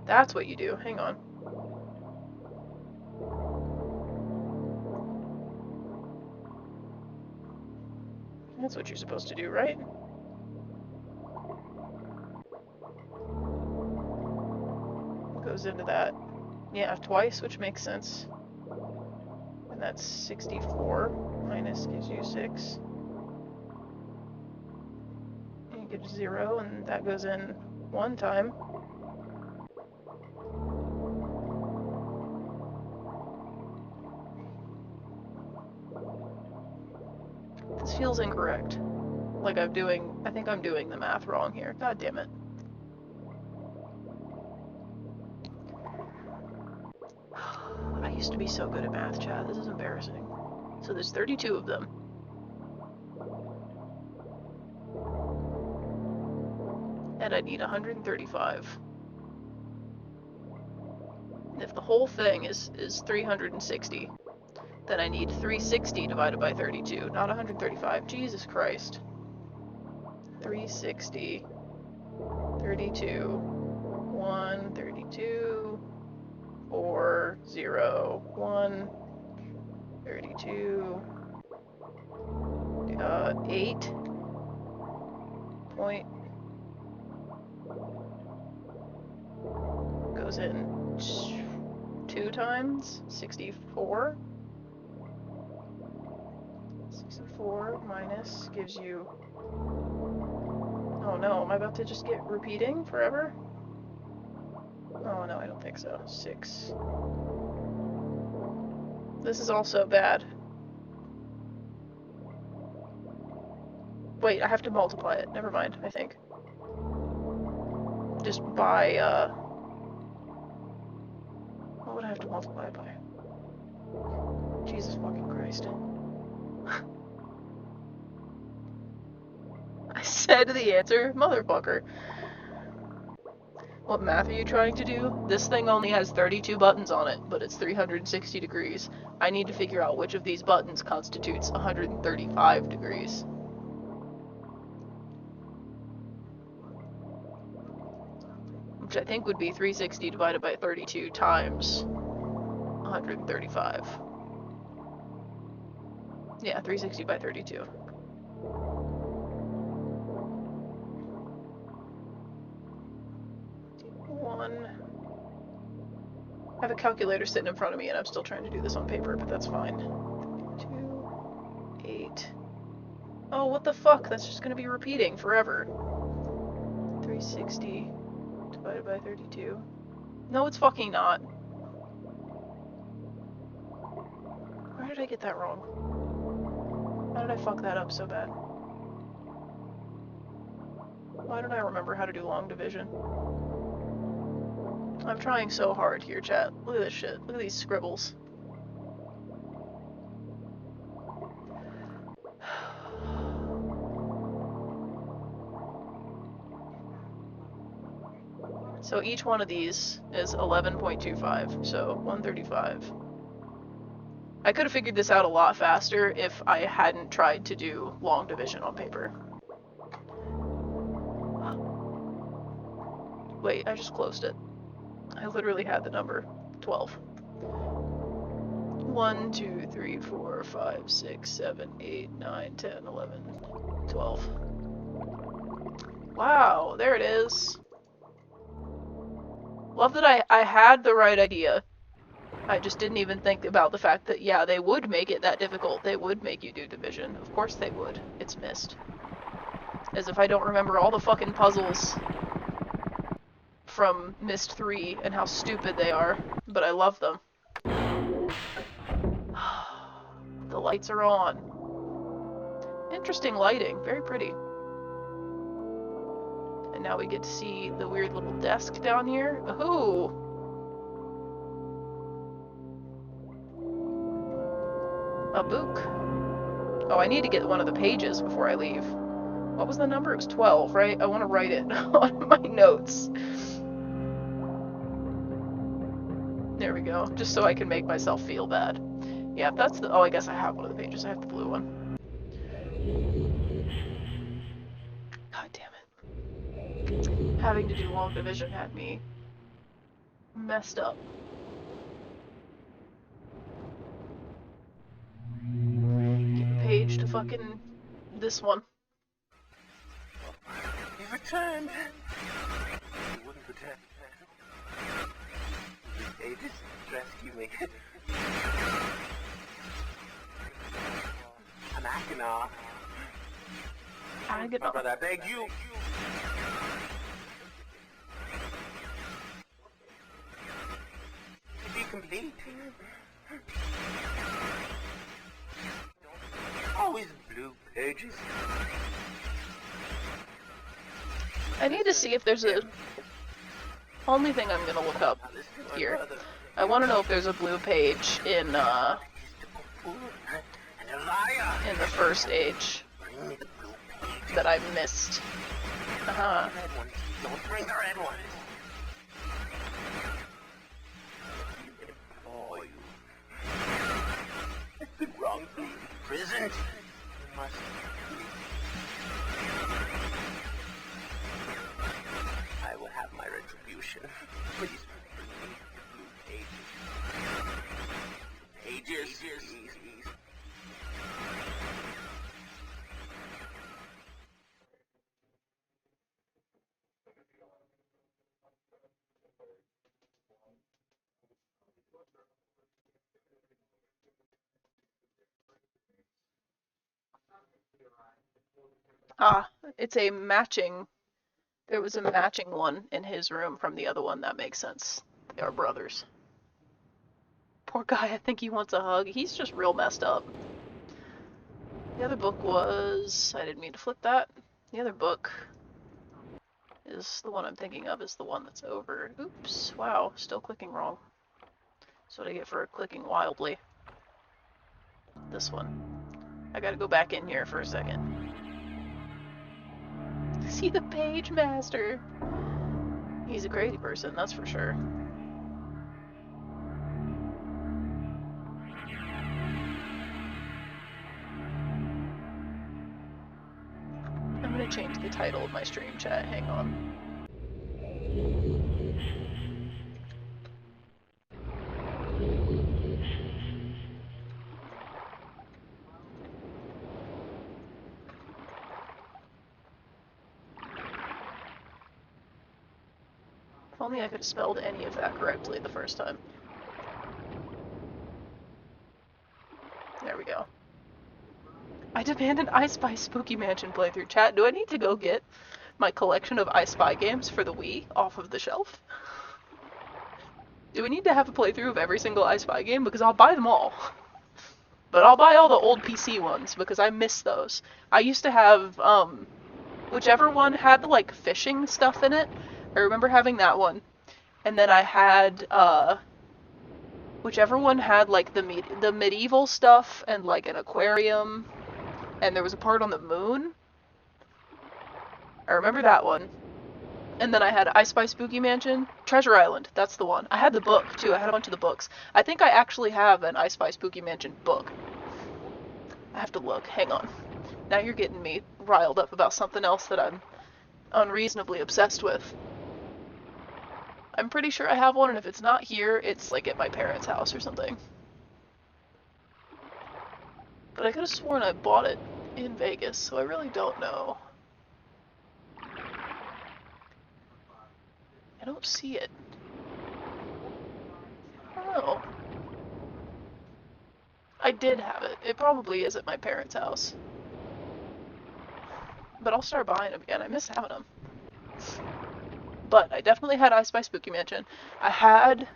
That's what you do. Hang on. That's what you're supposed to do, right? What goes into that? Yeah, twice, which makes sense. And that's 64 minus gives you 6. And you get 0, and that goes in 1 time. This feels incorrect. Like I think I'm doing the math wrong here. God damn it. I used to be so good at math, Chad. This is embarrassing. So there's 32 of them. And I need 135. If the whole thing is 360, then I need 360 divided by 32, not 135. Jesus Christ. 360, 32, 1, 32, 4, 0, 1, 32, 8 point goes in 2 times, 64. 64 minus gives you... Oh no, am I about to just get repeating forever? Oh no, I don't think so. 6. This is also bad. Wait, I have to multiply it. Never mind, I think. Just by, what would I have to multiply it by? Jesus fucking Christ. I said the answer? Motherfucker. What math are you trying to do? This thing only has 32 buttons on it, but it's 360 degrees. I need to figure out which of these buttons constitutes 135 degrees. Which I think would be 360 divided by 32 times 135. Yeah, 360 by 32. I have a calculator sitting in front of me and I'm still trying to do this on paper, but that's fine. 2, 8. Oh, what the fuck? That's just gonna be repeating forever. 360 divided by 32. No, it's fucking not. Why did I get that wrong? How did I fuck that up so bad? Why don't I remember how to do long division? I'm trying so hard here, chat. Look at this shit. Look at these scribbles. So each one of these is 11.25, so 135. I could have figured this out a lot faster if I hadn't tried to do long division on paper. Wait, I just closed it. I literally had the number 12. 1, 2, 3, 4, 5, 6, 7, 8, 9, 10, 11, 12. Wow, there it is. Love that I had the right idea. I just didn't even think about the fact that, yeah, they would make it that difficult. They would make you do division. Of course they would. It's Myst. As if I don't remember all the fucking puzzles from Myst 3 and how stupid they are, but I love them. The lights are on. Interesting lighting, very pretty. And now we get to see the weird little desk down here. Ooh! A book. Oh, I need to get one of the pages before I leave. What was the number? It was 12, right? I want to write it on my notes. There we go. Just so I can make myself feel bad. Yeah, that's the... Oh, I guess I have one of the pages. I have the blue one. God damn it. having to do long division had me messed up. Get the page to fucking this one. He returned. He wouldn't return. They just rescue me. I'm acting off. I get My off. brother, I beg you. To be complete. Always blue pages. I need to see if there's a... Only thing I'm gonna look up here. I want to know if there's a blue page in And a liar. the first age Bring me the blue page. that I missed. Uh-huh. Red one. Don't bring the red one. Oh, you. I've been wrongfully imprisoned. You must. I will have my retribution. Please bring me the blue pages. Pages. Ah, it's a matching... There was a matching one in his room from the other one. That makes sense. They are brothers. Poor guy, I think he wants a hug. He's just real messed up. The other book was... I didn't mean to flip that. The other book is the one I'm thinking of, is the one that's over. Oops, wow, still clicking wrong. That's what I get for clicking wildly. This one. I gotta go back in here for a second. See the page master. He's a crazy person, that's for sure. I'm gonna change the title of my stream chat, hang on. If only I could have spelled any of that correctly the first time. There we go. I demand an I Spy Spooky Mansion playthrough. Chat, do I need to go get my collection of I Spy games for the Wii off of the shelf? Do we need to have a playthrough of every single I Spy game? Because I'll buy them all. But I'll buy all the old PC ones, because I miss those. I used to have, whichever one had the, like, fishing stuff in it. I remember having that one. And then I had, whichever one had, like, the medieval stuff and, like, an aquarium. And there was a part on the moon. I remember that one. And then I had I Spy Spooky Mansion, Treasure Island, that's the one. I had the book, too. I had a bunch of the books. I think I actually have an I Spy Spooky Mansion book. I have to look. Hang on. Now you're getting me riled up about something else that I'm unreasonably obsessed with. I'm pretty sure I have one, and if it's not here, it's like at my parents' house or something. But I could have sworn I bought it in Vegas, so I really don't know. I don't see it. Oh. I did have it. It probably is at my parents' house. But I'll start buying them again. I miss having them. But I definitely had I Spy Spooky Mansion. I had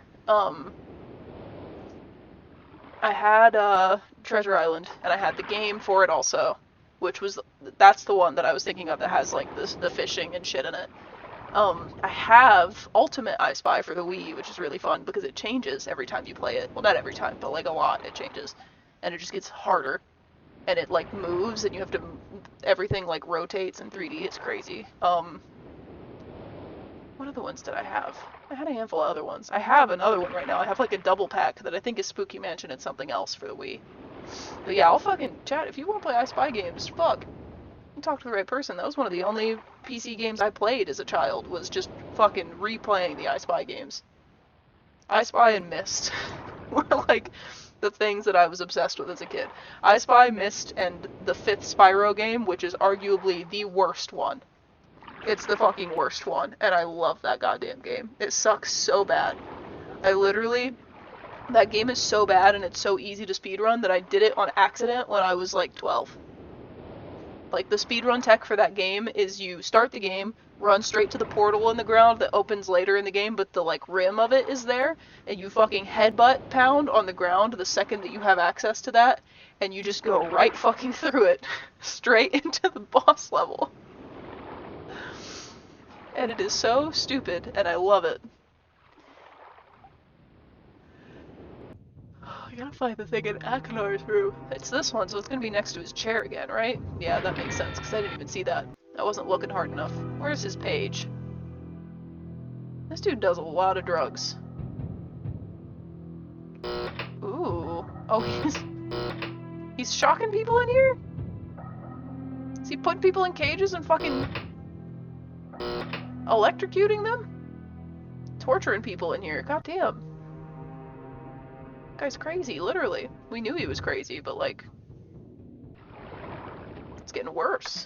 Treasure Island, and I had the game for it also, which was, that's the one that I was thinking of that has, like, the fishing and shit in it. I have Ultimate I Spy for the Wii, which is really fun, because it changes every time you play it. Well, not every time, but, like, a lot it changes. And it just gets harder. And it, like, moves, and you have to, everything, like, rotates in 3D. It's crazy. What other ones did I have? I had a handful of other ones. I have another one right now. I have, like, a double pack that I think is Spooky Mansion and something else for the Wii. But yeah, I'll fucking chat. If you want to play I Spy games, fuck. You talked to the right person. That was one of the only PC games I played as a child, was just fucking replaying the I Spy games. I Spy and Myst were like the things that I was obsessed with as a kid. I Spy, Myst, and the 5th Spyro game, which is arguably the worst one. It's the fucking worst one, and I love that goddamn game. It sucks so bad. That game is so bad and it's so easy to speedrun that I did it on accident when I was like 12. Like, the speedrun tech for that game is you start the game, run straight to the portal in the ground that opens later in the game, but the, like, rim of it is there, and you fucking headbutt pound on the ground the second that you have access to that, and you just go right fucking through it, straight into the boss level. And it is so stupid, and I love it. I gotta find the thing in Akinar's room. It's this one, so it's gonna be next to his chair again, right? Yeah, that makes sense, because I didn't even see that. I wasn't looking hard enough. Where's his page? This dude does a lot of drugs. Ooh. Oh, he's shocking people in here? Is he putting people in cages and fucking electrocuting them? Torturing people in here, goddamn. Guy's crazy, literally. We knew he was crazy, but like, it's getting worse.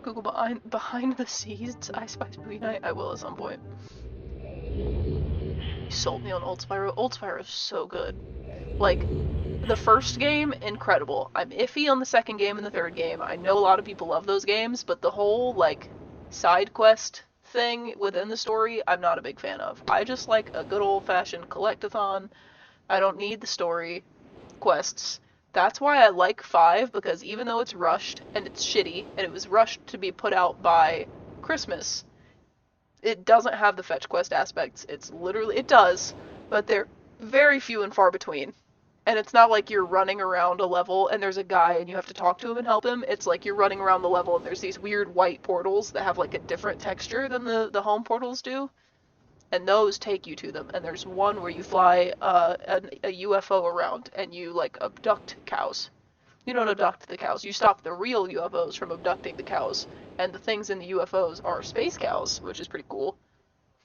Google behind the scenes I Spy Movie Night. I will at some point. You sold me on Old Spyro. Old Spyro is so good. Like, the first game, incredible. I'm iffy on the second game and the third game. I know a lot of people love those games, but the whole like side quest thing within the story, I'm not a big fan of. I just like a good old-fashioned collectathon. I don't need the story quests. That's why I like 5, because even though it's rushed and it's shitty, and it was rushed to be put out by Christmas, it doesn't have the fetch quest aspects. It does, but they're very few and far between. And it's not like you're running around a level and there's a guy and you have to talk to him and help him. It's like you're running around the level and there's these weird white portals that have like a different texture than the home portals do. And those take you to them. And there's one where you fly a UFO around and you like abduct cows. You don't abduct the cows. You stop the real UFOs from abducting the cows. And the things in the UFOs are space cows, which is pretty cool.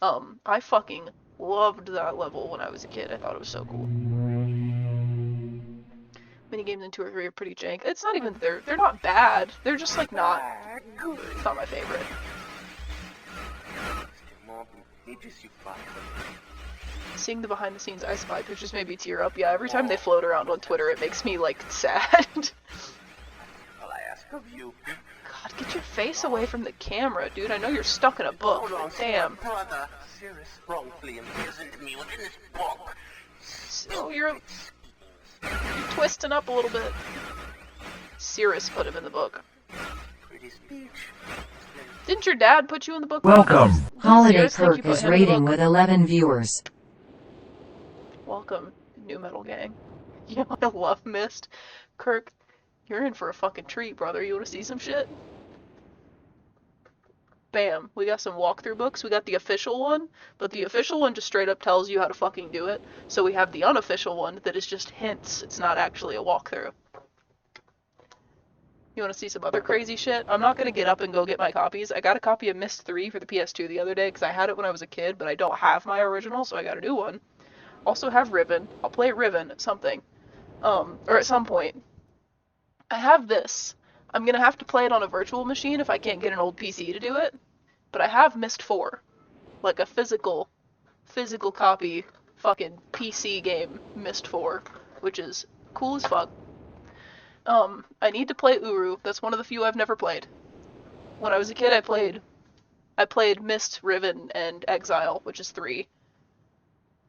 I fucking loved that level when I was a kid. I thought it was so cool. Minigames in 2 or 3 are pretty jank. It's not even, they're not bad. They're just like not, it's not my favorite. Seeing the behind the scenes I Spy pictures made me tear up. Yeah, every time they float around on Twitter it makes me like sad. God, get your face away from the camera, dude. I know you're stuck in a book, but damn. So you're twisting up a little bit. Cirrus put him in the book. Didn't your dad put you in the book? Welcome. Holiday Perk is rating with 11 viewers. Welcome, New Metal Gang. Yeah, I love Myst. Kirk, you're in for a fucking treat, brother. You wanna see some shit? Bam. We got some walkthrough books. We got the official one, but the official one just straight up tells you how to fucking do it. So we have the unofficial one that is just hints. It's not actually a walkthrough. You want to see some other crazy shit? I'm not going to get up and go get my copies. I got a copy of Myst 3 for the PS2 the other day because I had it when I was a kid, but I don't have my original, so I got a new one. Also have Riven. I'll play Riven at something. Or at some point. I have this. I'm going to have to play it on a virtual machine if I can't get an old PC to do it. But I have Myst 4. Like a physical copy fucking PC game, Myst 4. Which is cool as fuck. I need to play Uru. That's one of the few I've never played. When I was a kid, I played Myst, Riven, and Exile, which is 3.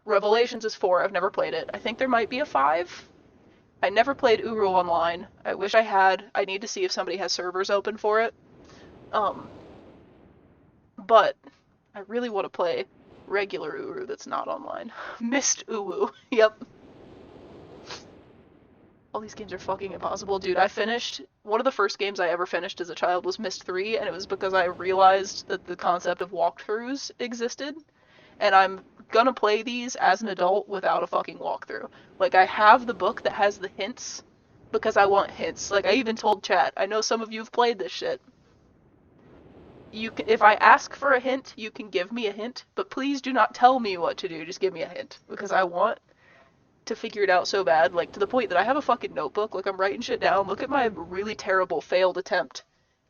Revelations is 4. I've never played it. I think there might be a 5. I never played Uru online. I wish I had. I need to see if somebody has servers open for it. But I really want to play regular Uru that's not online. Myst Uru. Yep. All these games are fucking impossible. Dude, one of the first games I ever finished as a child was Myst 3, and it was because I realized that the concept of walkthroughs existed, and I'm gonna play these as an adult without a fucking walkthrough. Like, I have the book that has the hints because I want hints. Like, I even told chat, I know some of you have played this shit. If I ask for a hint, you can give me a hint, but please do not tell me what to do, just give me a hint. Because I want to figure it out so bad, like, to the point that I have a fucking notebook, like, I'm writing shit down. Look at my really terrible failed attempt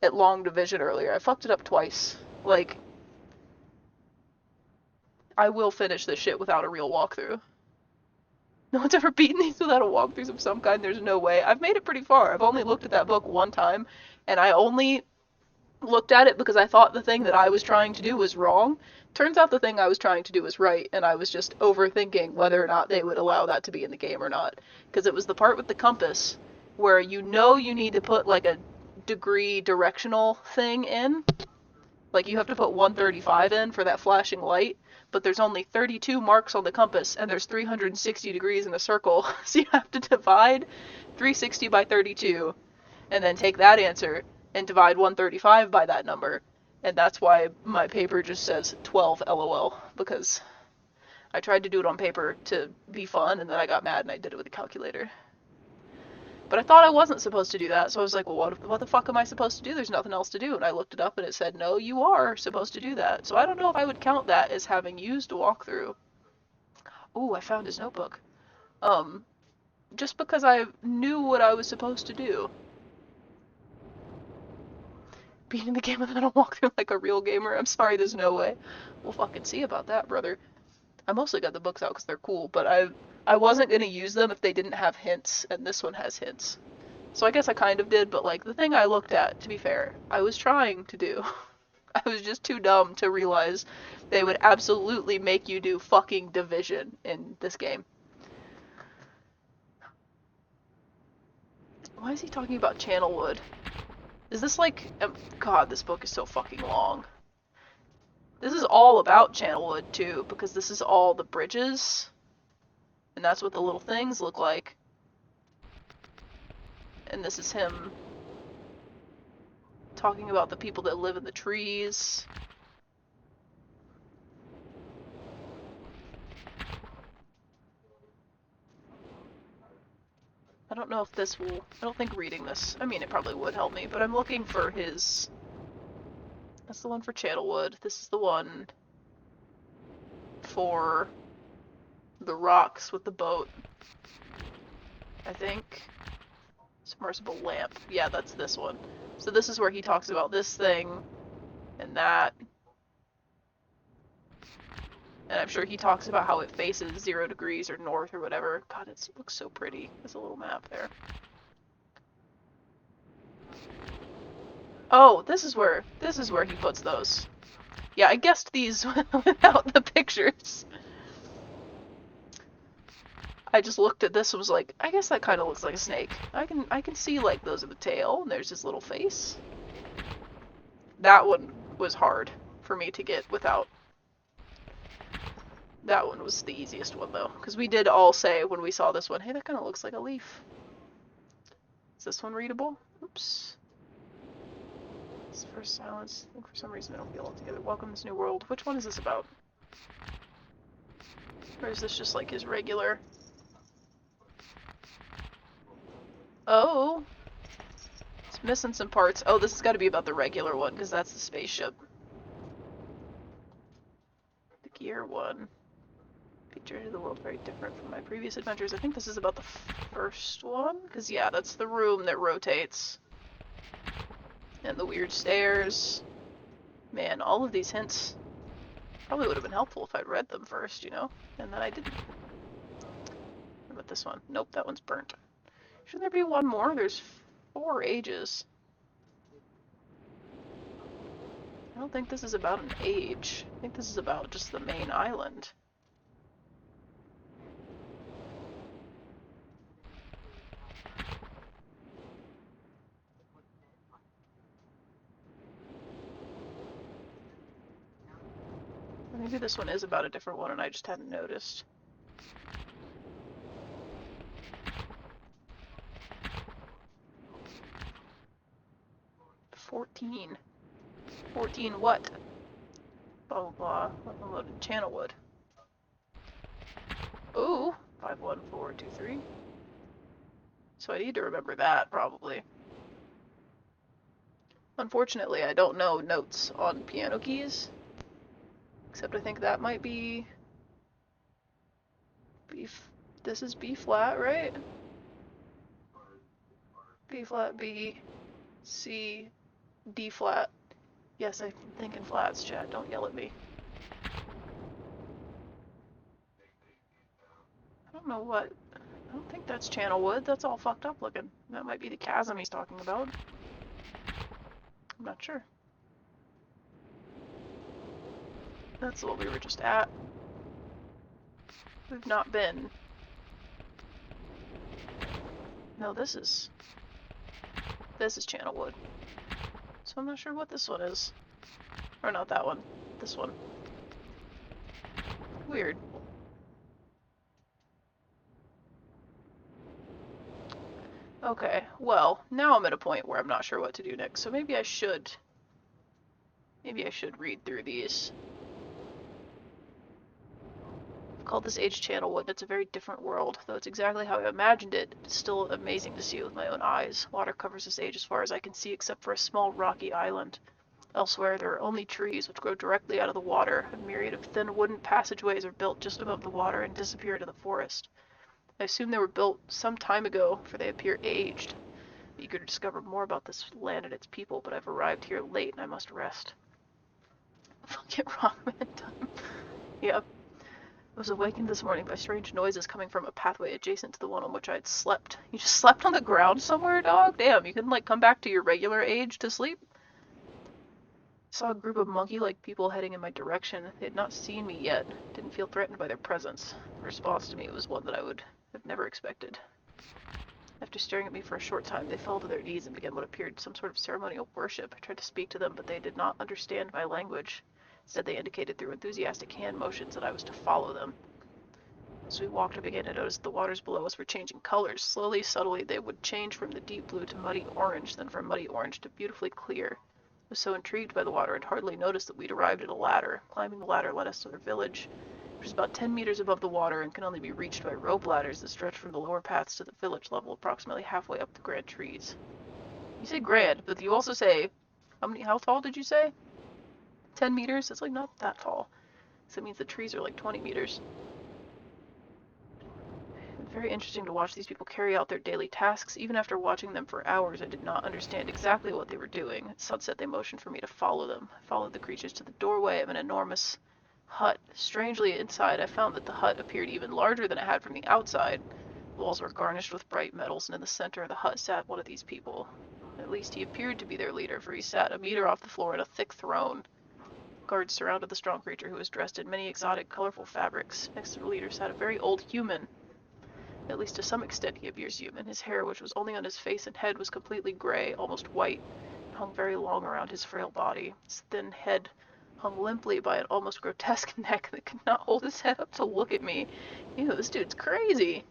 at long division earlier. I fucked it up twice. Like, I will finish this shit without a real walkthrough. No one's ever beaten these without a walkthrough of some kind. There's no way. I've made it pretty far. I've only looked at that book one time, and I only looked at it because I thought the thing that I was trying to do was wrong. Turns out the thing I was trying to do was right, and I was just overthinking whether or not they would allow that to be in the game or not. Because it was the part with the compass where you know you need to put like a degree directional thing in. Like you have to put 135 in for that flashing light, but there's only 32 marks on the compass and there's 360 degrees in a circle. So you have to divide 360 by 32 and then take that answer and divide 135 by that number. And that's why my paper just says 12 LOL, because I tried to do it on paper to be fun and then I got mad and I did it with a calculator. But I thought I wasn't supposed to do that, so I was like, well, what the fuck am I supposed to do? There's nothing else to do. And I looked it up and it said, no, you are supposed to do that. So I don't know if I would count that as having used a walkthrough. Ooh, I found his notebook. Just because I knew what I was supposed to do. Beating the game without a walkthrough like a real gamer? I'm sorry, there's no way. We'll fucking see about that, brother. I mostly got the books out because they're cool, but I wasn't going to use them if they didn't have hints, and this one has hints. So I guess I kind of did, but like the thing I looked at, to be fair, I was trying to do. I was just too dumb to realize they would absolutely make you do fucking division in this game. Why is he talking about Channelwood? Is this like... God, this book is so fucking long. This is all about Channelwood, too, because this is all the bridges. And that's what the little things look like. And this is him talking about the people that live in the trees. I don't know if this will... I don't think reading this... I mean, it probably would help me, but I'm looking for his... That's the one for Channelwood. This is the one for the rocks with the boat. I think. Submersible lamp. Yeah, that's this one. So this is where he talks about this thing and that. And I'm sure he talks about how it faces 0 degrees or north or whatever. God, it looks so pretty. There's a little map there. Oh, this is where he puts those. Yeah, I guessed these without the pictures. I just looked at this and was like, I guess that kind of looks like a snake. I can see like those are the tail, and there's his little face. That one was hard for me to get without. That one was the easiest one though, because we did all say when we saw this one, hey, that kind of looks like a leaf. Is this one readable? Oops. It's for silence. I think for some reason I don't feel all together. Welcome to this new world. Which one is this about? Or is this just like his regular? Oh! It's missing some parts. Oh, this has got to be about the regular one, because that's the spaceship. The gear one. Featured the world very different from my previous adventures. I think this is about the first one, because yeah, that's the room that rotates. And the weird stairs. Man, all of these hints probably would have been helpful if I'd read them first, you know? And then I didn't. What about this one? Nope, that one's burnt. Should there be one more? There's 4 ages. I don't think this is about an age. I think this is about just the main island. Maybe this one is about a different one and I just hadn't noticed. $14 what? Blah blah blah. Unloaded Channelwood. Ooh, 51423. So I need to remember that, probably. Unfortunately, I don't know notes on piano keys. Except I think that might be B. This is B flat, right? B flat, B, C, D flat. Yes, I'm thinking flats, chat. Don't yell at me. I don't know what. I don't think that's channel wood. That's all fucked up looking. That might be the chasm he's talking about. I'm not sure. That's what we were just at. We've not been. No, this is channel wood. So I'm not sure what this one is. Or not that one. This one. Weird. Okay, well, now I'm at a point where I'm not sure what to do next, so maybe I should read through these. I've called this age channel wood. It's a very different world, though it's exactly how I imagined it. It's still amazing to see it with my own eyes. Water covers this age as far as I can see, except for a small rocky island. Elsewhere, there are only trees which grow directly out of the water. A myriad of thin wooden passageways are built just above the water and disappear into the forest. I assume they were built some time ago, for they appear aged. I'm eager to discover more about this land and its people, but I've arrived here late and I must rest. Fuck it, wrong man time. Yep. I was awakened this morning by strange noises coming from a pathway adjacent to the one on which I had slept. You just slept on the ground somewhere, dog? Damn, you couldn't, like, come back to your regular age to sleep? I saw a group of monkey-like people heading in my direction. They had not seen me yet. Didn't feel threatened by their presence. The response to me was one that I would have never expected. After staring at me for a short time, they fell to their knees and began what appeared some sort of ceremonial worship. I tried to speak to them, but they did not understand my language. Instead, they indicated through enthusiastic hand motions that I was to follow them. As we walked, I began to notice that the waters below us were changing colors. Slowly, subtly, they would change from the deep blue to muddy orange, then from muddy orange to beautifully clear. I was so intrigued by the water, I'd hardly noticed that we'd arrived at a ladder. Climbing the ladder led us to their village, which is about 10 meters above the water and can only be reached by rope ladders that stretch from the lower paths to the village level, approximately halfway up the grand trees. You say grand, but you also say, how tall did you say? 10 meters? It's like not that tall. So that means the trees are like 20 meters. It's very interesting to watch these people carry out their daily tasks. Even after watching them for hours, I did not understand exactly what they were doing. At sunset, they motioned for me to follow them. I followed the creatures to the doorway of an enormous hut. Strangely, inside, I found that the hut appeared even larger than it had from the outside. The walls were garnished with bright metals, and in the center of the hut sat one of these people. At least he appeared to be their leader, for he sat a meter off the floor in a thick throne. Guards surrounded the strong creature, who was dressed in many exotic, colorful fabrics. Next to the leader sat a very old human. At least to some extent he appears human. His hair, which was only on his face and head, was completely gray, almost white, and hung very long around his frail body. His thin head hung limply by an almost grotesque neck that could not hold his head up to look at me. Ew, this dude's crazy.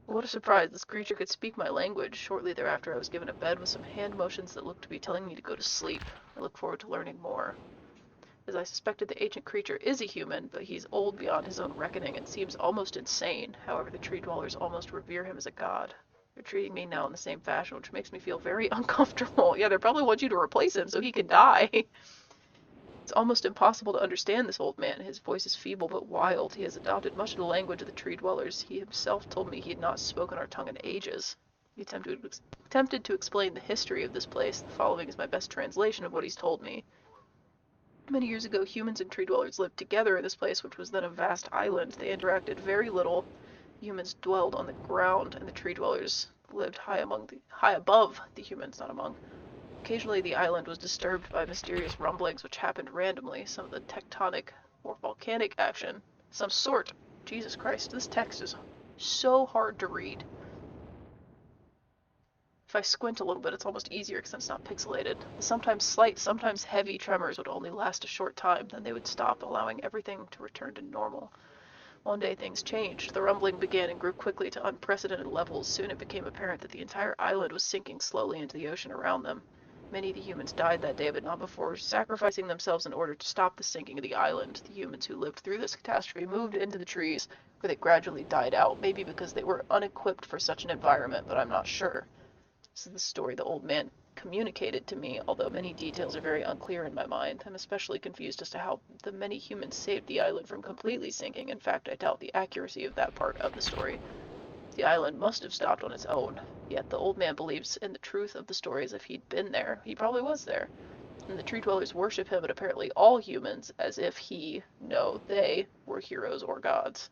What a surprise, this creature could speak my language. Shortly thereafter, I was given a bed with some hand motions that looked to be telling me to go to sleep. I look forward to learning more. As I suspected, the ancient creature is a human, but he's old beyond his own reckoning and seems almost insane. However, the tree dwellers almost revere him as a god. They're treating me now in the same fashion, which makes me feel very uncomfortable. Yeah, they probably want you to replace him so he can die. It's almost impossible to understand this old man. His voice is feeble but wild. He has adopted much of the language of the tree dwellers. He himself told me he had not spoken our tongue in ages. He attempted to explain the history of this place. The following is my best translation of what he's told me. Many years ago, humans and tree dwellers lived together in this place, which was then a vast island. They interacted very little. Humans dwelled on the ground, and the tree dwellers lived high above the humans, not among. Occasionally, the island was disturbed by mysterious rumblings which happened randomly, some of the tectonic or volcanic action, some sort. Jesus Christ, this text is so hard to read. If I squint a little bit, it's almost easier because it's not pixelated. The sometimes slight, sometimes heavy tremors would only last a short time, then they would stop, allowing everything to return to normal. One day things changed. The rumbling began and grew quickly to unprecedented levels. Soon it became apparent that the entire island was sinking slowly into the ocean around them. Many of the humans died that day, but not before sacrificing themselves in order to stop the sinking of the island. The humans who lived through this catastrophe moved into the trees, where they gradually died out, maybe because they were unequipped for such an environment, but I'm not sure. This is the story the old man communicated to me, although many details are very unclear in my mind. I'm especially confused as to how the many humans saved the island from completely sinking. In fact, I doubt the accuracy of that part of the story. The island must have stopped on its own, yet the old man believes in the truth of the story as if he'd been there. He probably was there. And the tree dwellers worship him, and apparently all humans, as if he, no, they, were heroes or gods.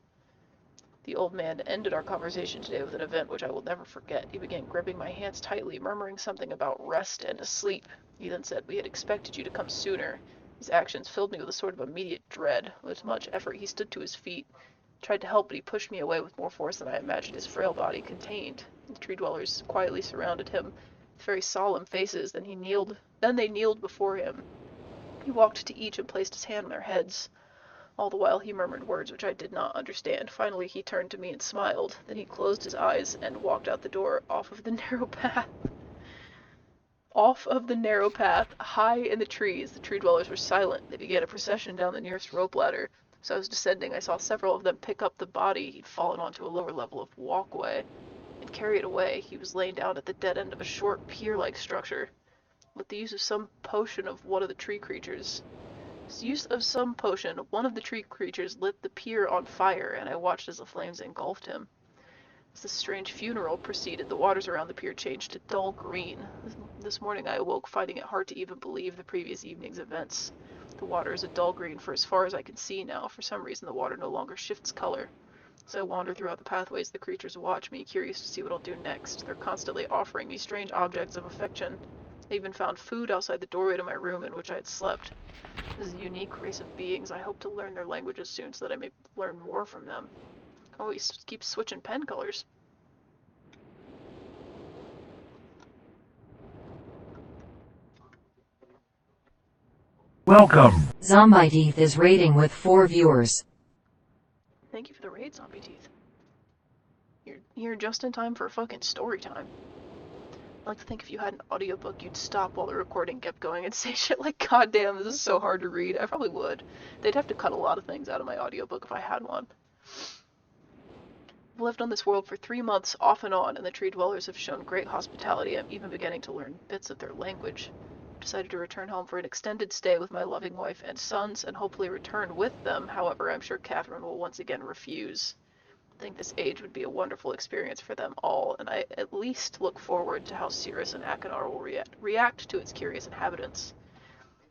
The old man ended our conversation today with an event which I will never forget. He began gripping my hands tightly, murmuring something about rest and sleep. He then said, "We had expected you to come sooner." His actions filled me with a sort of immediate dread. With much effort he stood to his feet, tried to help, but he pushed me away with more force than I imagined his frail body contained. The tree dwellers quietly surrounded him with very solemn faces. Then they kneeled before him. He walked to each and placed his hand on their heads. All the while he murmured words which I did not understand. Finally he turned to me and smiled. Then he closed his eyes and walked out the door, off of the narrow path. Off of the narrow path, high in the trees. The tree dwellers were silent. They began a procession down the nearest rope ladder. As I was descending, I saw several of them pick up the body he'd fallen onto a lower level of walkway and carry it away. He was laying down at the dead end of a short pier-like structure. With the use of some potion, one of the tree creatures lit the pier on fire, and I watched as the flames engulfed him. As the strange funeral proceeded, the waters around the pier changed to dull green. This morning I awoke finding it hard to even believe the previous evening's events. The water is a dull green for as far as I can see now. For some reason the water no longer shifts color. As I wander throughout the pathways, the creatures watch me, curious to see what I'll do next. They're constantly offering me strange objects of affection. I even found food outside the doorway to my room in which I had slept. This is a unique race of beings. I hope to learn their languages soon so that I may learn more from them. Oh, he keeps switching pen colors. Welcome. Zombie Teeth is rating with 4 viewers. Thank you for the raid, Zombie Teeth. You're here just in time for fucking story time. I like to think if you had an audiobook, you'd stop while the recording kept going and say shit like, "God damn, this is so hard to read." I probably would. They'd have to cut a lot of things out of my audiobook if I had one. I've lived on this world for 3 months, off and on, and the tree dwellers have shown great hospitality. I'm even beginning to learn bits of their language. I've decided to return home for an extended stay with my loving wife and sons, and hopefully return with them. However, I'm sure Catherine will once again refuse. I think this age would be a wonderful experience for them all, and I at least look forward to how Cirrus and Achenar will react to its curious inhabitants.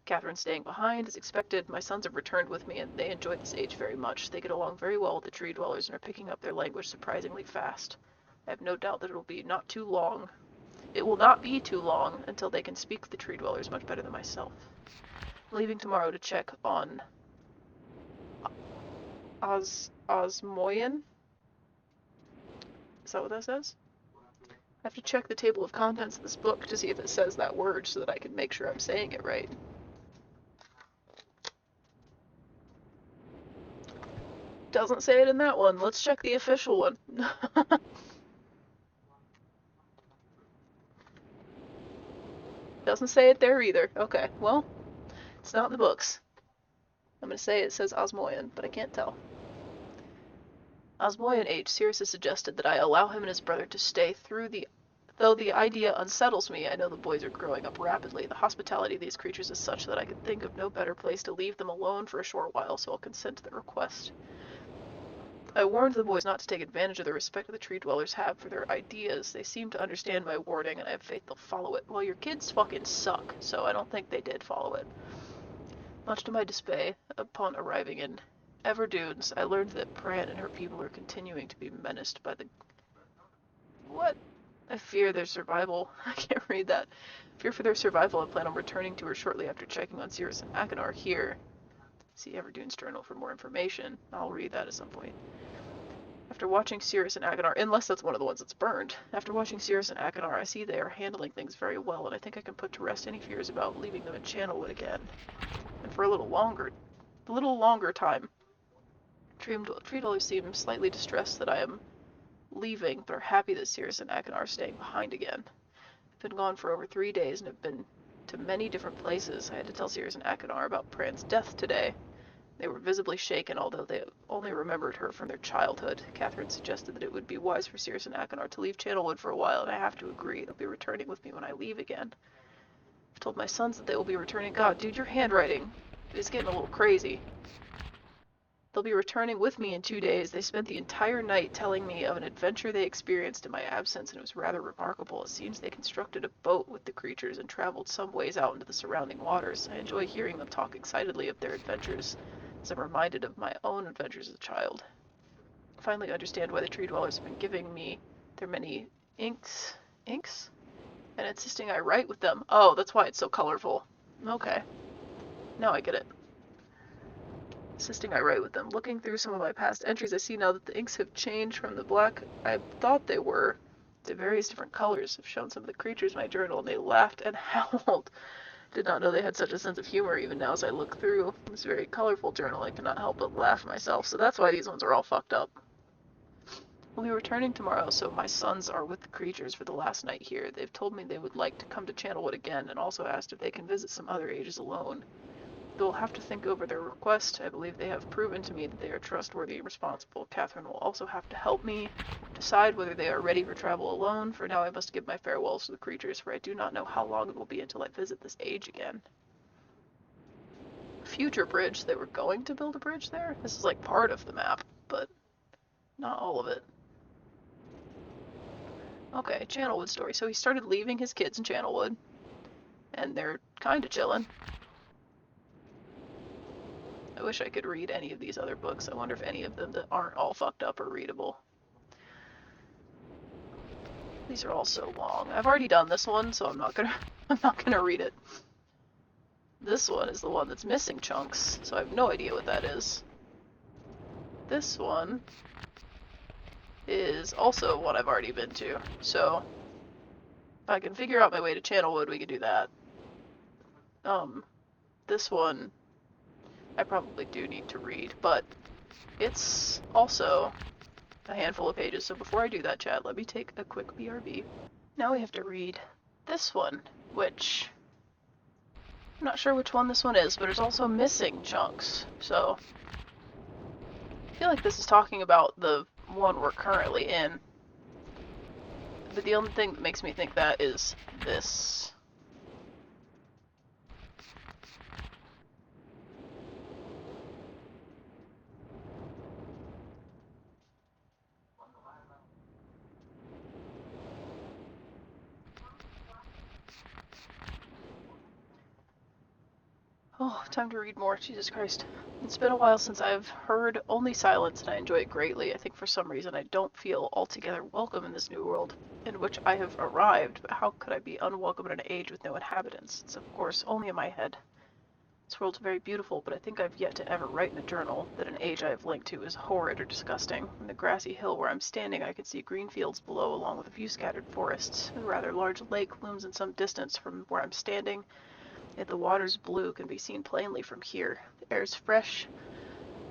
Catherine staying behind as expected. My sons have returned with me, and they enjoy this age very much. They get along very well with the tree dwellers and are picking up their language surprisingly fast. I have no doubt that it will not be too long until they can speak the tree dwellers much better than myself. I'm leaving tomorrow to check on Osmoyan. Is that what that says? I have to check the table of contents of this book to see if it says that word so that I can make sure I'm saying it right. Doesn't say it in that one. Let's check the official one. Doesn't say it there either. Okay, well, it's not in the books. I'm gonna say it says Osmoyan, but I can't tell. Osmoyan H. Cirrus has suggested that I allow him and his brother to stay though the idea unsettles me. I know the boys are growing up rapidly. The hospitality of these creatures is such that I could think of no better place to leave them alone for a short while, so I'll consent to their request. I warned the boys not to take advantage of the respect the tree dwellers have for their ideas. They seem to understand my warning, and I have faith they'll follow it. Well, your kids fucking suck, so I don't think they did follow it. Much to my dismay, upon arriving in Everdunes, I learned that Pran and her people are continuing to be menaced by the... What? I fear their survival. I can't read that. Fear for their survival, I plan on returning to her shortly after checking on Cirrus and Achenar here. See Everdunes Journal for more information. I'll read that at some point. After watching Cirrus and Achenar, unless that's one of the ones that's burned, after watching Cirrus and Achenar, I see they are handling things very well, and I think I can put to rest any fears about leaving them in Channelwood again. And for a little longer time. Tree dwellers seem slightly distressed that I am leaving, but are happy that Cirrus and Achenar are staying behind again. I've been gone for over 3 days and have been to many different places. I had to tell Sirius and Achenar about Pran's death today. They were visibly shaken, although they only remembered her from their childhood. Catherine suggested that it would be wise for Sirius and Achenar to leave Channelwood for a while, and I have to agree. They'll be returning with me when I leave again. I've told my sons that they will be returning. God, dude, your handwriting is getting a little crazy. They'll be returning with me in 2 days. They spent the entire night telling me of an adventure they experienced in my absence, and it was rather remarkable. It seems they constructed a boat with the creatures and traveled some ways out into the surrounding waters. I enjoy hearing them talk excitedly of their adventures, as I'm reminded of my own adventures as a child. I finally understand why the tree dwellers have been giving me their many inks, and insisting I write with them. Oh, that's why it's so colorful. Okay, now I get it. Insisting I write with them. Looking through some of my past entries, I see now that the inks have changed from the black I thought they were to various different colors. I've shown some of the creatures my journal, and they laughed and howled. Did not know they had such a sense of humor. Even now as I look through this very colorful journal, I cannot help but laugh myself. So that's why these ones are all fucked up. We'll be returning tomorrow, so my sons are with the creatures for the last night here. They've told me they would like to come to Channelwood again, and also asked if they can visit some other ages alone. They'll have to think over their request. I believe they have proven to me that they are trustworthy and responsible. Catherine will also have to help me decide whether they are ready for travel alone. For now, I must give my farewells to the creatures, for I do not know how long it will be until I visit this age again. Future bridge. They were going to build a bridge there? This is like part of the map, but not all of it. Okay, Channelwood story. So he started leaving his kids in Channelwood, and they're kind of chilling. I wish I could read any of these other books. I wonder if any of them that aren't all fucked up are readable. These are all so long. I've already done this one, so I'm not gonna read it. This one is the one that's missing chunks, so I have no idea what that is. This one is also one I've already been to, so if I can figure out my way to Channelwood, we could do that. This one I probably do need to read, but it's also a handful of pages, so before I do that, chat, let me take a quick BRB. Now we have to read this one, which I'm not sure which one this one is, but it's also missing chunks, so I feel like this is talking about the one we're currently in, but the only thing that makes me think that is this. Oh, time to read more. Jesus Christ. It's been a while since I've heard only silence, and I enjoy it greatly. I think for some reason I don't feel altogether welcome in this new world in which I have arrived, but how could I be unwelcome in an age with no inhabitants? It's of course only in my head. This world's very beautiful, but I think I've yet to ever write in a journal that an age I have linked to is horrid or disgusting. From the grassy hill where I'm standing, I can see green fields below, along with a few scattered forests. A rather large lake looms in some distance from where I'm standing, yet the water's blue can be seen plainly from here. The air is fresh,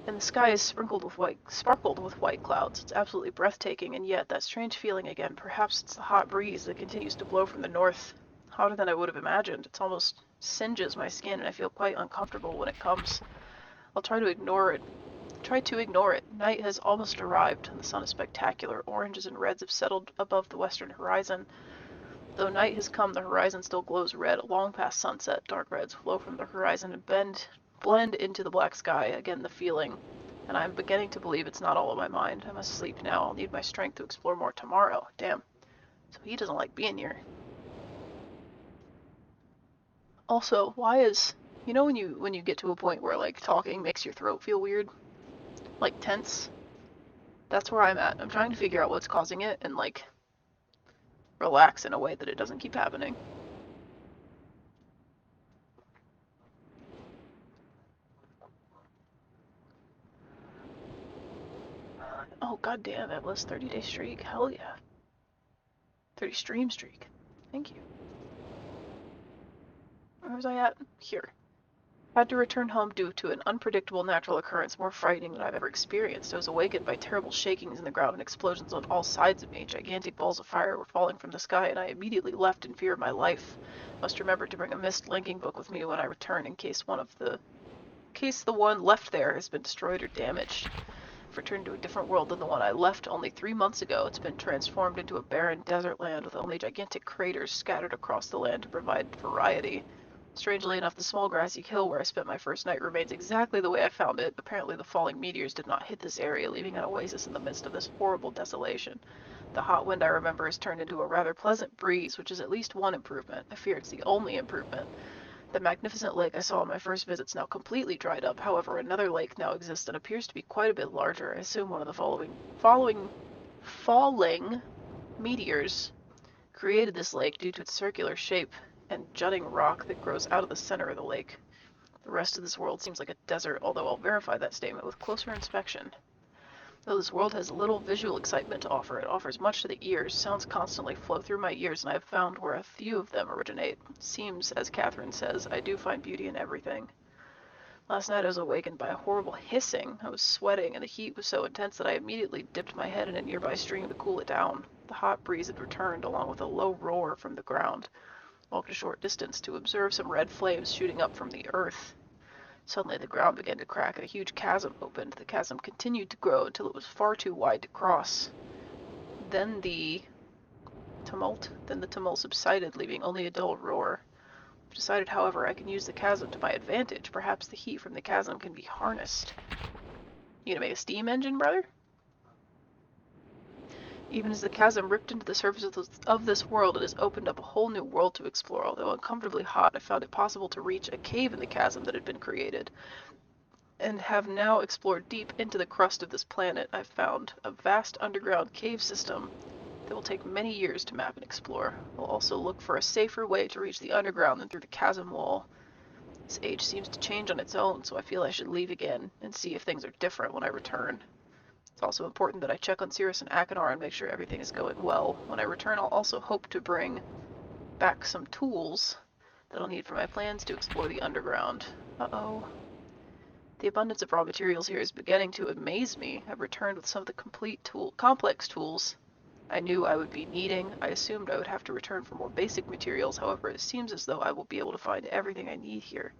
and the sky is sparkled with white clouds. It's absolutely breathtaking, and yet that strange feeling again. Perhaps it's the hot breeze that continues to blow from the north. Hotter than I would have imagined. It's almost singes my skin, and I feel quite uncomfortable when it comes. I'll try to ignore it. Night has almost arrived, and the sun is spectacular. Oranges and reds have settled above the western horizon. Though night has come, the horizon still glows red. Long past sunset, dark reds flow from the horizon and blend into the black sky. Again, the feeling. And I'm beginning to believe it's not all in my mind. I must sleep now. I'll need my strength to explore more tomorrow. Damn. So he doesn't like being here. Also, why is... You know when you get to a point where, like, talking makes your throat feel weird? Like, tense? That's where I'm at. I'm trying to figure out what's causing it and, like, relax in a way that it doesn't keep happening. Oh, goddamn, Atlas, 30-day streak. Hell yeah. 30 stream streak. Thank you. Where was I at? Here. Had to return home due to an unpredictable natural occurrence more frightening than I've ever experienced. I was awakened by terrible shakings in the ground and explosions on all sides of me. Gigantic balls of fire were falling from the sky, and I immediately left in fear of my life. Must remember to bring a myst linking book with me when I return in case the one left there has been destroyed or damaged. I've returned to a different world than the one I left only 3 months ago. It's been transformed into a barren desert land with only gigantic craters scattered across the land to provide variety. Strangely enough, the small grassy hill where I spent my first night remains exactly the way I found it. Apparently the falling meteors did not hit this area, leaving an oasis in the midst of this horrible desolation. The hot wind I remember has turned into a rather pleasant breeze, which is at least one improvement. I fear it's the only improvement. The magnificent lake I saw on my first visit's now completely dried up. However, another lake now exists and appears to be quite a bit larger. I assume one of the falling meteors created this lake due to its circular shape and jutting rock that grows out of the center of the lake. The rest of this world seems like a desert, although I'll verify that statement with closer inspection. Though this world has little visual excitement to offer, it offers much to the ears. Sounds constantly flow through my ears, and I have found where a few of them originate. It seems, as Catherine says, I do find beauty in everything. Last night I was awakened by a horrible hissing. I was sweating, and the heat was so intense that I immediately dipped my head in a nearby stream to cool it down. The hot breeze had returned, along with a low roar from the ground. Walked a short distance to observe some red flames shooting up from the earth. Suddenly the ground began to crack and a huge chasm opened. The chasm continued to grow until it was far too wide to cross. Then the tumult subsided, leaving only a dull roar. I've decided, however, I can use the chasm to my advantage. Perhaps the heat from the chasm can be harnessed. You gonna make a steam engine, brother? Even as the chasm ripped into the surface of this world, it has opened up a whole new world to explore. Although uncomfortably hot, I found it possible to reach a cave in the chasm that had been created, and have now explored deep into the crust of this planet. I've found a vast underground cave system that will take many years to map and explore. I'll also look for a safer way to reach the underground than through the chasm wall. This age seems to change on its own, so I feel I should leave again and see if things are different when I return. It's also important that I check on Cirrus and Achenar and make sure everything is going well. When I return, I'll also hope to bring back some tools that I'll need for my plans to explore the underground. Uh-oh. The abundance of raw materials here is beginning to amaze me. I've returned with some of the complex tools I knew I would be needing. I assumed I would have to return for more basic materials. However, it seems as though I will be able to find everything I need here.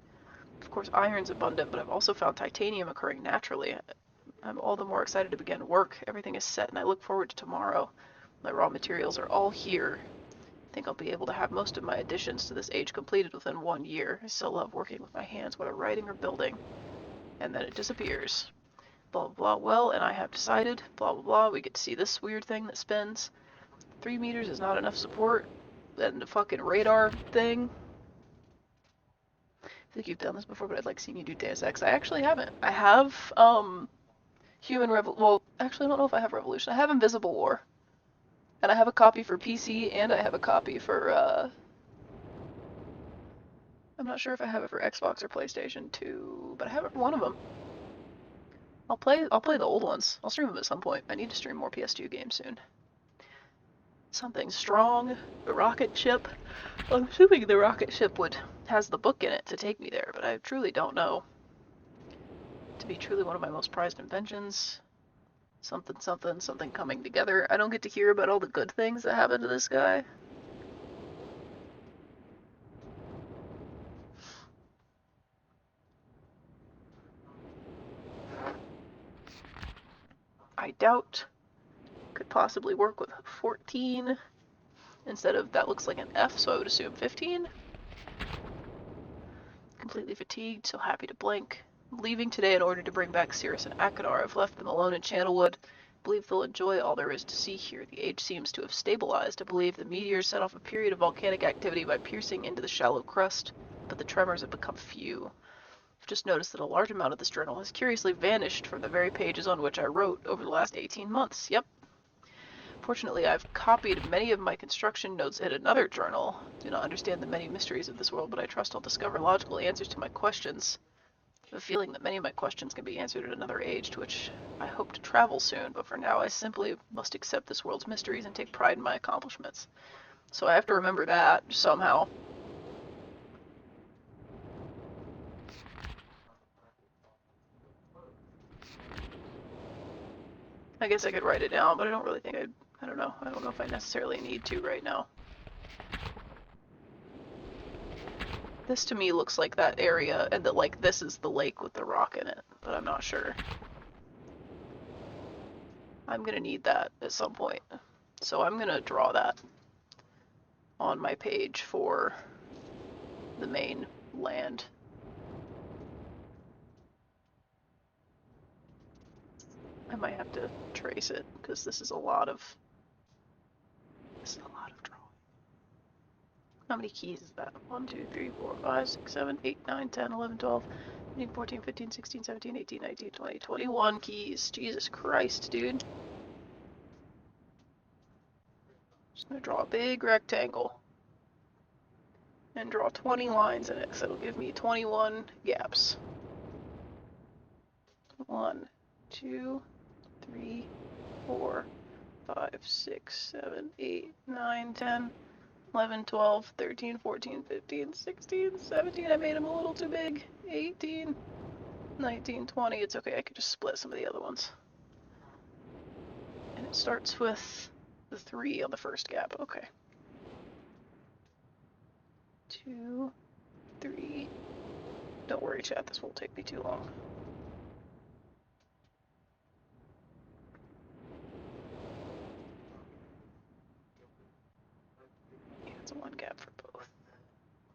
Of course, iron's abundant, but I've also found titanium occurring naturally. I'm all the more excited to begin work. Everything is set, and I look forward to tomorrow. My raw materials are all here. I think I'll be able to have most of my additions to this age completed within 1 year. I still love working with my hands, whether writing or building. And then it disappears. Blah, blah, blah. Well, and I have decided, blah, blah, blah. We get to see this weird thing that spins. 3 meters is not enough support. And the fucking radar thing. I think you've done this before, but I'd like seeing you do Deus Ex. I actually haven't. I have, well, actually I don't know if I have Revolution. I have Invisible War. And I have a copy for PC, and I have a copy for, I'm not sure if I have it for Xbox or PlayStation 2, but I have it for one of them. I'll play the old ones. I'll stream them at some point. I need to stream more PS2 games soon. Something strong, the rocket ship. I'm assuming the rocket ship has the book in it to take me there, but I truly don't know. To be truly one of my most prized inventions. Something, something, something coming together. I don't get to hear about all the good things that happen to this guy. I doubt. Could possibly work with 14 instead of that looks like an F, so I would assume 15. Completely fatigued, so happy to blink. I'm leaving today in order to bring back Cirrus and Achenar. I've left them alone in Channelwood. I believe they'll enjoy all there is to see here. The age seems to have stabilized. I believe the meteors set off a period of volcanic activity by piercing into the shallow crust, but the tremors have become few. I've just noticed that a large amount of this journal has curiously vanished from the very pages on which I wrote over the last 18 months. Yep. Fortunately, I've copied many of my construction notes in another journal. I do not understand the many mysteries of this world, but I trust I'll discover logical answers to my questions. I have a feeling that many of my questions can be answered at another age, to which I hope to travel soon, but for now I simply must accept this world's mysteries and take pride in my accomplishments. So I have to remember that, somehow. I guess I could write it down, but I don't really think I don't know. I don't know if I necessarily need to right now. This to me looks like that area, and that like this is the lake with the rock in it, but I'm not sure. I'm gonna need that at some point. So I'm gonna draw that on my page for the main land. I might have to trace it, because this is a lot of drawing. How many keys is that? 1, 2, 3, 4, 5, 6, 7, 8, 9, 10, 11, 12, 13, 14, 15, 16, 17, 18, 19, 20, 21 keys. Jesus Christ, dude. Just gonna draw a big rectangle and draw 20 lines in it, so it'll give me 21 gaps. 1, 2, 3, 4, 5, 6, 7, 8, 9, 10, 11, 12, 13, 14, 15, 16, 17. I made them a little too big. 18, 19, 20. It's okay, I could just split some of the other ones. And it starts with the 3 on the first gap. Okay. 2, 3. Don't worry, chat, this won't take me too long. Yeah, it's a 1 gap for both.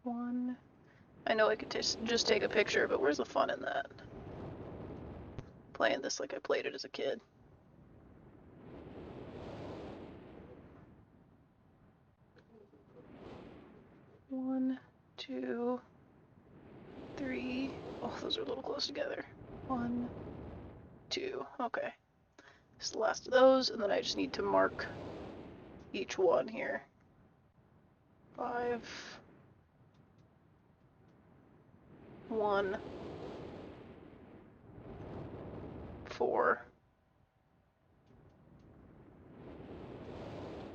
1. I know I could just take a picture, but where's the fun in that? Playing this like I played it as a kid. One, 2, 3. Oh, those are a little close together. 1, 2. Okay. This is the last of those, and then I just need to mark each one here. 5, 1, 4,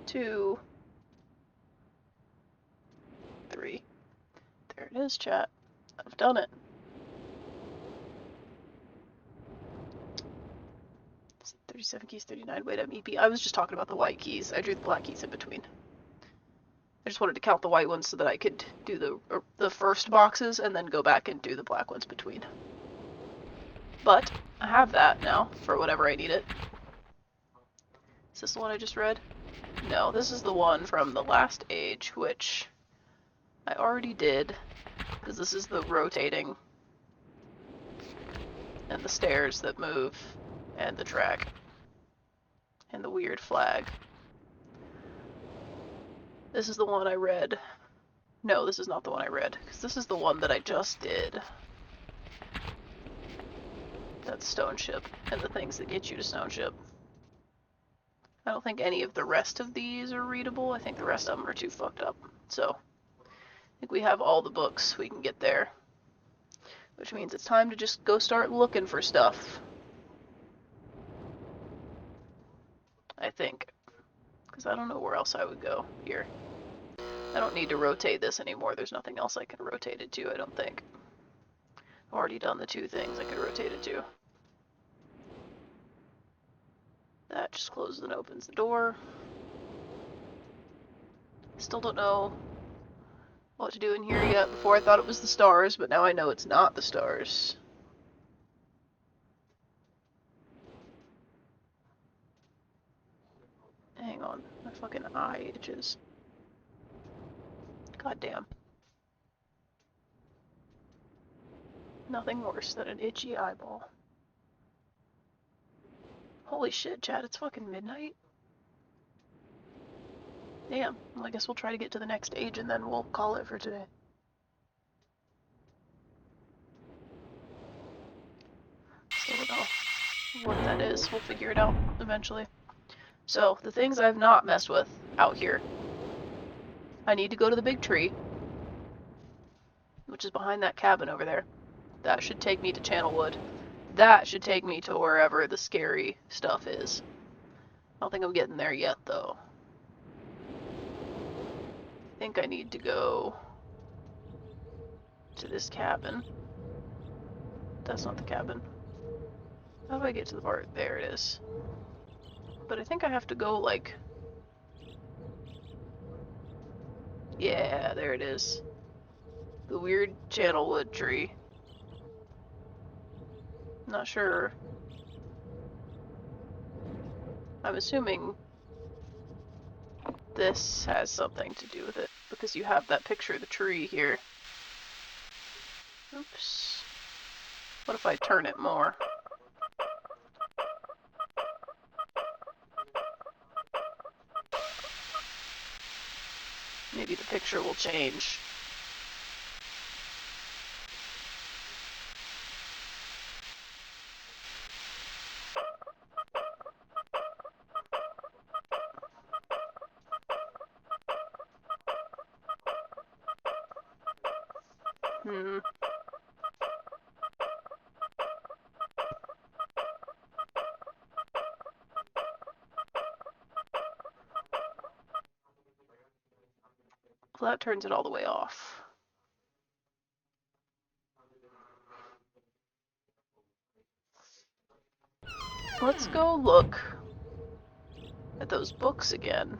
2, 3. There it is, chat. I've done it. 37 keys, 39. Wait, I'm EP. I was just talking about the white keys. I drew the black keys in between. I just wanted to count the white ones so that I could do the first boxes and then go back and do the black ones between. But I have that now for whenever I need it. Is this the one I just read? No, this is the one from the last age, which I already did, because this is the rotating and the stairs that move and the track and the weird flag. This is the one I read. No, this is not the one I read, because this is the one that I just did. That's Stone Ship, and the things that get you to Stone Ship. I don't think any of the rest of these are readable. I think the rest of them are too fucked up. So, I think we have all the books we can get there. Which means it's time to just go start looking for stuff. I think. Because I don't know where else I would go here. I don't need to rotate this anymore. There's nothing else I can rotate it to, I don't think. I've already done the 2 things I could rotate it to. That just closes and opens the door. Still don't know what to do in here yet. Before I thought it was the stars, but now I know it's not the stars. Hang on, my fucking eye itches. God damn. Nothing worse than an itchy eyeball. Holy shit, Chad, it's fucking midnight. Damn, well, I guess we'll try to get to the next age and then we'll call it for today. Still don't know what that is. We'll figure it out eventually. So, the things I've not messed with out here. I need to go to the big tree, which is behind that cabin over there. That should take me to Channelwood. That should take me to wherever the scary stuff is. I don't think I'm getting there yet, though. I think I need to go to this cabin. That's not the cabin. How do I get to the part? There it is. But I think I have to go, like... Yeah, there it is. The weird channelwood tree. Not sure. I'm assuming this has something to do with it, because you have that picture of the tree here. Oops. What if I turn it more? Maybe the picture will change. Hmm. Well, that turns it all the way off. Let's go look at those books again.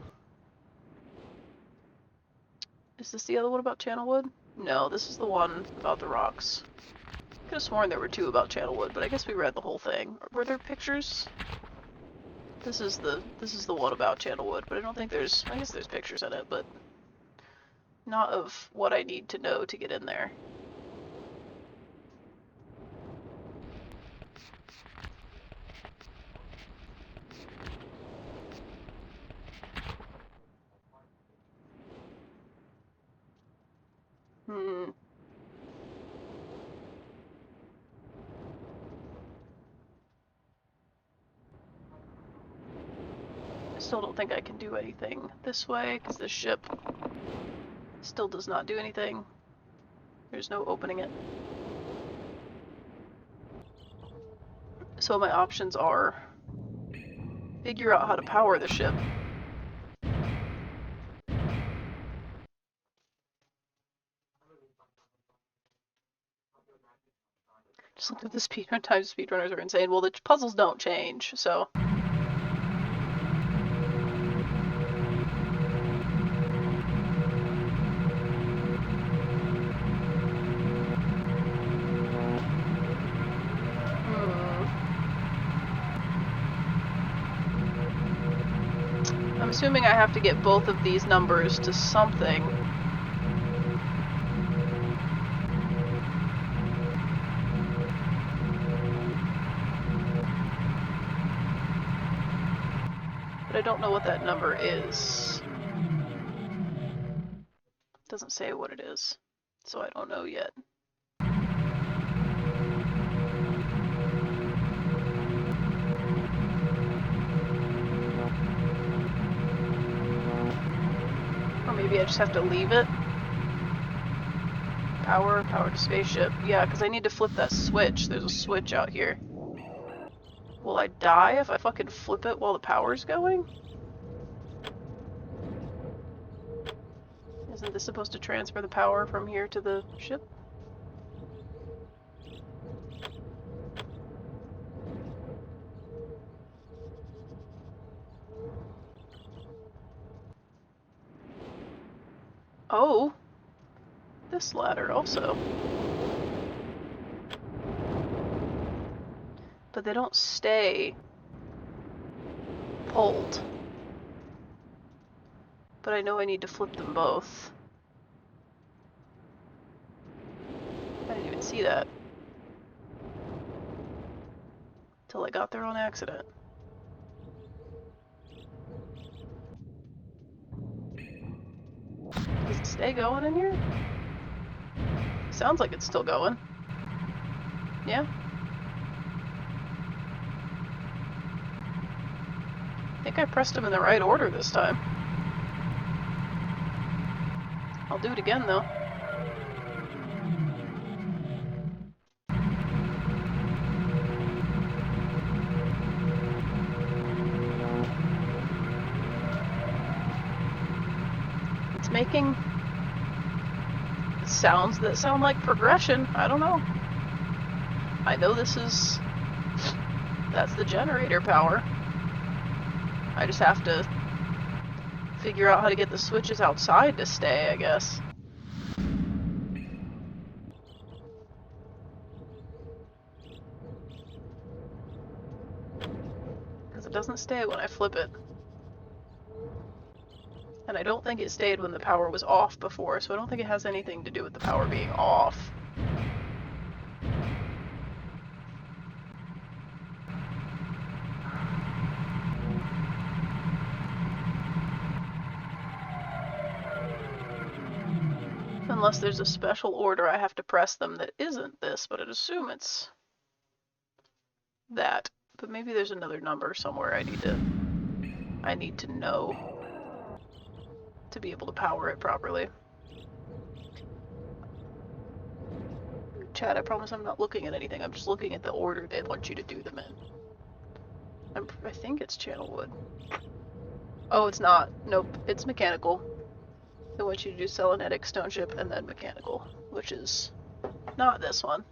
Is this the other one about Channelwood? No, this is the one about the rocks. Could have sworn there were two about Channelwood, but I guess we read the whole thing. Were there pictures? This is the one about Channelwood, but I don't think there's... I guess there's pictures in it, but not of what I need to know to get in there. Hmm. I still don't think I can do anything this way, because this ship still does not do anything. There's no opening it. So my options are figure out how to power the ship. Just look at the times speedrunners are insane. Well, the puzzles don't change, so... I'm assuming I have to get both of these numbers to something. But I don't know what that number is. It doesn't say what it is, so I don't know yet. Or maybe I just have to leave it. Power to spaceship. Yeah, because I need to flip that switch. There's a switch out here. Will I die if I fucking flip it while the power's going? Isn't this supposed to transfer the power from here to the ship? Oh! This ladder also. But they don't stay pulled. But I know I need to flip them both. I didn't even see that. Till I got there on accident. Does it stay going in here? Sounds like it's still going. Yeah? I think I pressed them in the right order this time. I'll do it again though. It's making sounds that sound like progression. I don't know. I know this is... that's the generator power. I just have to figure out how to get the switches outside to stay, I guess. Because it doesn't stay when I flip it. And I don't think it stayed when the power was off before, so I don't think it has anything to do with the power being off. Unless there's a special order I have to press them that isn't this, but I'd assume it's that. But maybe there's another number somewhere I need to know to be able to power it properly. Chad, I promise I'm not looking at anything. I'm just looking at the order they want you to do them in. I think it's channel wood. Oh, it's not. Nope, it's mechanical. They want you to do selenetic, stone chip, and then mechanical, which is not this one.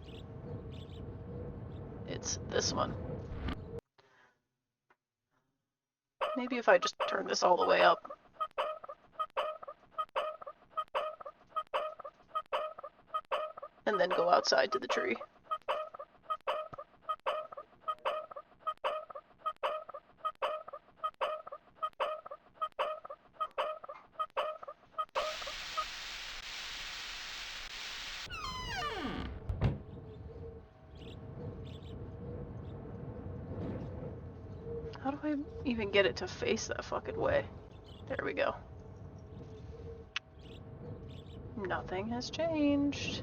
It's this one. Maybe if I just turn this all the way up. And then go outside to the tree. How do I even get it to face that fucking way? There we go. Nothing has changed.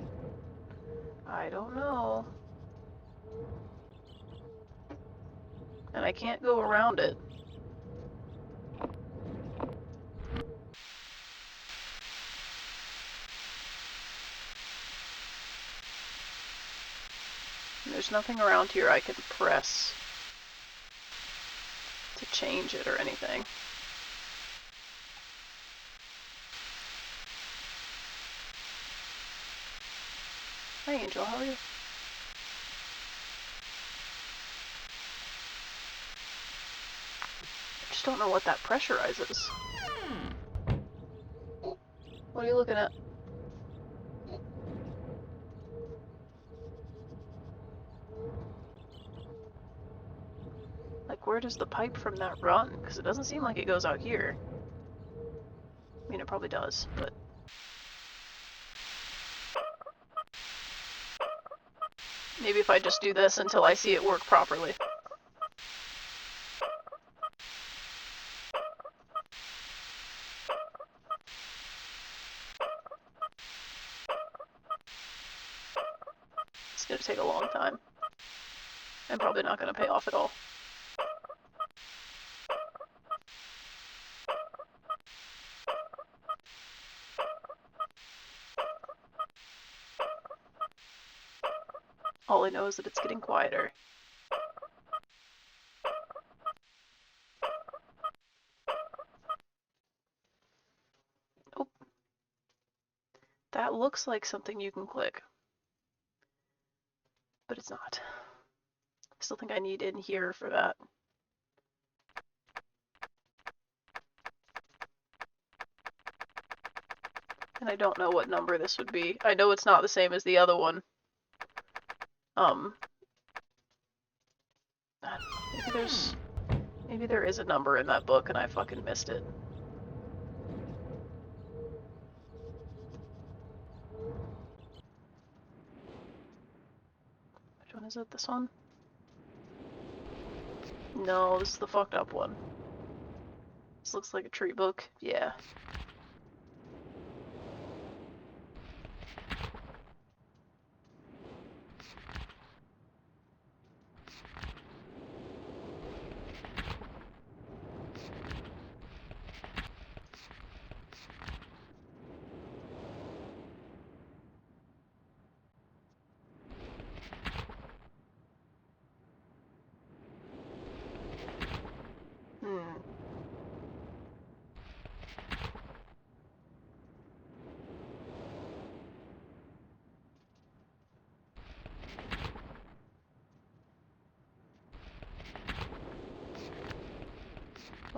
I don't know. And I can't go around it. And there's nothing around here I can press to change it or anything. Hi Angel, how are you? I just don't know what that pressurizes. What are you looking at? Like, where does the pipe from that run? Because it doesn't seem like it goes out here. I mean, it probably does, but... Maybe if I just do this until I see it work properly. It's gonna take a long time. And probably not gonna pay off at all. All I know is that it's getting quieter. Oh. That looks like something you can click. But it's not. I still think I need in here for that. And I don't know what number this would be. I know it's not the same as the other one. Maybe there is a number in that book and I fucking missed it. Which one is it? This one? No, this is the fucked up one. This looks like a tree book. Yeah.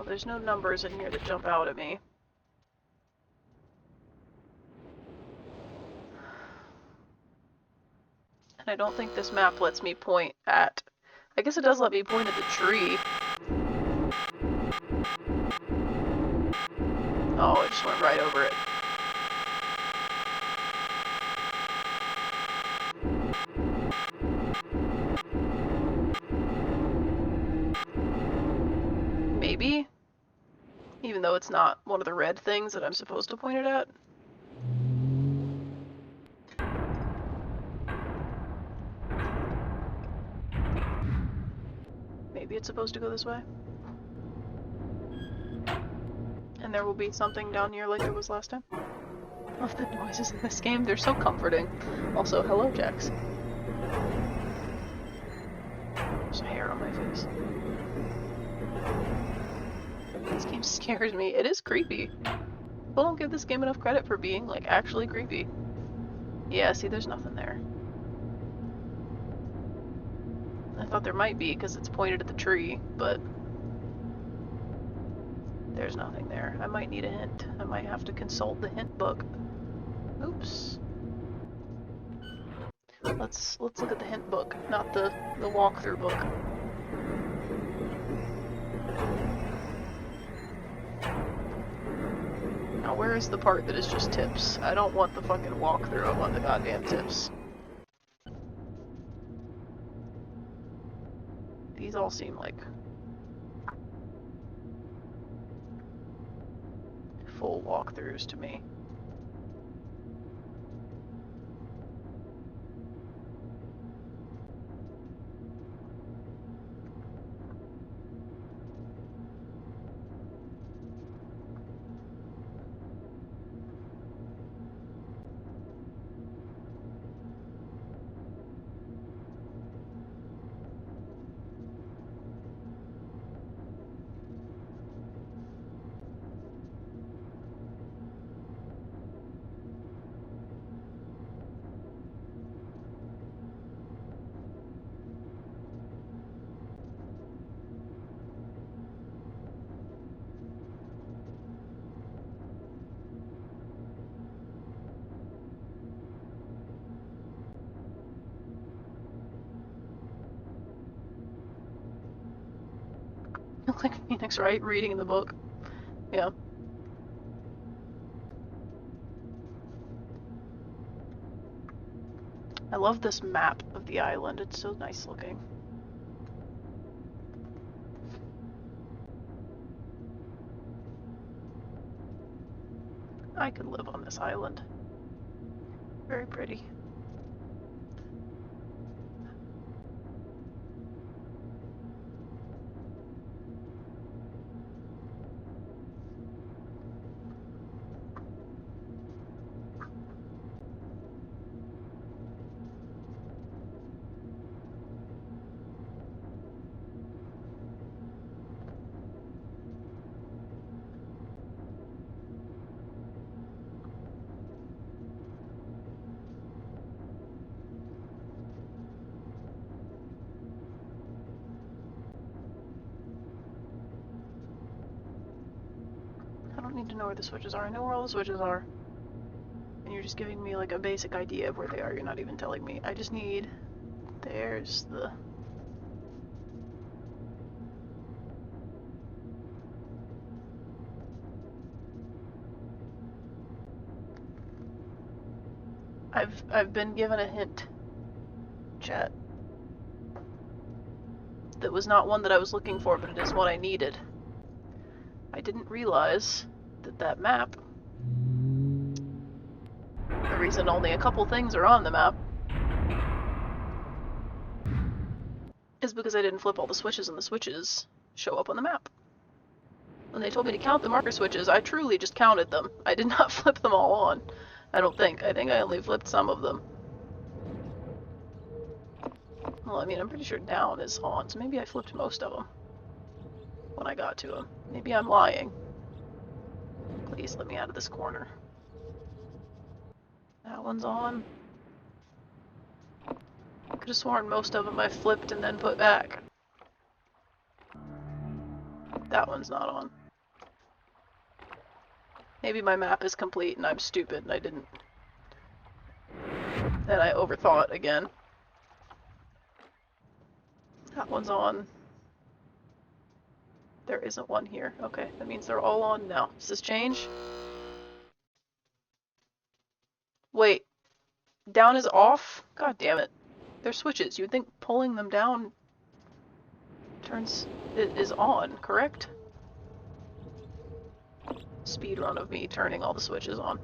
there's no numbers in here that jump out at me. And I don't think this map lets me point at... I guess it does let me point at the tree. Oh, it just went right over it. Maybe? Even though it's not one of the red things that I'm supposed to point it at. Maybe it's supposed to go this way. And there will be something down here like there was last time. Love the noises in this game, they're so comforting. Also, hello, Jax. There's a hair on my face. This game scares me. It is creepy. People don't give this game enough credit for being, like, actually creepy. Yeah, see, there's nothing there. I thought there might be, because it's pointed at the tree, but... there's nothing there. I might need a hint. I might have to consult the hint book. Oops. Let's look at the hint book, not the walkthrough book. Now where is the part that is just tips? I don't want the fucking walkthrough, I want the goddamn tips. These all seem like full walkthroughs to me. Look like Phoenix Wright reading in the book. Yeah. I love this map of the island. It's so nice looking. I could live on this island. Very pretty. I don't need to know where the switches are. I know where all the switches are. And you're just giving me like a basic idea of where they are. You're not even telling me. I just need... there's the... I've been given a hint, chat. That was not one that I was looking for, but it is one I needed. I didn't realize that that map... the reason only a couple things are on the map is because I didn't flip all the switches and the switches show up on the map. When they told me to count the marker switches, I truly just counted them. I did not flip them all on. I don't think. I think I only flipped some of them. Well, I mean, I'm pretty sure down is on, so maybe I flipped most of them when I got to them. Maybe I'm lying. Please let me out of this corner. That one's on. I could have sworn most of them I flipped and then put back. That that one's not on. Maybe my map is complete and I'm stupid and I didn't... Then I overthought again. That one's on. There isn't one here. Okay, that means they're all on now. Does this change? Wait. Down is off? God damn it. They're switches. You'd think pulling them down turns... is on, correct? Speedrun of me turning all the switches on.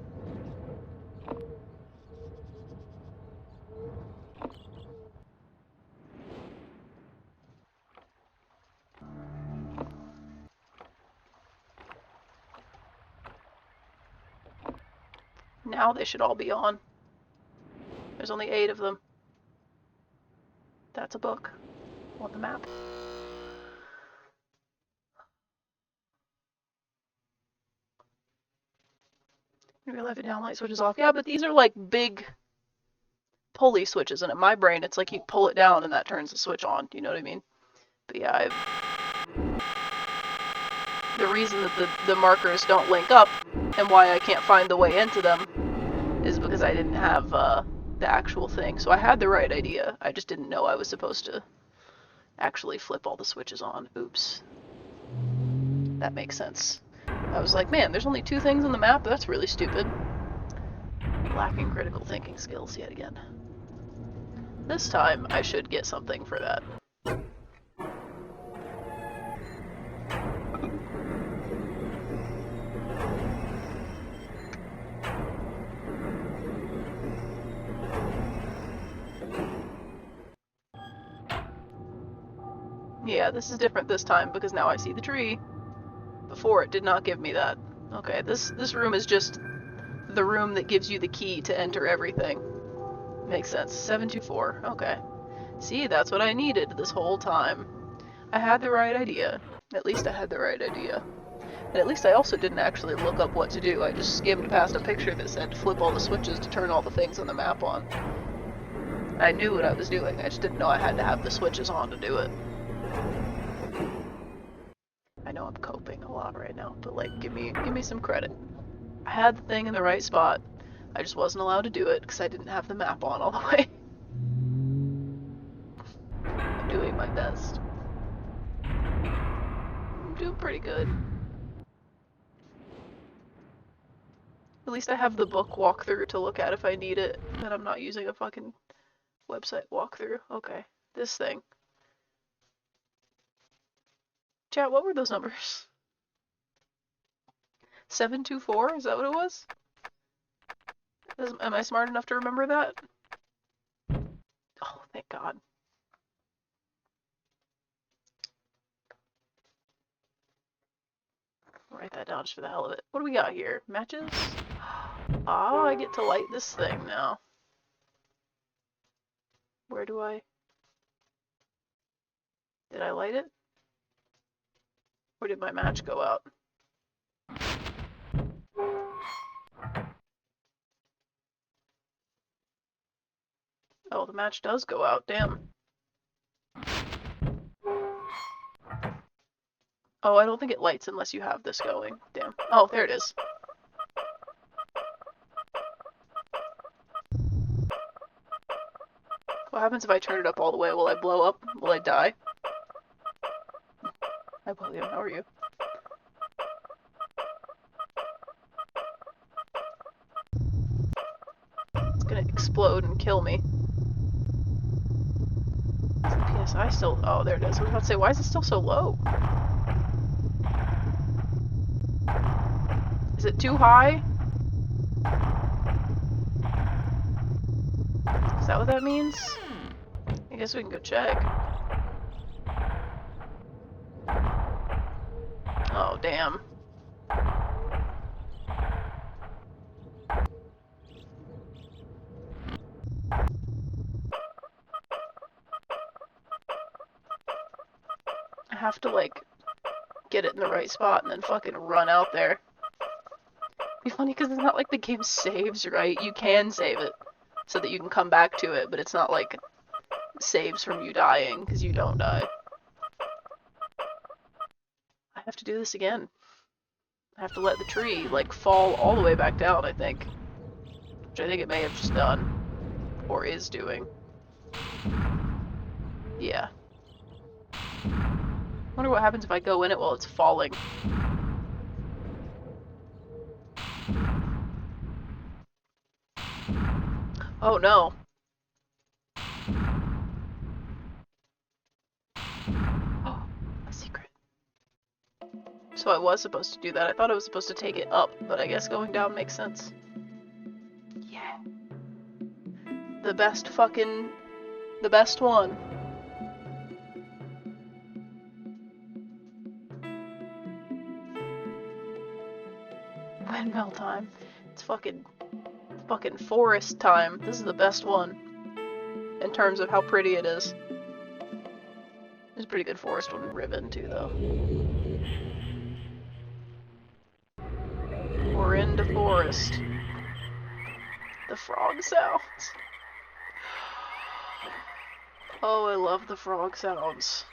Now they should all be on. There's only 8 of them. That's a book on the map. Maybe I left it down, light switches off. Yeah, but these are like big pulley switches, and in my brain it's like you pull it down and that turns the switch on, you know what I mean? But yeah, the reason that the markers don't link up and why I can't find the way into them is because I didn't have the actual thing. So I had the right idea, I just didn't know I was supposed to actually flip all the switches on. Oops. That makes sense. I was like, man, there's only 2 things on the map? That's really stupid. Lacking critical thinking skills yet again. This time, I should get something for that. Yeah, this is different this time because now I see the tree. Before, it did not give me that. Okay, this room is just the room that gives you the key to enter everything. Makes sense. 724. Okay. See, that's what I needed this whole time. I had the right idea. At least I had the right idea. And at least I also didn't actually look up what to do. I just skimmed past a picture that said flip all the switches to turn all the things on the map on. I knew what I was doing. I just didn't know I had to have the switches on to do it. I know I'm coping a lot right now, but like, give me some credit. I had the thing in the right spot. I just wasn't allowed to do it because I didn't have the map on all the way. I'm doing my best. I'm doing pretty good. At least I have the book walkthrough to look at if I need it, and I'm not using a fucking website walkthrough. Okay, this thing. Chat, what were those numbers? 724? Is that what it was? Am I smart enough to remember that? Oh, thank God. I'll write that down just for the hell of it. What do we got here? Matches? Ah, I get to light this thing now. Where do I... Did I light it? Or did my match go out? Oh, the match does go out, damn. Oh, I don't think it lights unless you have this going. Damn. Oh, there it is. What happens if I turn it up all the way? Will I blow up? Will I die? Hi, William. How are you? It's gonna explode and kill me. Is the PSI still... Oh, there it is. I was about to say, why is it still so low? Is it too high? Is that what that means? I guess we can go check. Oh, damn. I have to, like, get it in the right spot and then fucking run out there. It'd be funny because it's not like the game saves, right? You can save it so that you can come back to it, but it's not like saves from you dying because you don't die. I have to do this again. I have to let the tree, like, fall all the way back down, I think. Which I think it may have just done. Or is doing. Yeah. Wonder what happens if I go in it while it's falling. Oh no. Oh, a secret. So I was supposed to do that. I thought I was supposed to take it up, but I guess going down makes sense. Yeah. The best one. Windmill time. It's fucking forest time. This is the best one. In terms of how pretty it is. There's a pretty good forest one in Ribbon too, though. We're into forest. The frog sounds. Oh, I love the frog sounds.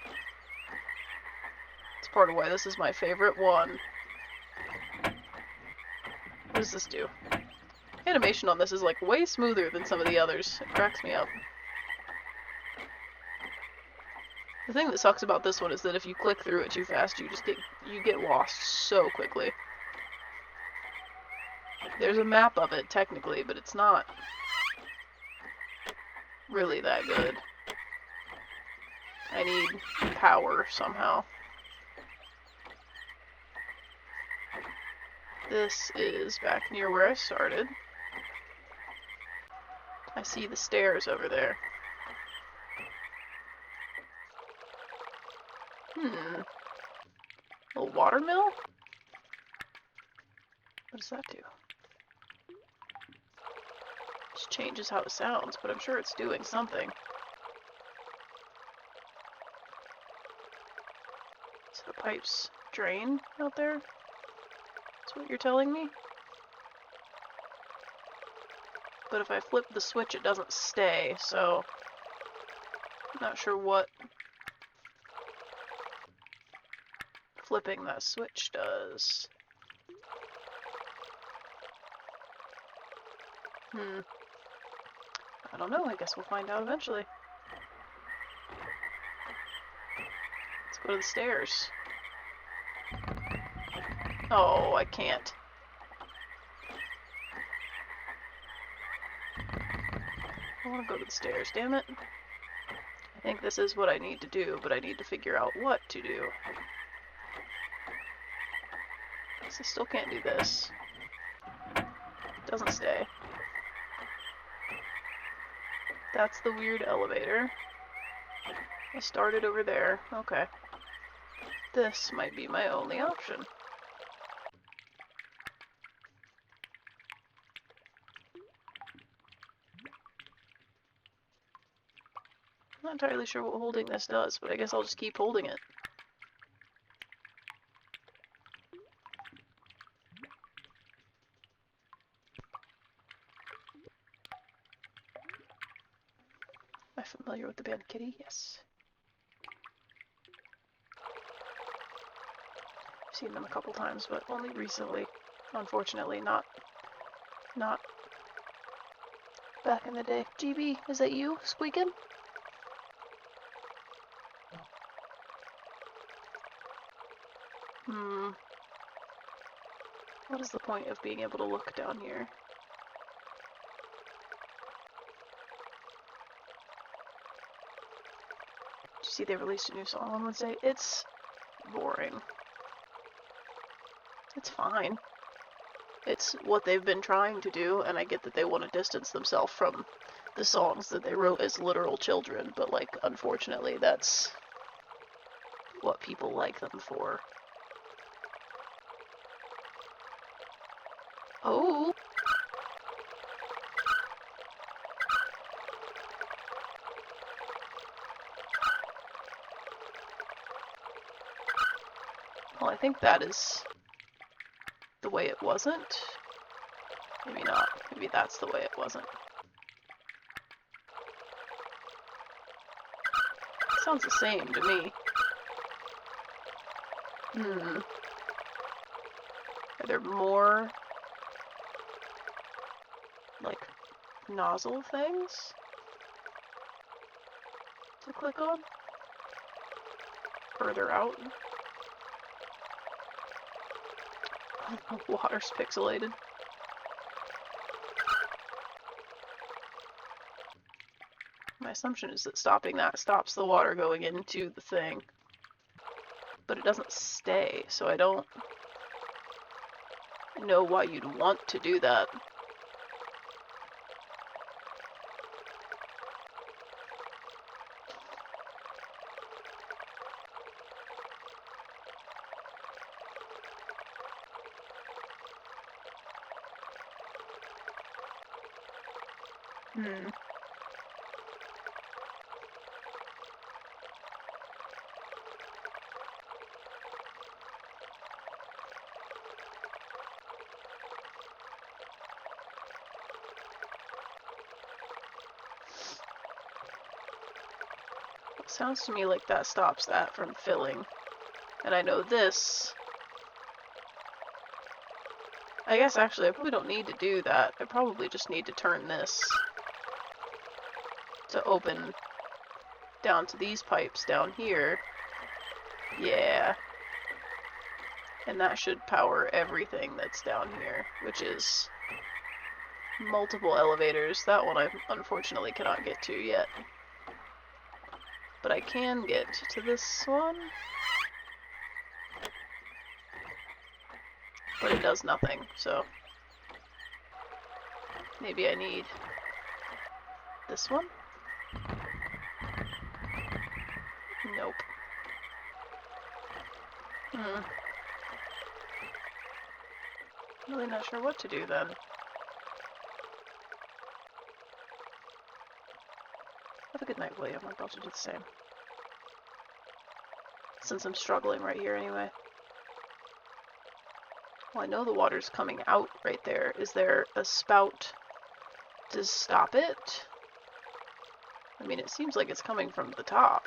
It's part of why this is my favorite one. What does this do? Animation on this is like way smoother than some of the others. It cracks me up. The thing that sucks about this one is that if you click through it too fast, you get lost so quickly. There's a map of it technically, but it's not really that good. I need power somehow. This is back near where I started. I see the stairs over there. A watermill? What does that do? Just changes how it sounds, but I'm sure it's doing something. So the pipes drain out there? That's what you're telling me? But if I flip the switch, it doesn't stay, so I'm not sure what flipping that switch does. I don't know, I guess we'll find out eventually. Let's go to the stairs. Oh, I can't. I want to go to the stairs, damn it. I think this is what I need to do, but I need to figure out what to do. So I still can't do this. It doesn't stay. That's the weird elevator. I started over there. Okay. This might be my only option. I'm not entirely sure what holding this does, but I guess I'll just keep holding it. Am I familiar with the band Kitty? Yes. I've seen them a couple times, but only recently. Unfortunately, not back in the day. GB, is that you squeaking? What is the point of being able to look down here? Did you see they released a new song on Wednesday? It's boring. It's fine. It's what they've been trying to do, and I get that they want to distance themselves from the songs that they wrote as literal children, but, like, unfortunately, that's what people like them for. Oh! Well, I think that is the way it wasn't. Maybe not. Maybe that's the way it wasn't. Sounds the same to me. Hmm. Are there more, like, nozzle things to click on? Further out? Water's pixelated. My assumption is that stopping that stops the water going into the thing. But it doesn't stay, so I don't know why you'd want to do that. Hmm. It sounds to me like that stops that from filling. And I know this. I guess actually I probably don't need to do that. I probably just need to turn this to open down to these pipes down here. Yeah. And that should power everything that's down here, which is multiple elevators. That one I unfortunately cannot get to yet. But I can get to this one. But it does nothing, so maybe I need this one? Nope. Really not sure what to do then. Have a good night, William. I'm about to do the same. Since I'm struggling right here anyway. Well, I know the water's coming out right there. Is there a spout to stop it? I mean, it seems like it's coming from the top.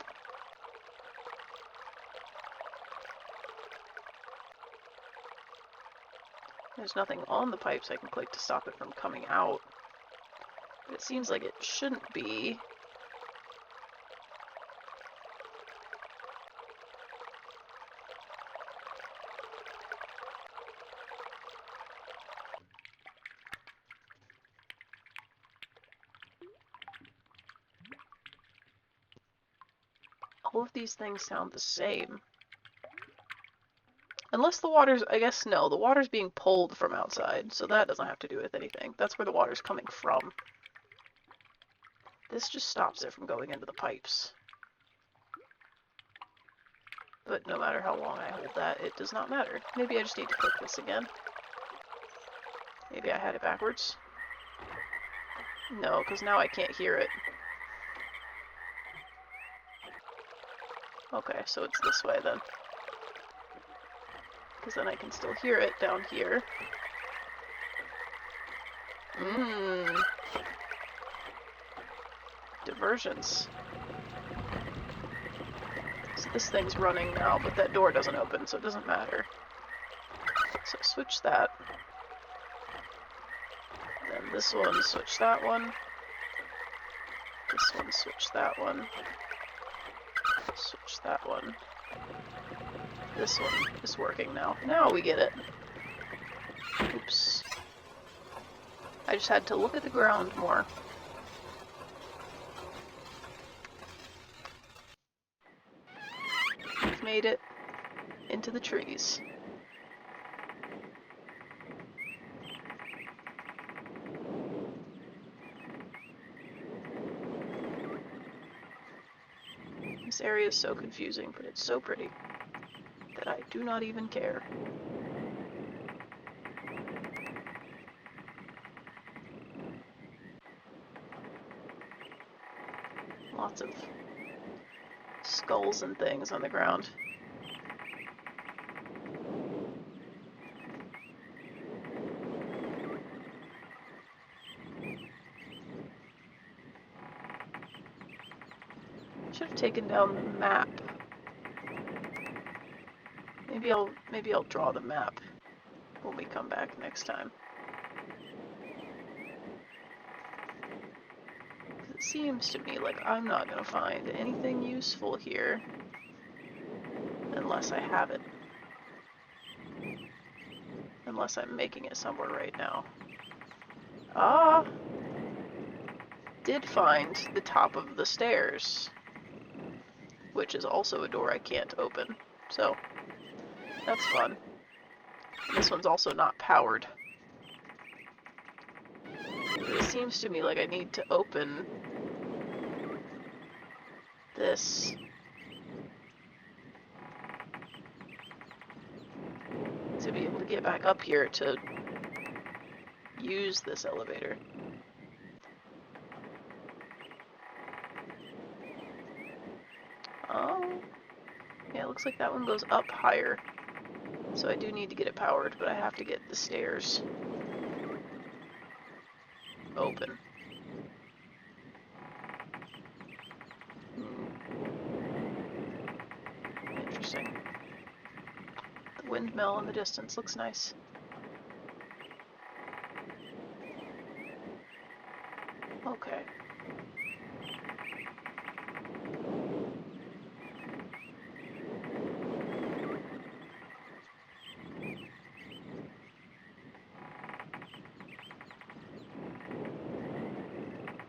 There's nothing on the pipes I can click to stop it from coming out. But it seems like it shouldn't be. All of these things sound the same. Unless the water's, I guess no, the water's being pulled from outside, so that doesn't have to do with anything. That's where the water's coming from. This just stops it from going into the pipes. But no matter how long I hold that, it does not matter. Maybe I just need to click this again. Maybe I had it backwards. No, because now I can't hear it. Okay, so it's this way then. Because then I can still hear it down here. Diversions. So this thing's running now, but that door doesn't open, so it doesn't matter. So switch that. Then this one, switch that one. This one, switch that one. Switch that one. This one is working now. Now we get it. Oops. I just had to look at the ground more. We've made it into the trees. This area is so confusing, but it's so pretty that I do not even care. Lots of skulls and things on the ground. Should have taken down the map. Maybe I'll draw the map when we come back next time. It seems to me like I'm not gonna find anything useful here unless I have it. Unless I'm making it somewhere right now. Ah! Did find the top of the stairs, which is also a door I can't open. So, that's fun. This one's also not powered. It seems to me like I need to open this to be able to get back up here to use this elevator. Oh, yeah, it looks like that one goes up higher. So I do need to get it powered, but I have to get the stairs open. Interesting. The windmill in the distance looks nice. Okay.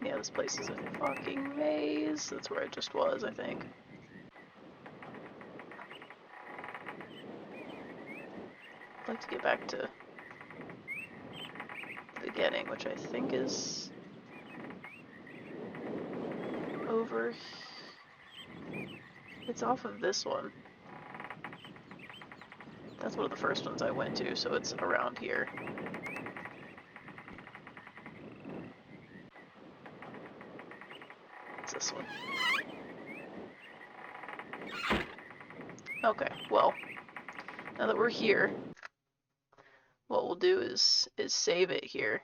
Yeah, this place is a fucking maze. That's where I just was, I think. I'd like to get back to the beginning, which I think is over. It's off of this one. That's one of the first ones I went to, so it's around here. It's this one. Okay, well, now that we're here, what we'll do is save it here.